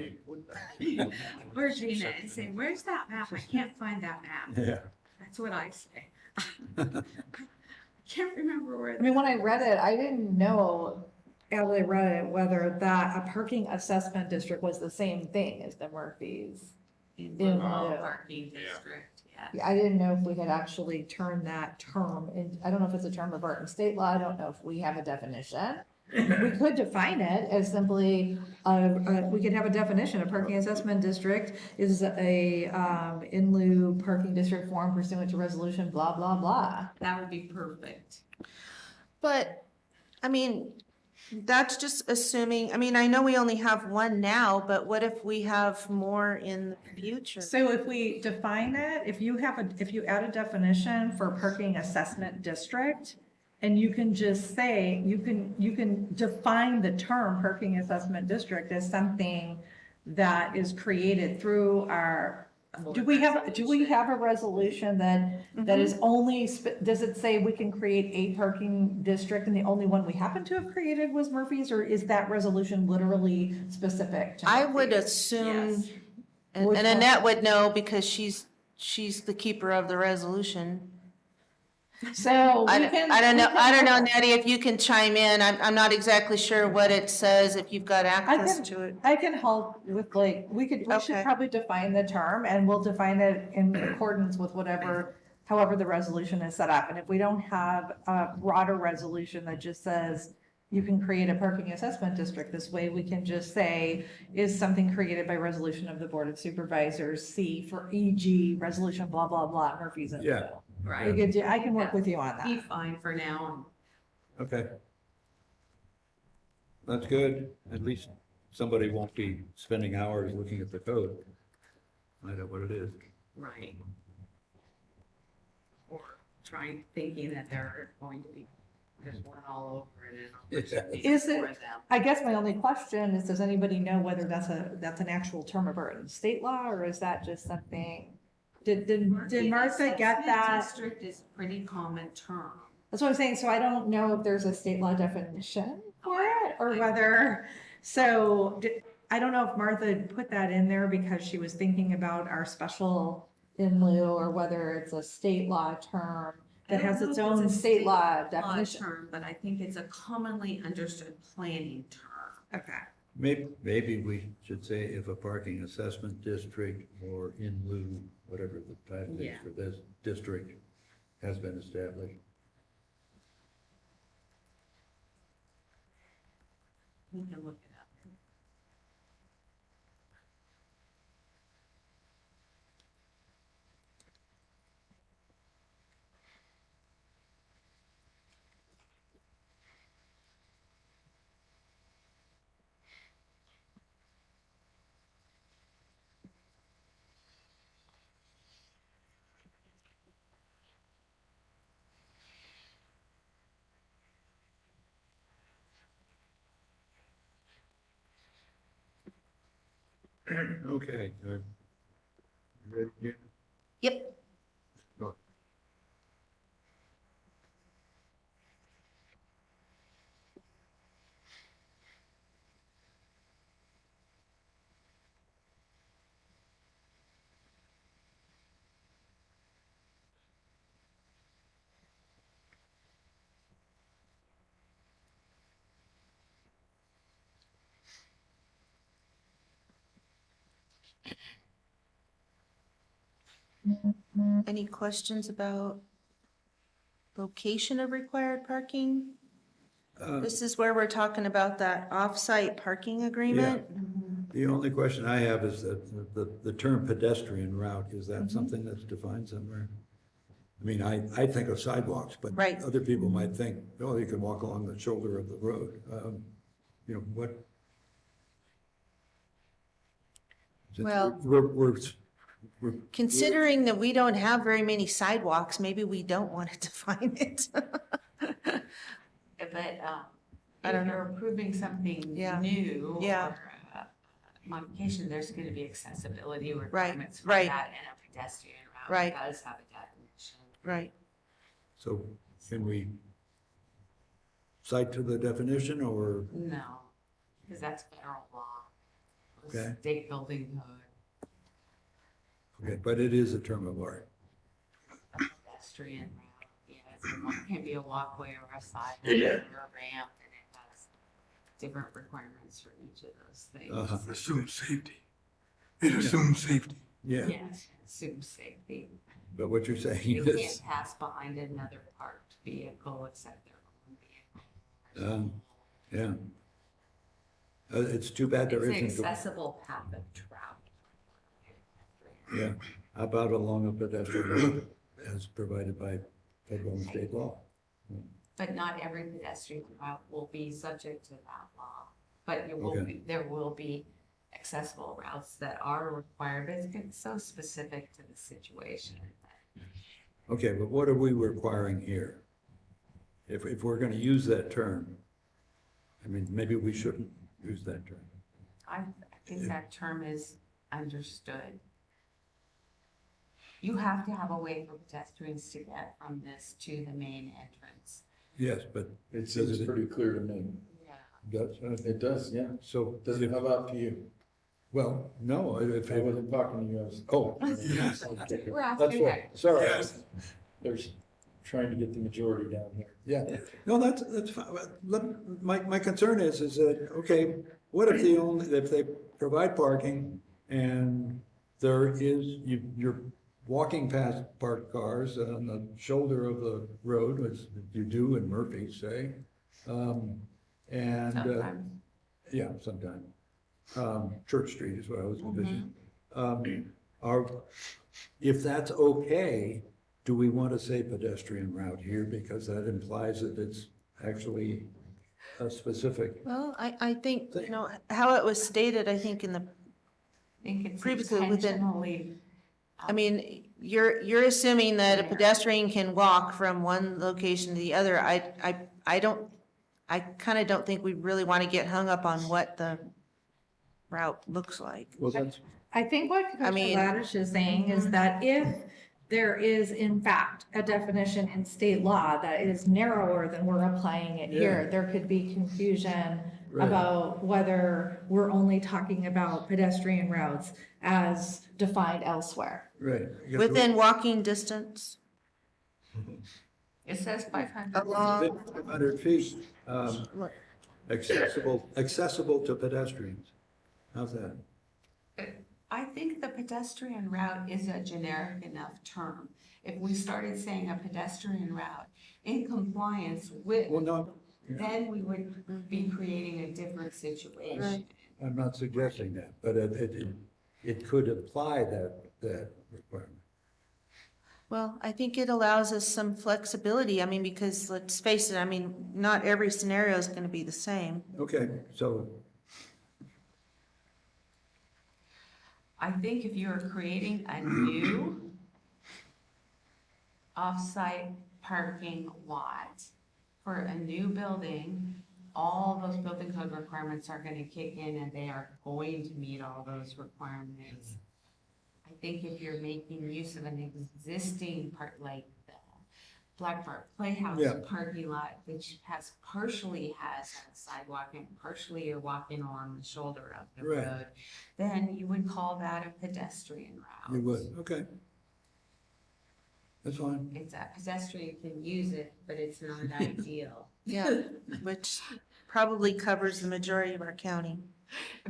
Speaker 12: Or Gina and say, where's that map? I can't find that map.
Speaker 2: Yeah.
Speaker 12: That's what I say. I can't remember where.
Speaker 7: I mean, when I read it, I didn't know, as I read it, whether that a parking assessment district was the same thing as the Murphy's.
Speaker 12: In
Speaker 7: in
Speaker 12: the
Speaker 7: lieu.
Speaker 12: parking district, yeah.
Speaker 7: Yeah, I didn't know if we had actually turned that term, and I don't know if it's a term of art in state law, I don't know if we have a definition. We could define it as simply, we could have a definition, a parking assessment district is a, in lieu parking district form pursuant to resolution, blah, blah, blah.
Speaker 12: That would be perfect.
Speaker 11: But, I mean, that's just assuming, I mean, I know we only have one now, but what if we have more in the future?
Speaker 7: So if we define it, if you add a definition for parking assessment district, and you can just say, you can define the term parking assessment district as something that is created through our, do we have a resolution that is only, does it say we can create a parking district and the only one we happen to have created was Murphy's, or is that resolution literally specific to
Speaker 11: I would
Speaker 7: Murphy's?
Speaker 11: assume,
Speaker 12: Yes.
Speaker 11: and
Speaker 7: Which
Speaker 11: and
Speaker 7: one?
Speaker 11: Annette would know because she's the keeper of the resolution.
Speaker 7: So
Speaker 11: I
Speaker 7: we
Speaker 11: don't
Speaker 7: can.
Speaker 11: I don't
Speaker 7: we
Speaker 11: know,
Speaker 7: can
Speaker 11: I don't know,
Speaker 7: have-
Speaker 11: Nettie, if you can chime in. I'm not exactly sure what it says, if you've got access to it.
Speaker 7: I can help with we should
Speaker 11: Okay.
Speaker 7: probably define the term and we'll define it in accordance with however the resolution is set up. And if we don't have a broader resolution that just says you can create a parking assessment district this way, we can just say is something created by resolution of the Board of Supervisors, C for e.g. resolution blah, blah, blah, Murphy's. and
Speaker 2: Yeah.
Speaker 12: Right.
Speaker 7: I can work with you on
Speaker 12: Be
Speaker 7: that.
Speaker 12: fine for now.
Speaker 2: Okay. That's good. At least somebody won't be spending hours looking at the code. Find out what it is.
Speaker 12: Right. Or thinking that they're going to be just one all over it and opportunity
Speaker 7: Is it-
Speaker 12: for them.
Speaker 7: I guess my only question is, does anybody know whether that's an actual term of art in state law, or is that just something? Did Martha get
Speaker 12: Assessment
Speaker 7: that?
Speaker 12: District is a pretty common term.
Speaker 7: That's what I'm saying, so I don't know if there's a state law definition for it, or whether, I don't know if Martha put that in there because she was thinking about our special in lieu, or whether it's a state law term that has its own state law definition.
Speaker 12: Term, but I think it's a commonly understood planning term.
Speaker 7: Okay.
Speaker 2: Maybe we should say if a parking assessment district or in lieu, whatever the title is
Speaker 12: Yeah.
Speaker 2: for this district, has been established.
Speaker 12: We can look it up.
Speaker 2: Okay. Ready, Jan?
Speaker 11: Yep.
Speaker 2: Go.
Speaker 11: Any questions about location of required parking? This is where we're talking about that off-site parking agreement.
Speaker 2: The only question I have is that the term pedestrian route, is that something that's defined somewhere? I mean, I think of sidewalks, but
Speaker 11: Right.
Speaker 2: other people might think, oh, you can walk along the shoulder of the road. You know, what? Since
Speaker 11: Well-
Speaker 2: we're
Speaker 11: Considering that we don't have very many sidewalks, maybe we don't want to define it.
Speaker 12: But
Speaker 11: I
Speaker 12: if
Speaker 11: don't
Speaker 12: you're approving something
Speaker 11: Yeah.
Speaker 12: new
Speaker 11: Yeah.
Speaker 12: or modification, there's going to be accessibility
Speaker 11: Right,
Speaker 12: requirements for
Speaker 11: right.
Speaker 12: that, and a pedestrian route
Speaker 11: Right.
Speaker 12: does have a definition.
Speaker 11: Right.
Speaker 2: So can we cite to the definition or?
Speaker 12: No, because that's federal law.
Speaker 2: Okay.
Speaker 12: State building code,
Speaker 2: Okay, but it is a term of art.
Speaker 12: pedestrian route, it can be a walkway or a sidewalk or a ramp, and it has different requirements for each of those things.
Speaker 2: Uh-huh.
Speaker 5: Assume safety. It assumes safety.
Speaker 2: Yeah,
Speaker 12: Yes, assume safety.
Speaker 2: but what you're saying
Speaker 12: You
Speaker 2: is,
Speaker 12: can't pass behind another parked vehicle except their own vehicle.
Speaker 2: yeah. It's too bad there
Speaker 12: It's an
Speaker 2: isn't.
Speaker 12: accessible path of travel.
Speaker 2: Yeah, how about along a pedestrian road as provided by federal and state law?
Speaker 12: But not every pedestrian route will be subject to that law. But it will
Speaker 2: Okay.
Speaker 12: be, there will be accessible routes that are required, but it's so specific to the situation.
Speaker 2: Okay, but what are we requiring here? If we're gonna use that term, I mean, maybe we shouldn't use that term.
Speaker 12: I think that term is understood. You have to have a way for pedestrians to get from this to the main entrance.
Speaker 2: Yes, but
Speaker 10: It seems pretty clear to me.
Speaker 2: does,
Speaker 10: It does, yeah.
Speaker 2: so,
Speaker 10: Does it, how about to you?
Speaker 2: well, no, if,
Speaker 10: I wasn't talking to you, I was.
Speaker 2: oh,
Speaker 5: Yes.
Speaker 12: We're
Speaker 2: that's
Speaker 12: asking
Speaker 2: right, sorry.
Speaker 5: Yes.
Speaker 10: There's, trying to get the majority down here.
Speaker 2: Yeah, no, that's fine. My concern is that, okay, what if if they provide parking and there is, you're walking past parked cars on the shoulder of the road, as you do in Murphy, say, and,
Speaker 12: Sometimes.
Speaker 2: yeah, sometime. Church Street is what I was envisioning. If that's okay, do we want to say pedestrian route here? Because that implies that it's actually a specific.
Speaker 11: Well, I think, you know, how it was stated, I think in the,
Speaker 12: I think it's
Speaker 11: Previously within-
Speaker 12: intentionally.
Speaker 11: I mean, you're assuming that a pedestrian can walk from one location to the other. I kind of don't think we really want to get hung up on what the route looks like.
Speaker 2: Well, that's,
Speaker 7: I think what
Speaker 11: I mean-
Speaker 7: Commissioner Ladish is saying is that if there is in fact a definition in state law that is narrower than we're applying it here,
Speaker 2: Yeah.
Speaker 7: there could be confusion
Speaker 2: Right.
Speaker 7: about whether we're only talking about pedestrian routes as defined elsewhere.
Speaker 2: right. I guess
Speaker 11: Within walking distance.
Speaker 12: It says 500.
Speaker 11: Along,
Speaker 2: 500 feet, accessible to pedestrians. How's that?
Speaker 12: I think the pedestrian route is a generic enough term. If we started saying a pedestrian route in compliance with,
Speaker 2: Well, no,
Speaker 12: then we would be creating a different situation.
Speaker 2: I'm not suggesting that, but it could apply that requirement.
Speaker 11: well, I think it allows us some flexibility. I mean, because let's face it, I mean, not every scenario is going to be the same.
Speaker 2: Okay, so,
Speaker 12: I think if you're creating a new off-site parking lot for a new building, all those building code requirements are gonna kick in and they are going to meet all those requirements. I think if you're making use of an existing part, like the Black Park Playhouse
Speaker 2: Yeah.
Speaker 12: parking lot, which partially has a sidewalk and partially you're walking along the shoulder of the
Speaker 2: Right.
Speaker 12: road, then you would call that a pedestrian route.
Speaker 2: You would, okay. That's fine.
Speaker 12: It's a pedestrian can use it, but it's not ideal.
Speaker 11: Yeah, which probably covers the majority of our county.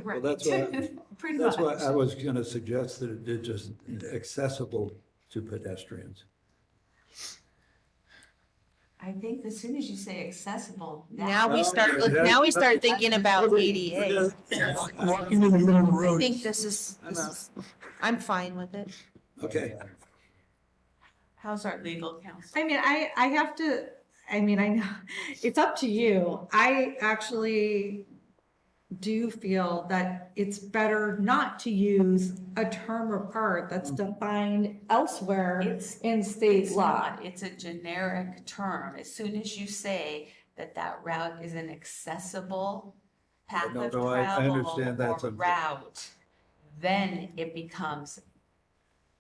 Speaker 2: Well, that's why,
Speaker 12: Pretty
Speaker 2: that's why
Speaker 12: much.
Speaker 2: I was gonna suggest that it did just accessible to pedestrians.
Speaker 12: I think as soon as you say accessible,
Speaker 11: Now
Speaker 12: that,
Speaker 11: we start thinking about ADA.
Speaker 5: Walking in the middle of the
Speaker 11: I
Speaker 5: road.
Speaker 11: think this is, I'm fine with it.
Speaker 2: Okay.
Speaker 12: how's our legal counsel?
Speaker 7: I mean, I have to, I mean, I know, it's up to you. I actually do feel that it's better not to use a term of art that's defined elsewhere in state
Speaker 12: It's
Speaker 7: law.
Speaker 12: not, it's a generic term. As soon as you say that that route is an accessible path
Speaker 2: No,
Speaker 12: of
Speaker 2: no, I
Speaker 12: travel
Speaker 2: understand that's
Speaker 12: or
Speaker 2: a-
Speaker 12: route, then it becomes,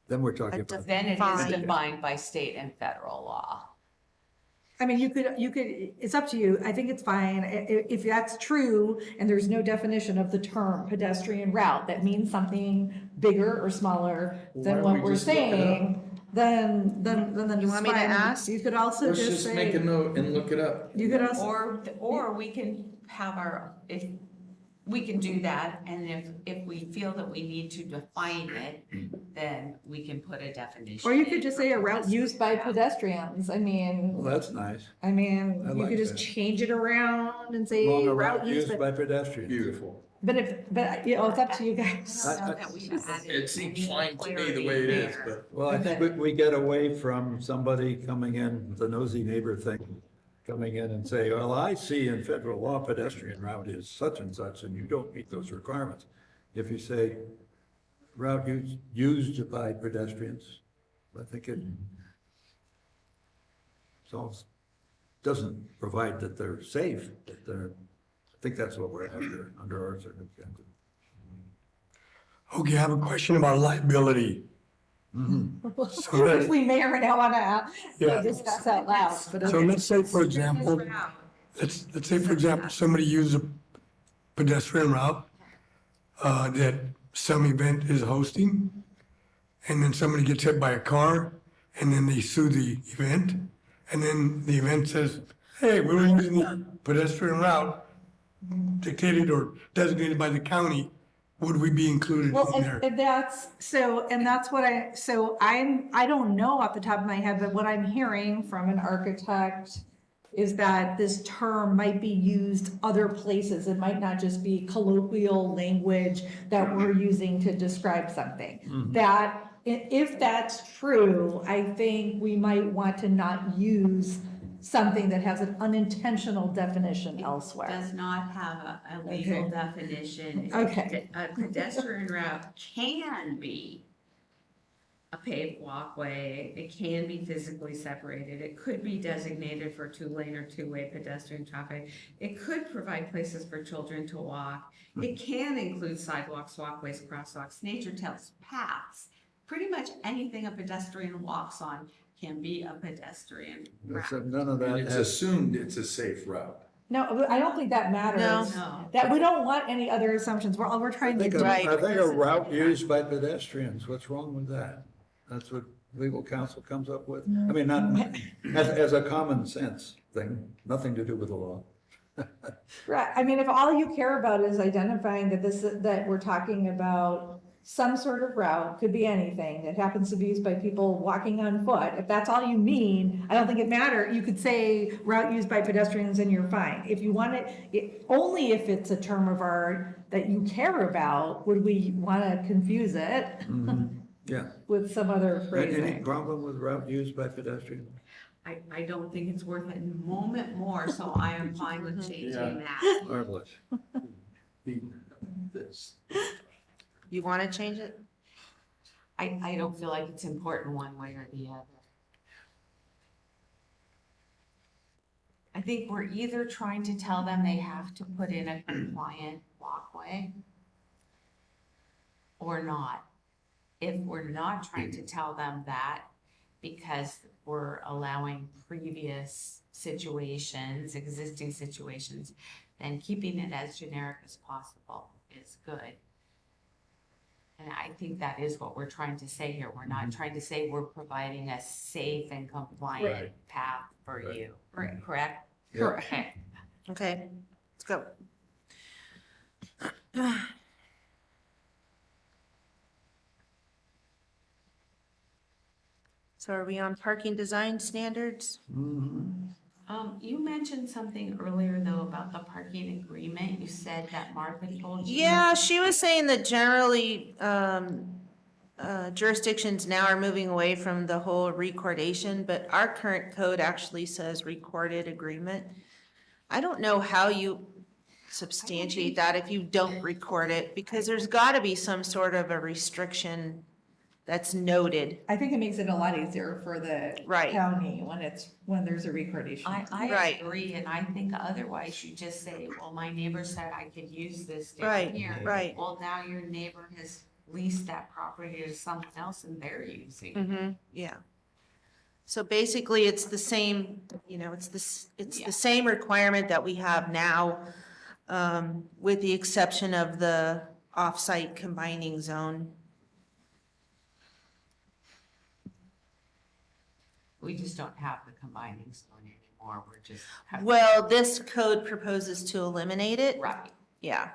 Speaker 2: Then we're talking about,
Speaker 12: then it is
Speaker 11: Fine.
Speaker 12: defined by state and federal law.
Speaker 7: I mean, you could, it's up to you. I think it's fine. If that's true and there's no definition of the term pedestrian route that means something bigger or smaller
Speaker 10: Why
Speaker 7: than
Speaker 10: don't
Speaker 7: what
Speaker 10: we
Speaker 7: we're
Speaker 10: just look it up?
Speaker 7: saying, then
Speaker 11: You
Speaker 7: it's
Speaker 11: want me to
Speaker 7: fine.
Speaker 11: ask?
Speaker 7: You could also
Speaker 10: Let's
Speaker 7: just
Speaker 10: just make a
Speaker 7: say,
Speaker 10: note and look it up.
Speaker 7: you could also,
Speaker 12: Or we can have if we can do that, and if we feel that we need to define it, then we can put a definition.
Speaker 7: or you
Speaker 12: in
Speaker 7: could just
Speaker 12: for
Speaker 7: say a route used by
Speaker 12: pedestrian.
Speaker 7: pedestrians. I
Speaker 2: well,
Speaker 7: mean,
Speaker 2: that's nice.
Speaker 7: I mean,
Speaker 2: I
Speaker 7: you
Speaker 2: like
Speaker 7: could just
Speaker 2: that.
Speaker 7: change it around and say
Speaker 2: Along a
Speaker 7: route
Speaker 2: route
Speaker 7: used
Speaker 2: used
Speaker 7: by,
Speaker 2: by pedestrians.
Speaker 10: Beautiful.
Speaker 7: but, you know, it's up to you guys.
Speaker 12: I don't know that we've added
Speaker 10: It seems
Speaker 12: any
Speaker 10: fine to me the
Speaker 12: clarity
Speaker 10: way it is,
Speaker 12: there.
Speaker 10: but
Speaker 2: Well, I think we get away from somebody coming in, the nosy neighbor thing, coming in and say, well, I see in federal law pedestrian route is such and such, and you don't meet those requirements. If you say route used by pedestrians, I think it solves, doesn't provide that they're safe, that they're, I think that's what we're after under our circumstances.
Speaker 5: Okay, I have a question about liability. So that-
Speaker 7: We may or may not want to
Speaker 5: Yeah.
Speaker 7: discuss out loud, but
Speaker 5: So
Speaker 7: okay.
Speaker 5: let's say, for example, let's say, for example, somebody uses a pedestrian route that some event is hosting, and then somebody gets hit by a car, and then they sue the event, and then the event says, hey, we were using the pedestrian route dictated or designated by the county, would we be included
Speaker 7: Well,
Speaker 5: in there?
Speaker 7: and that's what I don't know off the top of my head, but what I'm hearing from an architect is that this term might be used other places. It might not just be colloquial language that we're using to describe something. That, if that's true, I think we might want to not use something that has an unintentional definition elsewhere.
Speaker 12: Does not have a legal
Speaker 7: Okay.
Speaker 12: definition.
Speaker 7: Okay.
Speaker 12: A pedestrian route can be a paved walkway, it can be physically separated, it could be designated for two-lane or two-way pedestrian traffic. It could provide places for children to walk. It can include sidewalks, walkways, crosswalks, nature trails, paths. Pretty much anything a pedestrian walks on can be a pedestrian route.
Speaker 2: Except none of that
Speaker 10: and it's
Speaker 2: has,
Speaker 10: assumed it's a safe route.
Speaker 7: No, I don't think that matters.
Speaker 12: No.
Speaker 7: That, we don't want any other assumptions. We're
Speaker 2: I
Speaker 7: trying to
Speaker 2: think,
Speaker 7: do.
Speaker 11: Right.
Speaker 2: I think a route used by pedestrians, what's wrong with that? That's what legal counsel comes up with. I mean, not, as a common sense thing, nothing to do with the law.
Speaker 7: Right, I mean, if all you care about is identifying that we're talking about some sort of route, could be anything that happens to be used by people walking on foot, if that's all you mean, I don't think it matters. You could say route used by pedestrians and you're fine. If you want it, only if it's a term of art that you care about, would we want to confuse it
Speaker 2: Yeah.
Speaker 7: with some other
Speaker 2: Any
Speaker 7: phrasing.
Speaker 2: problem with route used by pedestrians?
Speaker 12: I don't think it's worth it a moment more, so I am fine with changing that.
Speaker 2: Marvelous.
Speaker 10: This.
Speaker 11: You want to change it?
Speaker 12: I don't feel like it's important one way or the other. I think we're either trying to tell them they have to put in a compliant walkway or not. If we're not trying to tell them that because we're allowing previous situations, existing situations, then keeping it as generic as possible is good. And I think that is what we're trying to say here. We're not trying to say we're providing a safe and compliant
Speaker 2: Right.
Speaker 12: path for
Speaker 2: Right.
Speaker 12: you, correct?
Speaker 2: Yeah.
Speaker 12: Correct. Okay.
Speaker 11: Okay, let's go. So are we on parking design standards?
Speaker 2: Mhm.
Speaker 12: You mentioned something earlier though about the parking agreement. You said that Martha told you.
Speaker 11: Yeah, she was saying that generally, jurisdictions now are moving away from the whole recordation, but our current code actually says recorded agreement. I don't know how you substantiate that if you don't record it, because there's gotta be some sort of a restriction that's noted.
Speaker 7: I think it makes it a lot easier for the
Speaker 11: Right.
Speaker 7: county when there's a recordation.
Speaker 12: I
Speaker 11: Right.
Speaker 12: agree, and I think otherwise you just say, well, my neighbor said I could use this down
Speaker 11: Right,
Speaker 12: here.
Speaker 11: right.
Speaker 12: Well, now your neighbor has leased that property to someone else and they're using. it.
Speaker 11: Mm-hmm, yeah. So basically, it's the same, it's the same requirement that we have now, with the exception of the off-site combining zone.
Speaker 12: We just don't have the combining zone anymore. We're just.
Speaker 11: Well, this code proposes to eliminate it.
Speaker 12: Right.
Speaker 11: Yeah.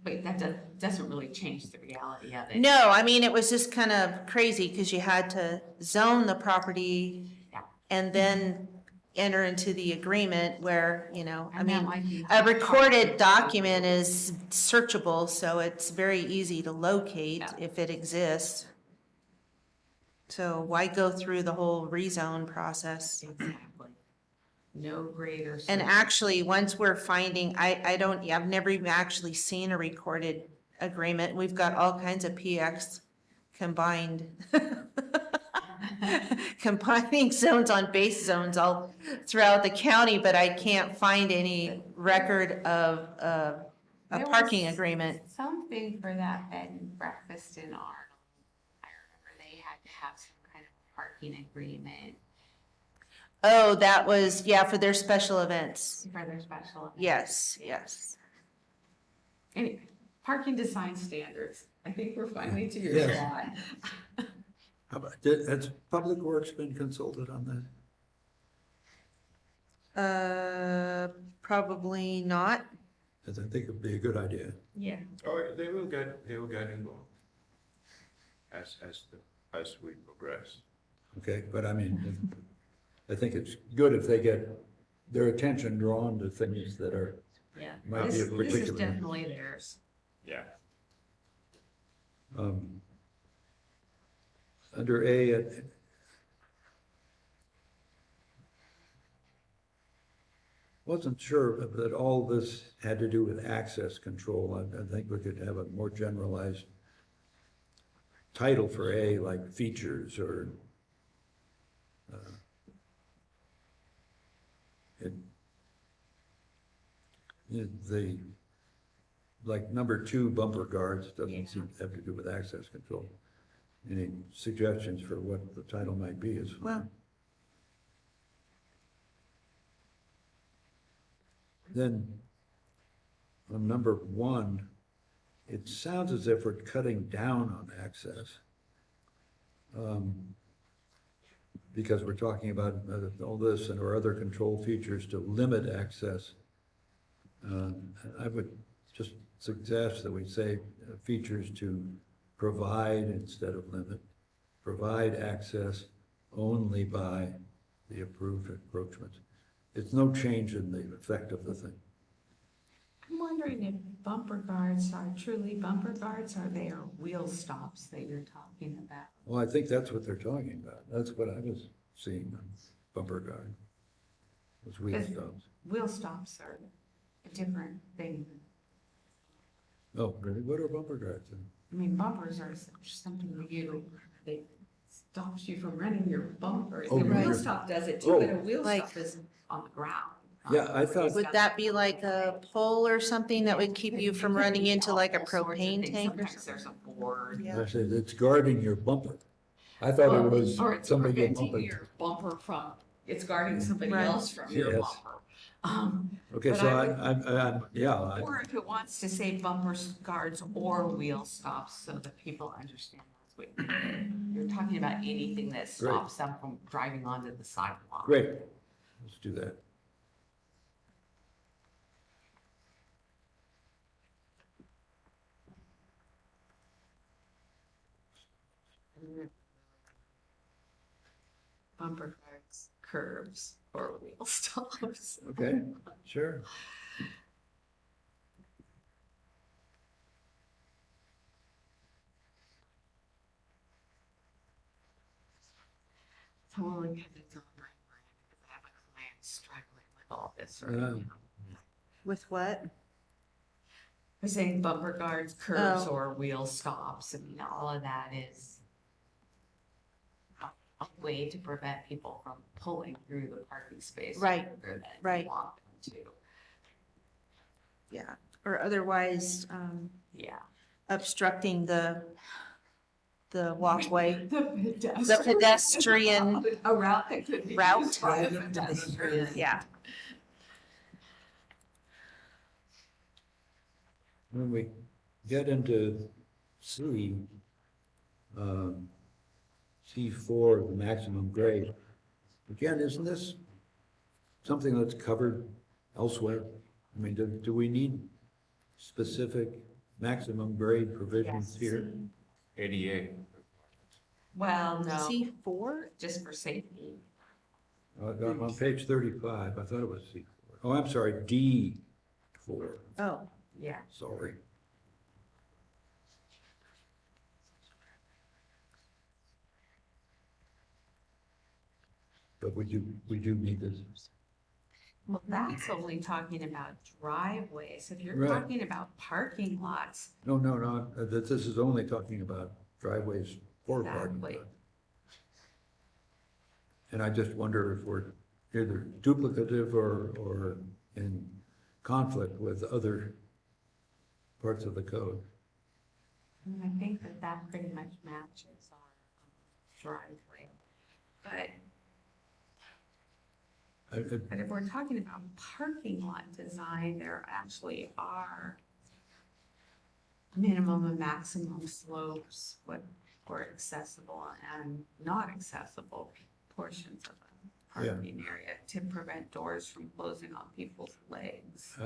Speaker 12: But that doesn't really change the reality of it.
Speaker 11: No, I mean, it was just kind of crazy because you had to zone the property
Speaker 12: Yeah.
Speaker 11: and then enter into the agreement where, I
Speaker 12: And that
Speaker 11: mean,
Speaker 12: might be-
Speaker 11: a recorded document is searchable, so it's very easy to locate
Speaker 12: Yeah.
Speaker 11: if it exists. So why go through the whole rezone process?
Speaker 12: Exactly. No greater.
Speaker 11: And
Speaker 12: search.
Speaker 11: actually, once we're finding, I've never even actually seen a recorded agreement. We've got all kinds of PX combined. Combining zones on base zones all throughout the county, but I can't find any record of a
Speaker 12: There
Speaker 11: parking
Speaker 12: was
Speaker 11: agreement.
Speaker 12: Something for that bed and breakfast in Arnold. I remember they had to have some kind of parking agreement
Speaker 11: Oh, that was, yeah, for their special events.
Speaker 12: for their special event.
Speaker 11: Yes, yes.
Speaker 12: Anyway, parking design standards. I think we're finally to your
Speaker 2: Yes.
Speaker 12: slide.
Speaker 2: How about, has Public Works been consulted on that?
Speaker 11: Probably not.
Speaker 2: Because I think it'd be a good idea.
Speaker 12: Yeah.
Speaker 3: Oh, they will get involved as we progress.
Speaker 2: Okay, but I mean, I think it's good if they get their attention drawn to things that are,
Speaker 12: Yeah.
Speaker 2: might be
Speaker 12: This
Speaker 2: of
Speaker 12: this is
Speaker 2: particular.
Speaker 12: definitely theirs.
Speaker 3: Yeah.
Speaker 2: Under A, wasn't sure that all this had to do with access control. I think we could have a more generalized title for A, like features or the, like number 2, bumper guards, doesn't seem to have to do with access control. Any suggestions for what the title might be is fine.
Speaker 11: Well-
Speaker 2: Then, on number 1, it sounds as if we're cutting down on access. Because we're talking about all this and or other control features to limit access. I would just suggest that we say features to provide instead of limit. Provide access only by the approved encroachments. It's no change in the effect of the thing.
Speaker 12: I'm wondering if bumper guards are truly bumper guards, or they are wheel stops that you're talking about.
Speaker 2: Well, I think that's what they're talking about. That's what I was seeing on bumper guard. Was wheel
Speaker 12: Because
Speaker 2: stops.
Speaker 12: Wheel stops are a different thing.
Speaker 2: Oh, really? What are bumper guards then?
Speaker 12: I mean, bumpers are something you stops you from running your bumper.
Speaker 2: Oh,
Speaker 12: The
Speaker 2: right.
Speaker 12: wheel stop does it too, but a wheel
Speaker 11: Like-
Speaker 12: stop is on the ground.
Speaker 2: Yeah, I thought-
Speaker 11: Would that be like a pole or something that would keep you from running into like a
Speaker 12: All sorts of
Speaker 11: propane
Speaker 12: things.
Speaker 11: tank or
Speaker 12: Sometimes
Speaker 11: something?
Speaker 12: there's a board.
Speaker 11: Yeah.
Speaker 2: I said, it's guarding your bumper. I thought it was
Speaker 12: Or it's
Speaker 2: somebody
Speaker 12: preventing
Speaker 2: bumping.
Speaker 12: your bumper from, it's guarding somebody
Speaker 11: Right.
Speaker 12: else from your
Speaker 2: Yes.
Speaker 12: bumper.
Speaker 2: Okay,
Speaker 12: But
Speaker 2: so
Speaker 12: I would-
Speaker 2: yeah,
Speaker 12: Or if it wants to say bumper guards or wheel stops so that people understand that's what you're talking about, anything that stops them from driving onto the sidewalk.
Speaker 2: great. Let's do that.
Speaker 12: Bumper guards, curbs, or wheel stops.
Speaker 2: Okay, sure.
Speaker 12: So we'll look at it on my mind because I have a client struggling with all this right
Speaker 2: Yeah.
Speaker 12: now.
Speaker 11: With what?
Speaker 12: We're saying bumper guards, curbs,
Speaker 11: Oh.
Speaker 12: or wheel stops. I mean, all of that is a way to prevent people from pulling through the parking space.
Speaker 11: Right,
Speaker 12: longer than you
Speaker 11: right.
Speaker 12: want them to.
Speaker 11: Yeah, or otherwise,
Speaker 12: Yeah.
Speaker 11: obstructing the walkway,
Speaker 12: The
Speaker 11: the pedestrian
Speaker 12: A route that could be
Speaker 11: route.
Speaker 12: used by a pedestrian.
Speaker 11: Yeah.
Speaker 2: When we get into C, C4, the maximum grade, again, isn't this something that's covered elsewhere? I mean, do we need specific maximum grade provisions
Speaker 12: Yes.
Speaker 2: here?
Speaker 3: ADA.
Speaker 12: Well, no,
Speaker 11: C4?
Speaker 12: just for safety.
Speaker 2: I'm on page 35, I thought it was C4. Oh, I'm sorry, D4,
Speaker 11: Oh,
Speaker 12: Yeah.
Speaker 2: sorry. But we do need this.
Speaker 12: Well, that's only talking about driveways. If you're
Speaker 2: Right.
Speaker 12: talking about parking lots,
Speaker 2: No, this is only talking about driveways for parking.
Speaker 12: Exactly.
Speaker 2: And I just wonder if we're either duplicative or in conflict with other parts of the code.
Speaker 12: and I think that that pretty much matches our driveway. But But if we're talking about parking lot design, there actually are minimum and maximum slopes for accessible and not accessible portions of a
Speaker 2: Yeah.
Speaker 12: parking area to prevent doors from closing on people's legs.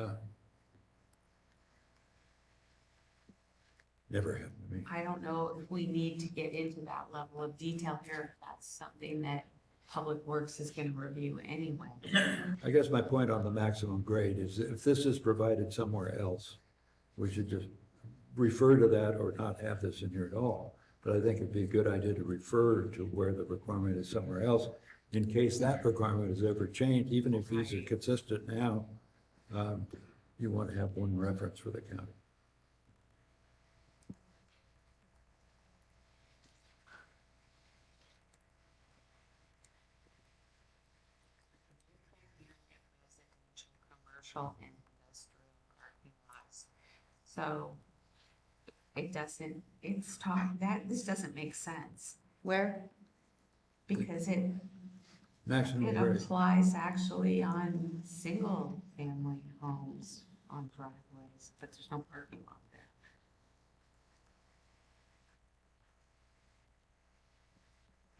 Speaker 2: Never happened to me.
Speaker 12: I don't know if we need to get into that level of detail here. If that's something that Public Works is gonna review anyway.
Speaker 2: I guess my point on the maximum grade is if this is provided somewhere else, we should just refer to that or not have this in here at all. But I think it'd be a good idea to refer to where the requirement is somewhere else in case that requirement is ever changed, even if these are consistent now. You want to have one reference for the county.
Speaker 12: Commercial and industrial parking lots. So it doesn't, this doesn't make sense
Speaker 11: where?
Speaker 12: because it
Speaker 2: Maximum grade.
Speaker 12: applies actually on single family homes on driveways, but there's no parking lot there.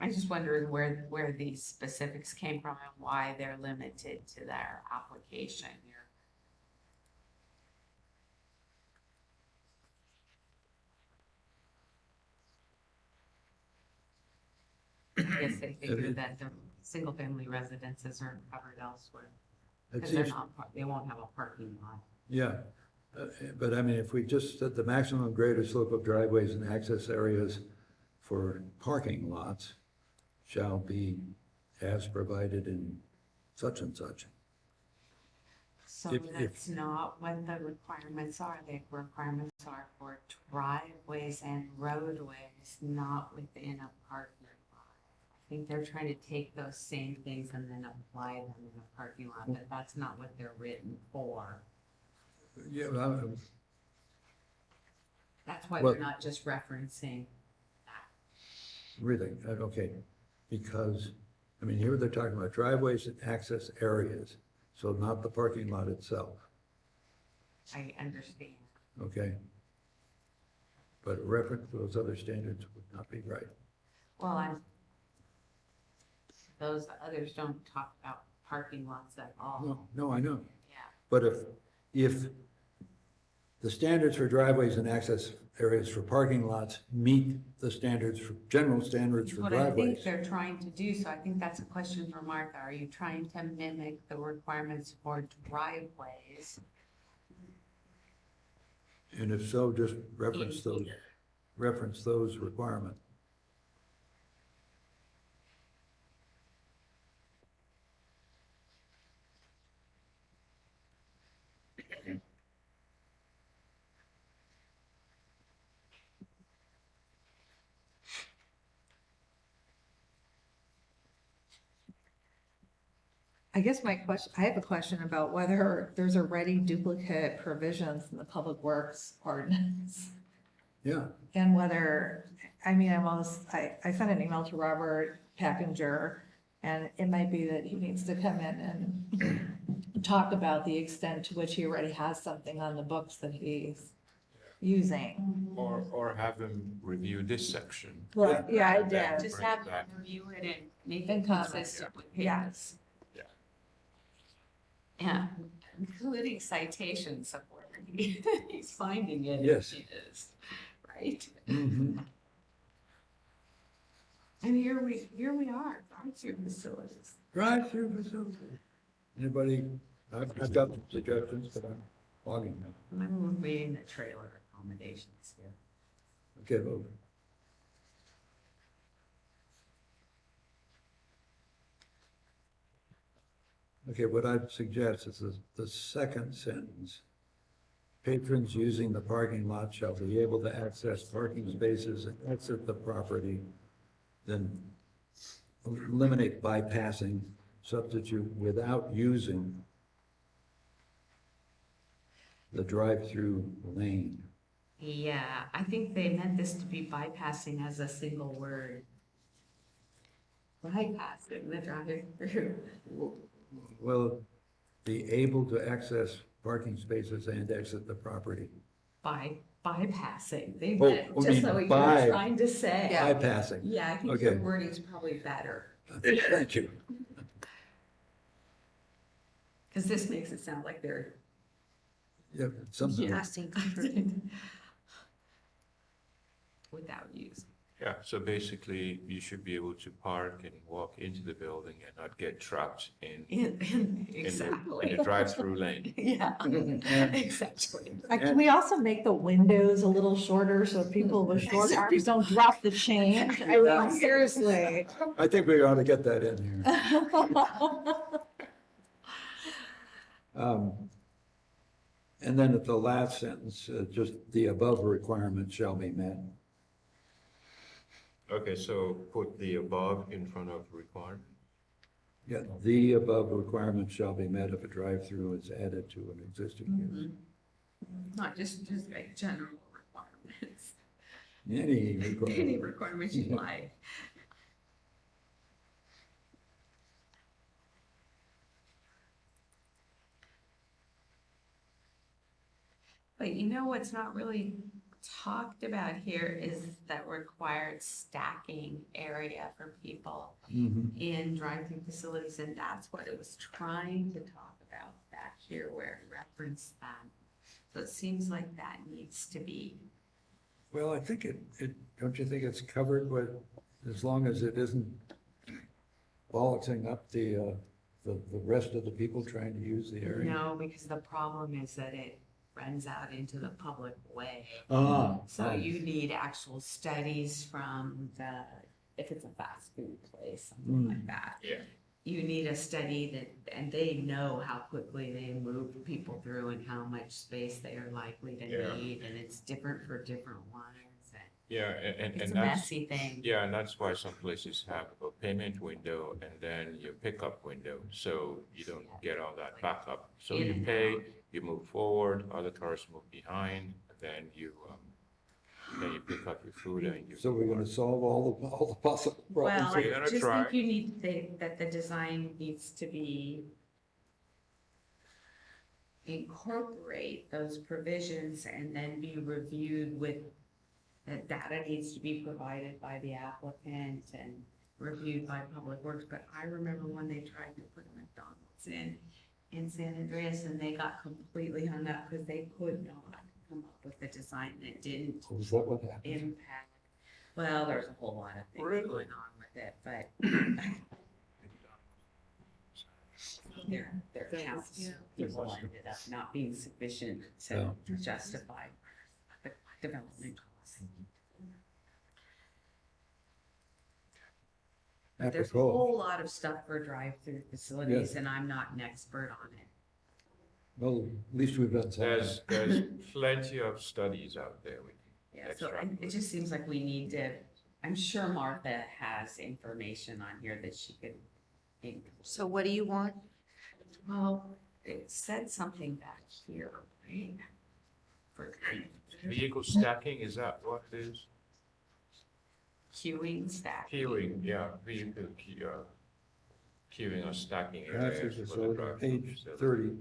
Speaker 12: I just wondered where these specifics came from and why they're limited to their application here. I guess they figured that the single-family residences are covered elsewhere,
Speaker 2: It
Speaker 12: because they're
Speaker 2: seems,
Speaker 12: not, they won't have a parking lot.
Speaker 2: yeah, but I mean, if we just said the maximum grade or slope of driveways and access areas for parking lots shall be as provided in such and such.
Speaker 12: So
Speaker 2: If-
Speaker 12: that's not what the requirements are. The requirements are for driveways and roadways, not within a parking lot. think they're trying to take those same things and then apply them in a parking lot, but that's not what they're written for.
Speaker 2: Yeah,
Speaker 12: That's why
Speaker 2: Well-
Speaker 12: they're not just referencing that.
Speaker 2: really, okay, because, I mean, here they're talking about driveways and access areas, so not the parking lot itself,
Speaker 12: I understand.
Speaker 2: okay? But a reference to those other standards would not be right.
Speaker 12: Well, those others don't talk about parking lots at all.
Speaker 2: No, I know.
Speaker 12: Yeah.
Speaker 2: But if the standards for driveways and access areas for parking lots meet the standards for, general standards for
Speaker 12: What I think
Speaker 2: driveways.
Speaker 12: they're trying to do, so I think that's a question for Martha. Are you trying to mimic the requirements for driveways?
Speaker 2: And if so, just reference
Speaker 12: in
Speaker 2: those,
Speaker 12: here?
Speaker 2: reference those requirements.
Speaker 7: I guess I have a question about whether there's already duplicate provisions in the Public Works ordinance.
Speaker 2: Yeah,
Speaker 7: And whether, I mean, I sent an email to Robert Packinger, and it might be that he needs to come in and talk about the extent to which he already has something on the books that he's using.
Speaker 3: Or have him review this section.
Speaker 7: Well, yeah, I
Speaker 3: And then
Speaker 7: did.
Speaker 12: Just
Speaker 3: bring
Speaker 12: have
Speaker 3: it
Speaker 12: them
Speaker 3: back.
Speaker 12: review it and make
Speaker 7: And
Speaker 12: it
Speaker 7: comment,
Speaker 12: consistent with
Speaker 7: yeah.
Speaker 12: his.
Speaker 3: Yeah.
Speaker 12: Yeah, including citations of where he's finding it.
Speaker 2: Yes.
Speaker 12: Is, right?
Speaker 2: mhm.
Speaker 12: And here we are, drive-through facilities.
Speaker 2: Drive-through facility. Anybody, I've got some suggestions, but I'm logging them.
Speaker 12: I'm reading the trailer accommodations here.
Speaker 2: Okay, vote. Okay, what I'd suggest is the second sentence. Patrons using the parking lot shall be able to access parking spaces and exit the property. Then eliminate bypassing, substitute without using the drive-through lane.
Speaker 12: Yeah, I think they meant this to be bypassing as a single word. Bypassing the drive-through.
Speaker 2: Will be able to access parking spaces and exit the property.
Speaker 12: Bypassing, they
Speaker 2: Oh,
Speaker 12: meant,
Speaker 2: I
Speaker 12: just
Speaker 2: mean
Speaker 12: so what you
Speaker 2: by-
Speaker 12: were trying to say.
Speaker 2: Bypassing.
Speaker 12: Yeah, I think
Speaker 2: Okay.
Speaker 12: your wording's probably better,
Speaker 2: Thank you.
Speaker 12: because this makes it sound like they're.
Speaker 2: Yeah, something.
Speaker 12: Without use.
Speaker 3: Yeah, so basically, you should be able to park and walk into the building and not get trapped in
Speaker 12: Exactly.
Speaker 3: the drive-through lane.
Speaker 12: Yeah, exactly.
Speaker 7: Can we also make the windows a little shorter so people with short arms don't drop the change? I mean, seriously.
Speaker 2: I think we ought to get that in here. And then at the last sentence, just the above requirement shall be met.
Speaker 3: Okay, so put the above in front of requirement.
Speaker 2: Yeah, the above requirement shall be met if a drive-through is added to an existing use.
Speaker 12: Not just like general requirements,
Speaker 2: Any
Speaker 12: any
Speaker 2: requirement.
Speaker 12: requirements you like. But you know what's not really talked about here is that required stacking area for people
Speaker 2: Mhm.
Speaker 12: in drive-through facilities, and that's what it was trying to talk about back here where it referenced that. So it seems like that needs to be.
Speaker 2: Well, I think don't you think it's covered with, as long as it isn't bollocksing up the rest of the people trying to use the area?
Speaker 12: No, because the problem is that it runs out into the public way.
Speaker 2: Ah.
Speaker 12: So you need actual studies from if it's a fast food place, something like that.
Speaker 3: Yeah.
Speaker 12: You need a study and they know how quickly they move people through and how much space they are likely to
Speaker 3: Yeah.
Speaker 12: need, and it's different for different ones.
Speaker 3: Yeah,
Speaker 12: It's
Speaker 3: and
Speaker 12: a
Speaker 3: that's,
Speaker 12: messy thing.
Speaker 3: yeah, and that's why some places have a payment window and then your pickup window, so you don't get all that backup. So
Speaker 12: In
Speaker 3: you
Speaker 12: and
Speaker 3: pay,
Speaker 12: out.
Speaker 3: you move forward, other cars move behind, then you pick up your food and you.
Speaker 2: So we're gonna solve all the possible
Speaker 12: Well,
Speaker 2: problems.
Speaker 3: We're
Speaker 12: I
Speaker 3: gonna
Speaker 12: just
Speaker 3: try.
Speaker 12: think you need to think that the design needs to be incorporate those provisions and then be reviewed with, that data needs to be provided by the applicant and reviewed by Public Works. But I remember when they tried to put McDonald's in San Andreas, and they got completely hung up because they could not come up with a design that didn't
Speaker 2: Is that what happened?
Speaker 12: impact. Well, there's a whole lot of things
Speaker 3: Really?
Speaker 12: going on with it, but their counts, people ended up not being sufficient to justify the development costs. But there's a
Speaker 2: Apropos.
Speaker 12: whole lot of stuff for drive-through facilities, and I'm not an expert on it.
Speaker 2: Well, at least we've done something.
Speaker 3: There's plenty of studies out there.
Speaker 12: Yeah, so it just seems like we need to, I'm sure Martha has information on here that she could.
Speaker 11: So what do you want?
Speaker 12: Well, it said something back here, right? For
Speaker 3: Vehicle stacking, is that what it is?
Speaker 12: queuing, stacking.
Speaker 3: Queuing, yeah, vehicle queuing or stacking
Speaker 2: Traffic
Speaker 3: areas for the
Speaker 2: facility,
Speaker 3: drive-through
Speaker 2: page
Speaker 3: facility.
Speaker 2: 30.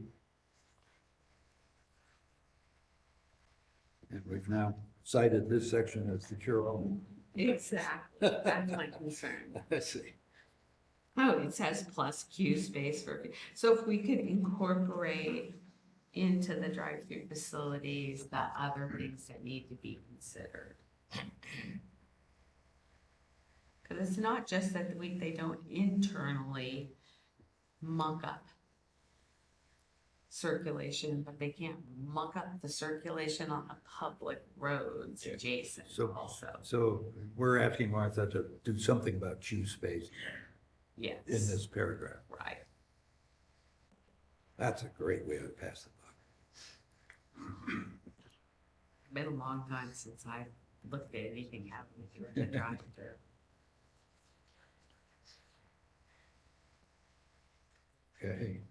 Speaker 2: And we've now cited this section as the cure-all.
Speaker 12: Exactly, that's my concern.
Speaker 2: Let's see.
Speaker 12: Oh, it says plus queue space for, so if we could incorporate into the drive-through facilities the other things that need to be considered. Because it's not just that they don't internally muck up circulation, but they can't muck up the circulation on the public roads adjacent
Speaker 2: So,
Speaker 12: also.
Speaker 2: so we're asking Martha to do something about queue space
Speaker 12: Yes.
Speaker 2: in this paragraph.
Speaker 12: Right.
Speaker 2: That's a great way to pass the buck.
Speaker 12: Been a long time since I looked at anything happening in the drive-through.
Speaker 2: Okay.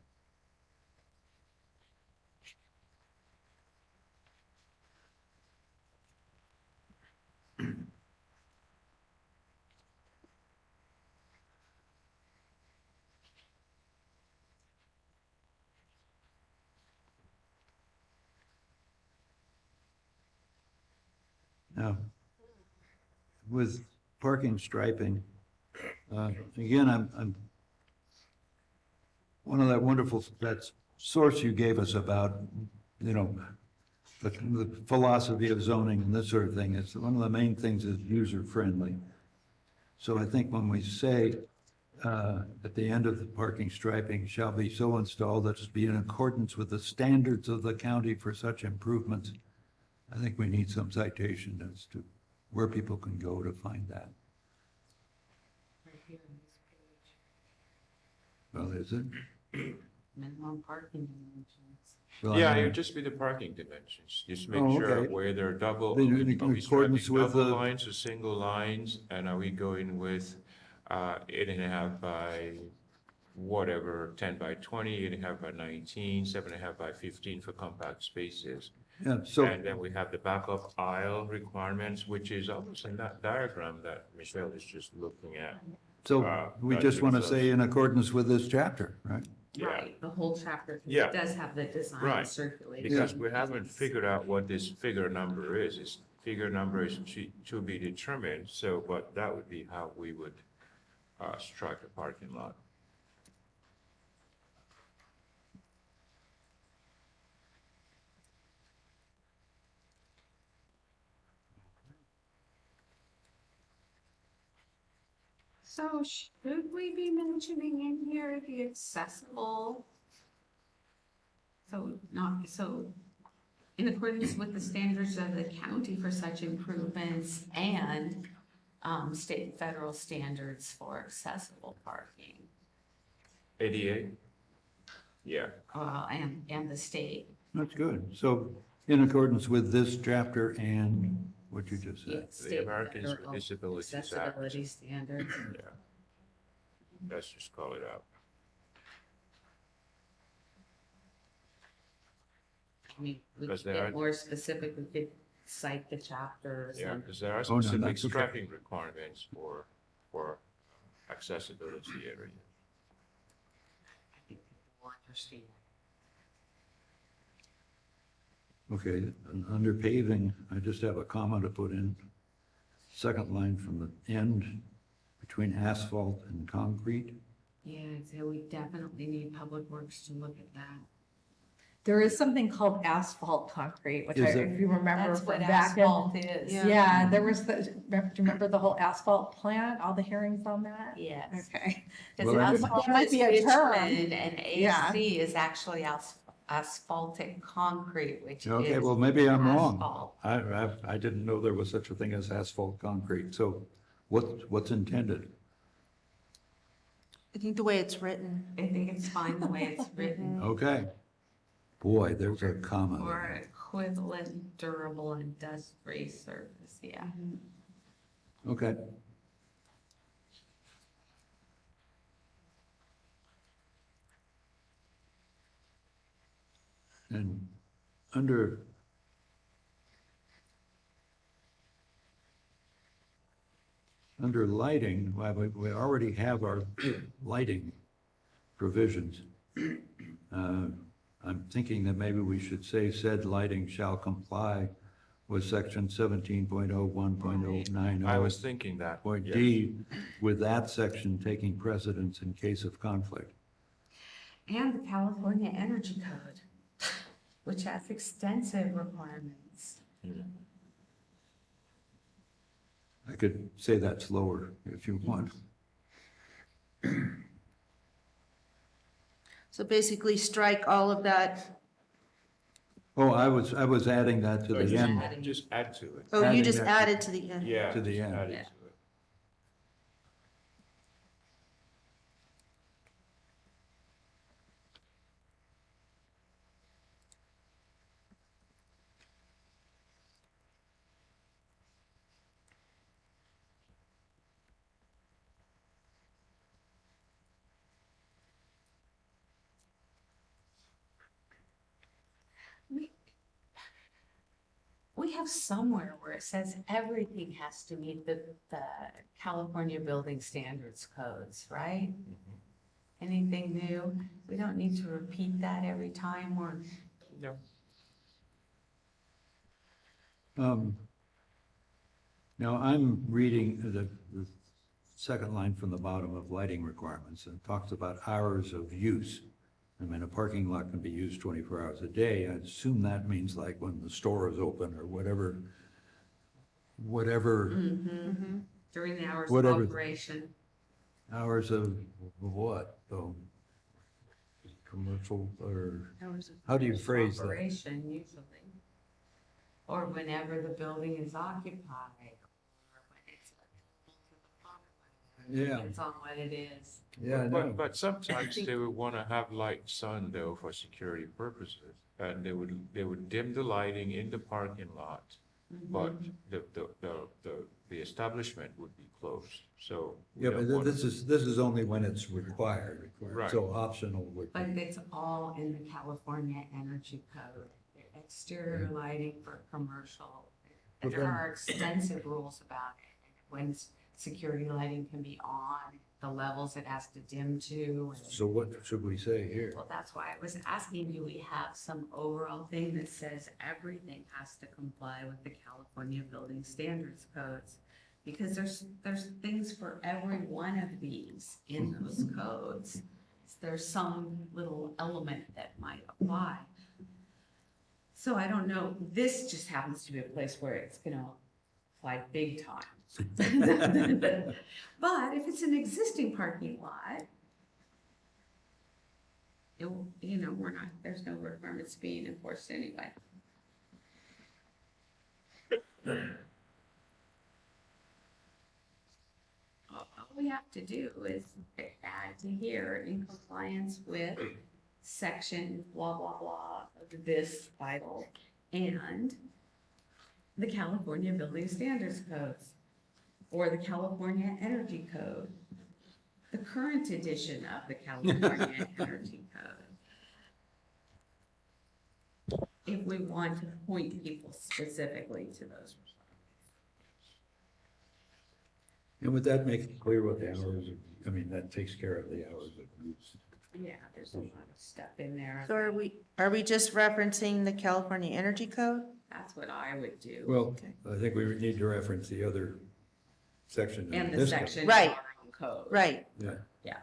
Speaker 2: Now, with parking striping, again, I'm one of that wonderful, that source you gave us about, you know, the philosophy of zoning and this sort of thing, it's one of the main things is user-friendly. So I think when we say, at the end of the parking striping shall be so installed that it be in accordance with the standards of the county for such improvements, I think we need some citation as to where people can go to find that.
Speaker 12: Right here on this page.
Speaker 2: Well, is it?
Speaker 12: Minimum parking dimensions.
Speaker 2: Well,
Speaker 3: Yeah,
Speaker 2: I
Speaker 3: it
Speaker 2: mean,
Speaker 3: would just be the parking dimensions, just make
Speaker 2: Oh,
Speaker 3: sure
Speaker 2: okay.
Speaker 3: where they're double,
Speaker 2: In
Speaker 3: are we
Speaker 2: accordance
Speaker 3: striping
Speaker 2: with
Speaker 3: double
Speaker 2: the-
Speaker 3: lines or single lines, and are we going with 8.5 by whatever, 10 by 20, 8.5 by 19, 7.5 by 15 for compact spaces.
Speaker 2: Yeah, so,
Speaker 3: And then we have the backup aisle requirements, which is also in that diagram that Michelle is just looking at.
Speaker 2: so we
Speaker 3: that
Speaker 2: just want to
Speaker 3: gives
Speaker 2: say
Speaker 3: us-
Speaker 2: in accordance with this chapter, right?
Speaker 3: Yeah.
Speaker 12: Right, the whole chapter, 'cause
Speaker 3: Yeah.
Speaker 12: it does have the design
Speaker 3: Right.
Speaker 12: circulated.
Speaker 3: Because we haven't figured out what this figure number is. This figure number is to be determined, so, but that would be how we would strike a parking lot.
Speaker 12: So should we be mentioning in here the accessible? So in accordance with the standards of the county for such improvements and state and federal standards for accessible parking.
Speaker 3: ADA? Yeah,
Speaker 12: And the state.
Speaker 2: That's good. So in accordance with this chapter and what you just said.
Speaker 3: The Americans with Disabilities Act.
Speaker 12: Accessibility standards.
Speaker 3: Yeah. Let's just call it out.
Speaker 12: I mean, we
Speaker 3: Because
Speaker 12: could
Speaker 3: there
Speaker 12: get
Speaker 3: are-
Speaker 12: more specific, we could cite the chapters.
Speaker 3: Yeah,
Speaker 12: and-
Speaker 3: because there are
Speaker 2: Oh, no,
Speaker 3: specific
Speaker 2: that's okay.
Speaker 3: striping requirements for accessibility areas.
Speaker 12: I think people will understand.
Speaker 2: Okay, and under paving, I just have a comment to put in. Second line from the end, between asphalt and concrete.
Speaker 12: Yeah, so we definitely need Public Works to look at that.
Speaker 7: There is something called asphalt concrete, which
Speaker 2: Is
Speaker 7: I,
Speaker 2: it?
Speaker 7: if you remember
Speaker 12: That's
Speaker 7: from
Speaker 12: what
Speaker 7: back in.
Speaker 12: asphalt is.
Speaker 7: Yeah, there was the, do you remember the whole asphalt plant, all the hearings on that?
Speaker 12: Yes.
Speaker 7: Okay.
Speaker 12: Because
Speaker 2: Well,
Speaker 12: asphalt
Speaker 7: That might
Speaker 12: is
Speaker 7: be a term.
Speaker 12: bitumen and
Speaker 7: Yeah.
Speaker 12: AC is actually asphaltic concrete, which is.
Speaker 2: Okay, well, maybe I'm wrong.
Speaker 12: asphalt.
Speaker 2: I didn't know there was such a thing as asphalt concrete. So what's intended?
Speaker 11: I think the way it's written.
Speaker 12: I think it's fine the way it's written.
Speaker 2: Okay. Boy, there's a comma.
Speaker 12: Or equivalent durable and dust-free surface, yeah.
Speaker 2: Okay. And under lighting, well, we already have our lighting provisions. I'm thinking that maybe we should say said lighting shall comply with section 17.01.090.
Speaker 3: I was thinking that.
Speaker 2: Point
Speaker 3: yes.
Speaker 2: D, with that section taking precedence in case of conflict.
Speaker 12: And the California Energy Code, which has extensive requirements.
Speaker 2: I could say that slower if you want.
Speaker 11: So basically strike all of that.
Speaker 2: Oh, I was adding that to
Speaker 3: So
Speaker 2: the end.
Speaker 3: just add to it.
Speaker 11: Oh, you
Speaker 2: Adding
Speaker 11: just
Speaker 2: that-
Speaker 11: added to the end.
Speaker 3: Yeah.
Speaker 2: To the
Speaker 3: just
Speaker 2: end.
Speaker 3: add it
Speaker 12: Yeah.
Speaker 3: to it.
Speaker 12: We have somewhere where it says everything has to meet the California Building Standards codes, right? Anything new? We don't need to repeat that every time we're.
Speaker 3: No.
Speaker 2: Now, I'm reading the second line from the bottom of lighting requirements, and it talks about hours of use. I mean, a parking lot can be used 24 hours a day. I assume that means like when the store is open or whatever,
Speaker 12: During the hours of
Speaker 2: Whatever.
Speaker 12: operation.
Speaker 2: hours of what, though? Commercial or,
Speaker 12: Hours of
Speaker 2: How do you phrase that?
Speaker 12: Operation usually. Or whenever the building is occupied. Or when it's.
Speaker 2: Yeah.
Speaker 12: Depends on what it is.
Speaker 2: yeah, I know.
Speaker 3: But sometimes they would want to have lights on though for security purposes. And they would dim the lighting in the parking lot, but the establishment would be closed, so. we
Speaker 2: Yeah,
Speaker 3: don't
Speaker 2: but
Speaker 3: wanna-
Speaker 2: this is only when it's required.
Speaker 3: Right.
Speaker 2: So optional would
Speaker 12: But
Speaker 2: be.
Speaker 12: it's all in the California Energy Code. Exterior lighting for commercial.
Speaker 2: But
Speaker 12: There
Speaker 2: then-
Speaker 12: are extensive rules about it. When security lighting can be on, the levels it has to dim to. and-
Speaker 2: So what should we say here?
Speaker 12: Well, that's why I was asking, do we have some overall thing that says everything has to comply with the California Building Standards codes? Because there's things for every one of these in those codes. There's some little element that might apply. So I don't know, this just happens to be a place where it's gonna apply big time. But if it's an existing parking lot, it will, there's no requirements being enforced anyway. All we have to do is add to here in compliance with section blah, blah, blah of this title and the California Building Standards Codes or the California Energy Code, the current edition of the California Energy Code. If we want to point people specifically to those.
Speaker 2: And would that make it clear what the hours, I mean, that takes care of the hours of use.
Speaker 12: Yeah, there's a lot of stuff in there.
Speaker 11: So are we just referencing the California Energy Code?
Speaker 12: That's what I would do.
Speaker 2: Well, I think we would need to reference the other section.
Speaker 12: And
Speaker 2: of
Speaker 12: the
Speaker 2: this code.
Speaker 12: section.
Speaker 11: Right.
Speaker 12: of our own Code.
Speaker 11: Right.
Speaker 2: Yeah.
Speaker 12: Yeah.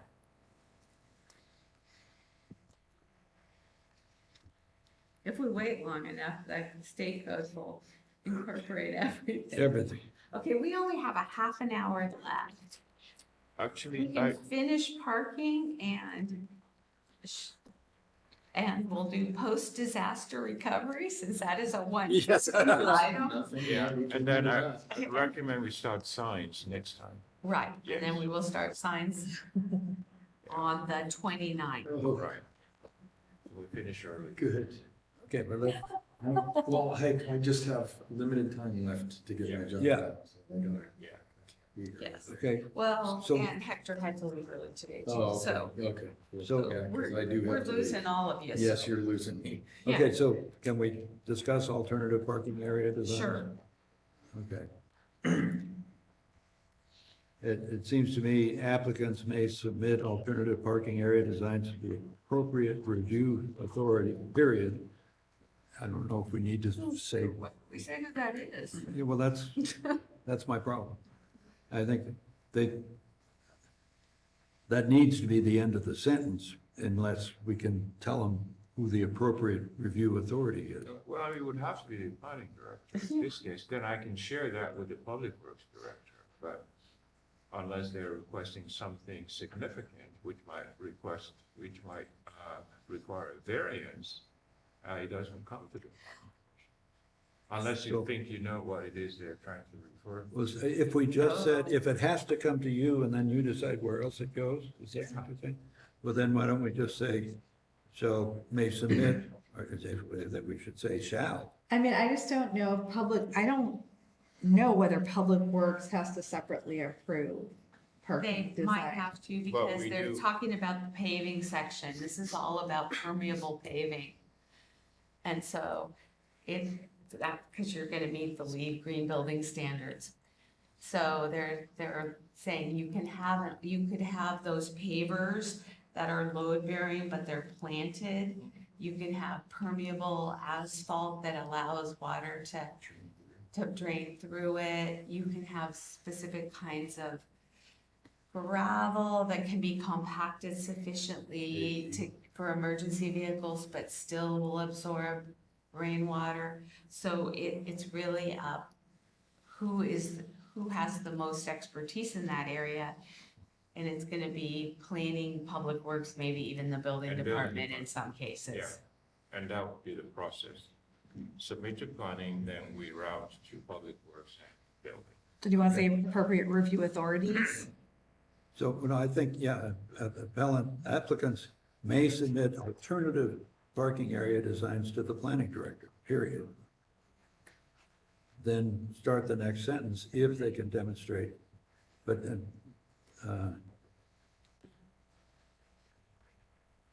Speaker 12: If we wait long enough, the state codes will incorporate everything.
Speaker 2: Everything.
Speaker 12: Okay, we only have a half an hour left. We
Speaker 3: Actually,
Speaker 12: can finish parking and we'll do post-disaster recovery since that is a one.
Speaker 2: Yes.
Speaker 12: Item.
Speaker 3: yeah, and then I recommend we start signs next time.
Speaker 12: Right, and then we will start signs on the 29th.
Speaker 3: Right. We'll finish early.
Speaker 2: Good. Okay, but let's,
Speaker 6: Well, hey, I just have limited time left to get my job
Speaker 2: Yeah.
Speaker 6: done. So I gotta
Speaker 3: Yeah.
Speaker 6: be here.
Speaker 12: Yes.
Speaker 2: okay,
Speaker 12: Well,
Speaker 2: So-
Speaker 12: and Hector had to leave early today
Speaker 6: Oh,
Speaker 12: too, so
Speaker 6: okay.
Speaker 2: So-
Speaker 6: Yeah, 'cause
Speaker 12: we're,
Speaker 6: I do
Speaker 12: we're
Speaker 6: have to
Speaker 12: losing
Speaker 6: leave.
Speaker 12: all of you.
Speaker 6: Yes,
Speaker 12: so-
Speaker 6: you're losing me.
Speaker 12: Yeah.
Speaker 2: okay, so can we discuss alternative parking area design?
Speaker 12: Sure.
Speaker 2: Okay. It seems to me applicants may submit alternative parking area designs to the appropriate review authority, period. I don't know if we need to say,
Speaker 12: What we say who that is.
Speaker 2: yeah, well, that's my problem. I think that needs to be the end of the sentence unless we can tell them who the appropriate review authority is.
Speaker 3: Well, it would have to be the planning director in this case, then I can share that with the public works director, but unless they're requesting something significant, which might require a variance, it doesn't come to the planning commission. Unless you
Speaker 2: So-
Speaker 3: think you know what it is they're trying to refer.
Speaker 2: Was, if we just said, if it has to come to you and then you decide where else it goes, is that what you think? Well, then why don't we just say, shall, may submit, or is it that we should say shall?
Speaker 7: I mean, I just don't know if I don't know whether Public Works has to separately approve parking
Speaker 12: They might
Speaker 7: design.
Speaker 12: have to
Speaker 3: Well,
Speaker 12: because
Speaker 3: we
Speaker 12: they're
Speaker 3: do.
Speaker 12: talking about the paving section. This is all about permeable paving. And so because you're gonna meet the LEED green building standards. So they're saying you could have those pavers that are load bearing, but they're planted. You can have permeable asphalt that allows water to drain through it. You can have specific kinds of gravel that can be compacted sufficiently for emergency vehicles, but still will absorb rainwater. So it's really up who has the most expertise in that area. And it's gonna be planning, public works, maybe even the building
Speaker 3: And building
Speaker 12: department in some cases.
Speaker 3: Yeah, and that would be the process. Submit to planning, then we route to public works and building.
Speaker 7: So do you want to say appropriate review authorities?
Speaker 2: So, I think, yeah, applicants may submit alternative parking area designs to the planning director, period. Then start the next sentence if they can demonstrate, but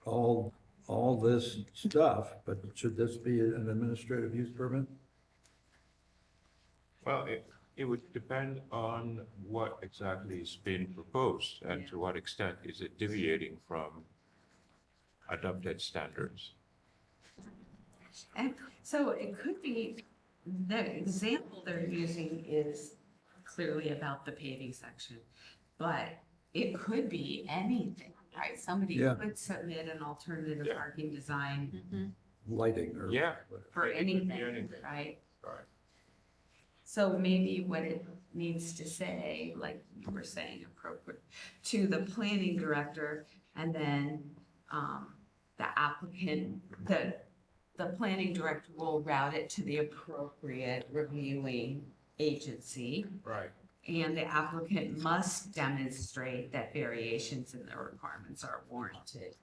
Speaker 2: all this stuff, but should this be an administrative use permit?
Speaker 3: Well, it would depend on what exactly is being proposed and to what extent is it deviating from adopted standards.
Speaker 12: And so it could be, the example they're using is clearly about the paving section, but it could be anything, right? Somebody
Speaker 2: Yeah.
Speaker 12: could submit an alternative
Speaker 3: Yeah.
Speaker 12: parking design
Speaker 2: Lighting or?
Speaker 3: Yeah.
Speaker 12: for
Speaker 3: It could be
Speaker 12: anything,
Speaker 3: anything.
Speaker 12: right?
Speaker 3: Right.
Speaker 12: So maybe what it needs to say, like you were saying, appropriate to the planning director, and then the applicant, the planning director will route it to the appropriate reviewing agency.
Speaker 3: Right.
Speaker 12: And the applicant must demonstrate that variations in the requirements are warranted.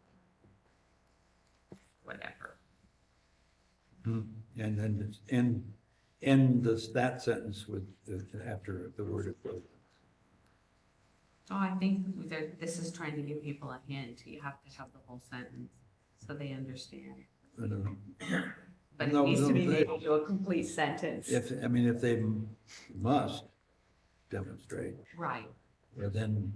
Speaker 12: Whatever.
Speaker 2: And then, and end that sentence with, after the word approved.
Speaker 12: Oh, I think this is trying to give people a hint. You have to have the whole sentence so they understand.
Speaker 2: I don't know.
Speaker 12: But it
Speaker 2: No,
Speaker 12: needs to be
Speaker 2: no,
Speaker 12: made into a complete sentence.
Speaker 2: If they must demonstrate,
Speaker 12: Right.
Speaker 2: well, then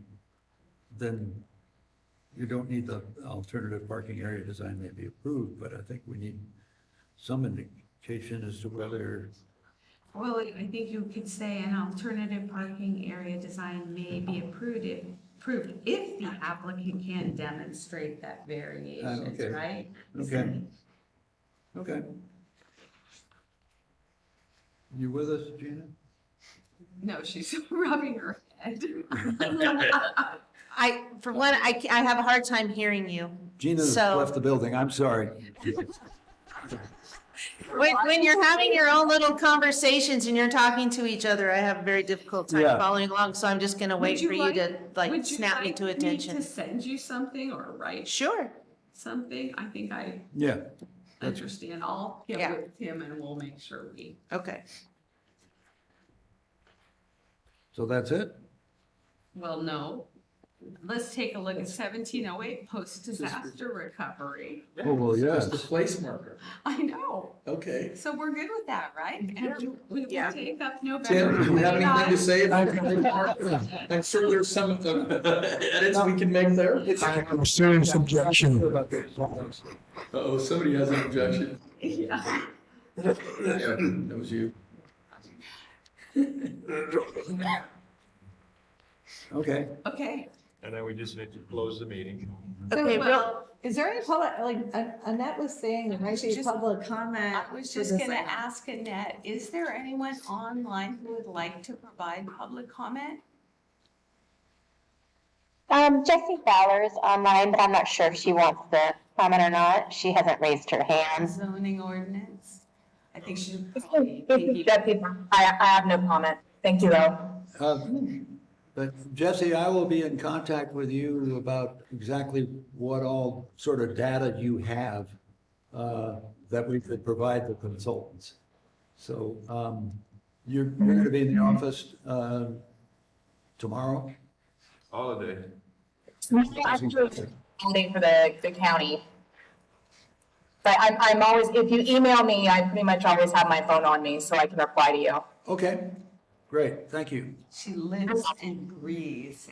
Speaker 2: you don't need the alternative parking area design may be approved, but I think we need some indication as to whether,
Speaker 12: Well, I think you could say an alternative parking area design may be approved if the applicant can demonstrate that variations,
Speaker 2: okay.
Speaker 12: right?
Speaker 2: okay. You with us, Gina?
Speaker 12: No, she's rubbing her head.
Speaker 11: For one, I have a hard time hearing you.
Speaker 2: Gina's
Speaker 11: So-
Speaker 2: left the building, I'm sorry.
Speaker 11: When you're having your own little conversations and you're talking to each other, I have a very difficult time
Speaker 2: Yeah.
Speaker 11: following along, so I'm just gonna wait for you to
Speaker 12: would
Speaker 11: snap me
Speaker 12: like
Speaker 11: to attention.
Speaker 12: to send you something or write
Speaker 11: Sure.
Speaker 12: something? I think I
Speaker 2: Yeah,
Speaker 12: understand. I'll get
Speaker 11: Yeah.
Speaker 12: with him and we'll make sure we.
Speaker 11: Okay.
Speaker 2: so that's it?
Speaker 12: Well, no. Let's take a look at 1708 post-disaster recovery.
Speaker 2: Oh, well,
Speaker 10: Just the
Speaker 2: yes.
Speaker 10: place marker.
Speaker 12: I know.
Speaker 10: Okay.
Speaker 12: So we're good with that, right? And we will
Speaker 11: Yeah.
Speaker 12: take up November.
Speaker 10: Tim, do you have anything to
Speaker 12: 29.
Speaker 10: say about the place marker? I'm sure there's some edits we can make there.
Speaker 5: I have a serious objection.
Speaker 10: Uh-oh, somebody has an objection.
Speaker 12: Yeah.
Speaker 10: Yeah, that was you.
Speaker 2: Okay.
Speaker 12: Okay.
Speaker 3: And then we just need to close the meeting.
Speaker 11: Okay,
Speaker 7: Well, is there any public, like, Annette was saying there might be
Speaker 12: Just-
Speaker 7: public comment.
Speaker 12: I was
Speaker 7: for
Speaker 12: just
Speaker 7: this
Speaker 12: gonna
Speaker 7: item.
Speaker 12: ask Annette, is there anyone online who would like to provide public comment?
Speaker 4: Jessie Fowler's online, but I'm not sure if she wants to comment or not. She hasn't raised her hand.
Speaker 12: Zoning ordinance? I think she should
Speaker 4: This
Speaker 12: probably.
Speaker 4: is Jessie. I have no comment. Thank you, though.
Speaker 2: But Jesse, I will be in contact with you about exactly what all sort of data you have that we could provide the consultants. So you're going to be in the office tomorrow?
Speaker 3: Holiday.
Speaker 4: Something for the county. But I'm always, if you email me, I pretty much always have my phone on me, so I can reply to you.
Speaker 2: Okay, great, thank you.
Speaker 12: She lives and breathes.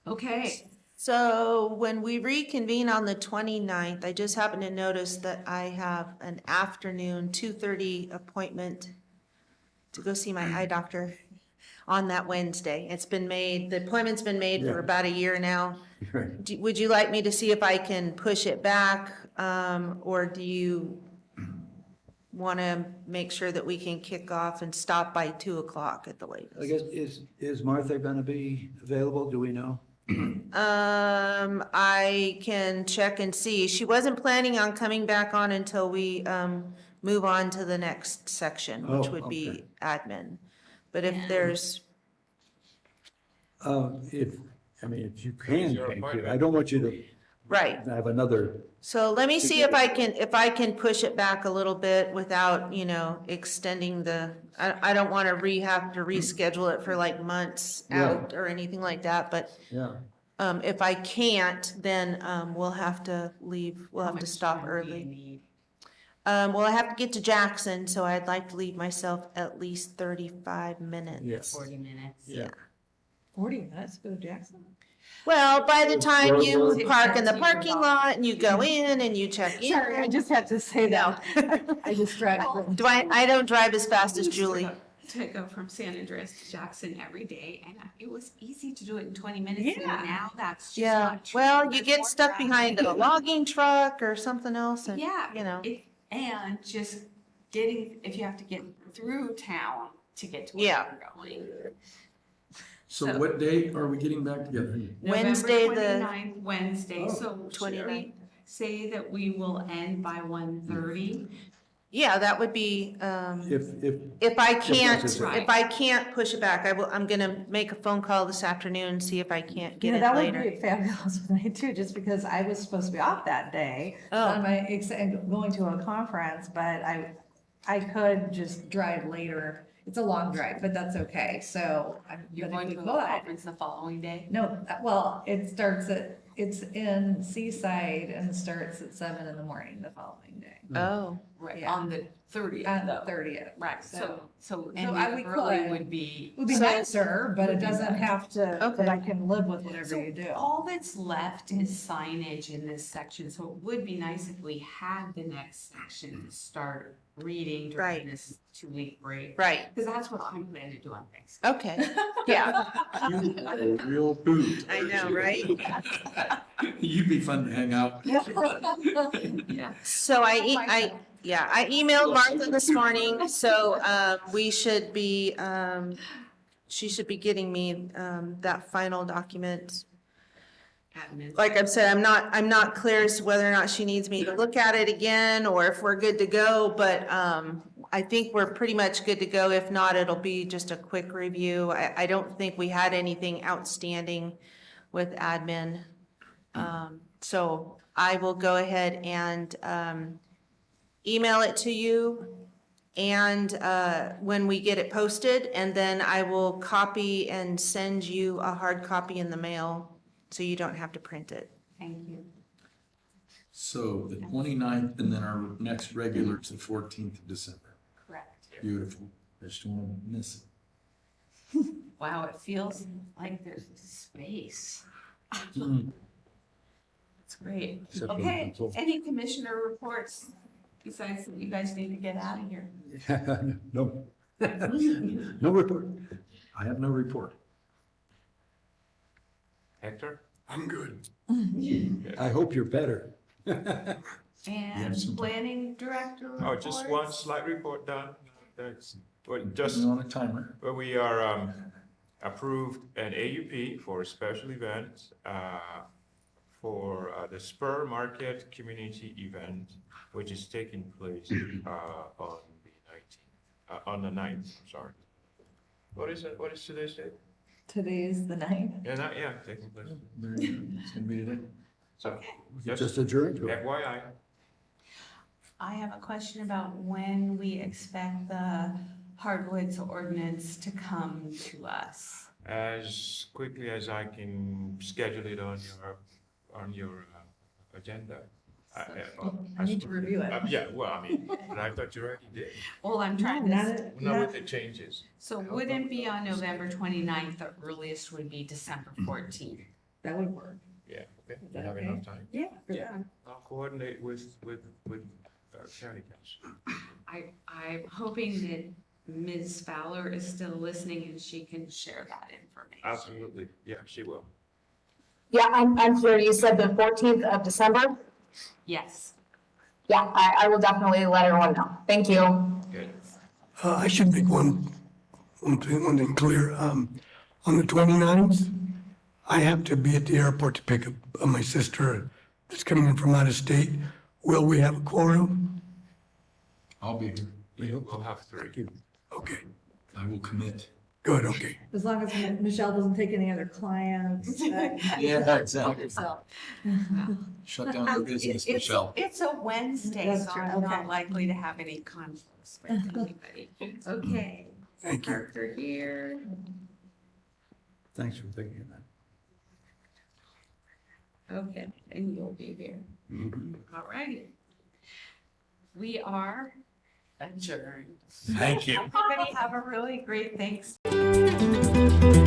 Speaker 12: Okay,
Speaker 11: So when we reconvene on the 29th, I just happened to notice that I have an afternoon 2:30 appointment to go see my eye doctor on that Wednesday. It's been made, the appointment's been made for
Speaker 2: Yeah.
Speaker 11: about a year now.
Speaker 2: Right.
Speaker 11: Would you like me to see if I can push it back? Or do you want to make sure that we can kick off and stop by 2:00 at the latest?
Speaker 2: I guess, is Martha going to be available? Do we know?
Speaker 11: I can check and see. She wasn't planning on coming back on until we, move on to the next section, which
Speaker 2: Oh,
Speaker 11: would be
Speaker 2: okay.
Speaker 11: admin. But if
Speaker 12: And-
Speaker 11: there's,
Speaker 2: If you can,
Speaker 3: Your
Speaker 2: thank you.
Speaker 3: appointment.
Speaker 2: I don't want you to
Speaker 11: right.
Speaker 2: have another,
Speaker 11: So let me see if I can push it back a little bit without, extending I don't want to have to reschedule it for like months
Speaker 2: Yeah.
Speaker 11: out or anything like that, but,
Speaker 2: yeah.
Speaker 11: if I can't, then, we'll have to leave, we'll have to stop early. Well, I have to get to Jackson, so I'd like to leave myself at least 35 minutes.
Speaker 2: Yes.
Speaker 12: 40 minutes.
Speaker 2: Yeah.
Speaker 7: 40 minutes to go to Jackson?
Speaker 11: Well, by the time you
Speaker 2: Or-
Speaker 11: park in the parking lot and you go in and you check
Speaker 7: Sorry, I
Speaker 11: in.
Speaker 7: just had to say that. I just dragged.
Speaker 11: I don't drive as fast as
Speaker 12: Used to
Speaker 11: Julie.
Speaker 12: go- To go from San Andreas to Jackson every day, and it was easy to do it in 20 minutes, and
Speaker 7: Yeah.
Speaker 12: now that's just
Speaker 11: Yeah,
Speaker 12: not true.
Speaker 11: well, you
Speaker 12: There's
Speaker 11: get
Speaker 12: more
Speaker 11: stuck
Speaker 12: traffic.
Speaker 11: behind a logging truck or something else and,
Speaker 12: Yeah. And just getting, if you have to get through town to get to where
Speaker 11: Yeah.
Speaker 12: you're going.
Speaker 10: So what date are we getting back together?
Speaker 11: Wednesday,
Speaker 12: November
Speaker 11: the
Speaker 12: 29th, Wednesday,
Speaker 10: Oh,
Speaker 12: so should
Speaker 11: 29th.
Speaker 12: we say that we will end by 1:30?
Speaker 11: Yeah, that would be,
Speaker 2: If
Speaker 11: if I can't push it back, I'm gonna make a phone call this afternoon, see if I can't get it
Speaker 7: That would
Speaker 11: later.
Speaker 7: be fabulous for me too, just because I was supposed to be off that day. On my, going to a conference, but I could just drive later. It's a long drive, but that's okay, so.
Speaker 12: You're
Speaker 7: but if
Speaker 12: going
Speaker 7: we
Speaker 12: to a
Speaker 7: could-
Speaker 12: conference the following day?
Speaker 7: No, well, it's in Seaside and starts at 7 in the morning the following day.
Speaker 11: Oh,
Speaker 12: Right,
Speaker 7: Yeah.
Speaker 12: on the 30th,
Speaker 7: On the
Speaker 12: though.
Speaker 7: 30th.
Speaker 12: Right, so
Speaker 7: we
Speaker 12: ending early
Speaker 7: could.
Speaker 12: would be.
Speaker 7: It would be nicer, but it doesn't have to,
Speaker 11: Okay.
Speaker 7: but I can live with whatever
Speaker 12: So
Speaker 7: you do.
Speaker 12: all that's left is signage in this section, so it would be nice if we had the next section start reading during
Speaker 11: Right.
Speaker 12: this 2-week break.
Speaker 11: right,
Speaker 12: Because that's what I'm planning to do on Thanksgiving.
Speaker 11: okay, yeah,
Speaker 10: You are a real hoot.
Speaker 11: I know, right?
Speaker 10: You'd be fun to hang out.
Speaker 12: Yeah.
Speaker 11: So I emailed Martha this morning, so, we should be, she should be getting me, that final document.
Speaker 12: Admin.
Speaker 11: Like I've said, I'm not clear as to whether or not she needs me to look at it again or if we're good to go, but, I think we're pretty much good to go. If not, it'll be just a quick review. I don't think we had anything outstanding with admin. So I will go ahead and, email it to you and, when we get it posted, and then I will copy and send you a hard copy in the mail so you don't have to print it.
Speaker 12: Thank you.
Speaker 10: So the 29th, and then our next regular is the 14th of December.
Speaker 12: Correct.
Speaker 10: Beautiful. I just don't want to miss it.
Speaker 12: Wow, it feels like there's space.
Speaker 10: Mm.
Speaker 12: It's great.
Speaker 2: Except for the
Speaker 12: Okay,
Speaker 2: pencil.
Speaker 12: any commissioner reports besides that you guys need to get out of here?
Speaker 2: No. No report. I have no report.
Speaker 3: Hector?
Speaker 5: I'm good.
Speaker 2: I hope you're better.
Speaker 12: And planning director
Speaker 3: Oh, just one
Speaker 12: reports?
Speaker 3: slight report done. That's, well,
Speaker 10: Just
Speaker 3: just,
Speaker 10: on a timer.
Speaker 3: well, we are, approved an AUP for a special event, for, the Spur Market Community Event, which is taking place, on the 19th, on the 9th, sorry. What is it? What is today's date?
Speaker 7: Today's the 9th.
Speaker 3: Yeah, taking place.
Speaker 10: There you go. It's gonna be today.
Speaker 3: So,
Speaker 2: Just adjourned to it.
Speaker 3: FYI.
Speaker 12: I have a question about when we expect the hardwoods ordinance to come to us.
Speaker 3: As quickly as I can schedule it on your agenda.
Speaker 7: I need to review it.
Speaker 3: Yeah, well, I mean, but I thought you already did.
Speaker 12: Well, I'm trying to,
Speaker 3: Not with the changes.
Speaker 12: so wouldn't be on November 29th, the earliest would be December 14th.
Speaker 7: That would work.
Speaker 3: Yeah, okay,
Speaker 7: Is
Speaker 3: you
Speaker 7: that
Speaker 3: have
Speaker 7: okay?
Speaker 3: enough time.
Speaker 7: Yeah. for
Speaker 3: Yeah.
Speaker 7: that.
Speaker 3: I'll coordinate with county council.
Speaker 12: I'm hoping that Ms. Fowler is still listening and she can share that information.
Speaker 3: Absolutely, yeah, she will.
Speaker 4: Yeah, I'm here. You said the 14th of December?
Speaker 12: Yes.
Speaker 4: Yeah, I will definitely let everyone know. Thank you.
Speaker 3: Good.
Speaker 5: I should make one thing clear. On the 29th, I have to be at the airport to pick up my sister that's coming in from out of state. Will we have a quorum?
Speaker 10: I'll be here.
Speaker 3: We'll have three.
Speaker 5: Okay,
Speaker 10: I will commit.
Speaker 5: good, okay.
Speaker 7: As long as Michelle doesn't take any other clients.
Speaker 10: Yeah, exactly.
Speaker 7: So,
Speaker 10: Shut down your business,
Speaker 12: It's-
Speaker 10: Michelle.
Speaker 12: It's a Wednesday,
Speaker 7: That's
Speaker 12: so
Speaker 7: true,
Speaker 12: I'm not
Speaker 7: okay.
Speaker 12: likely to have any conflicts with anybody. Okay.
Speaker 5: Thank you.
Speaker 12: Parker here.
Speaker 2: Thanks for thinking of that.
Speaker 12: Okay, and you'll be here. All righty. We are adjourned.
Speaker 10: Thank you.
Speaker 12: Everybody have a really great Thanksgiving.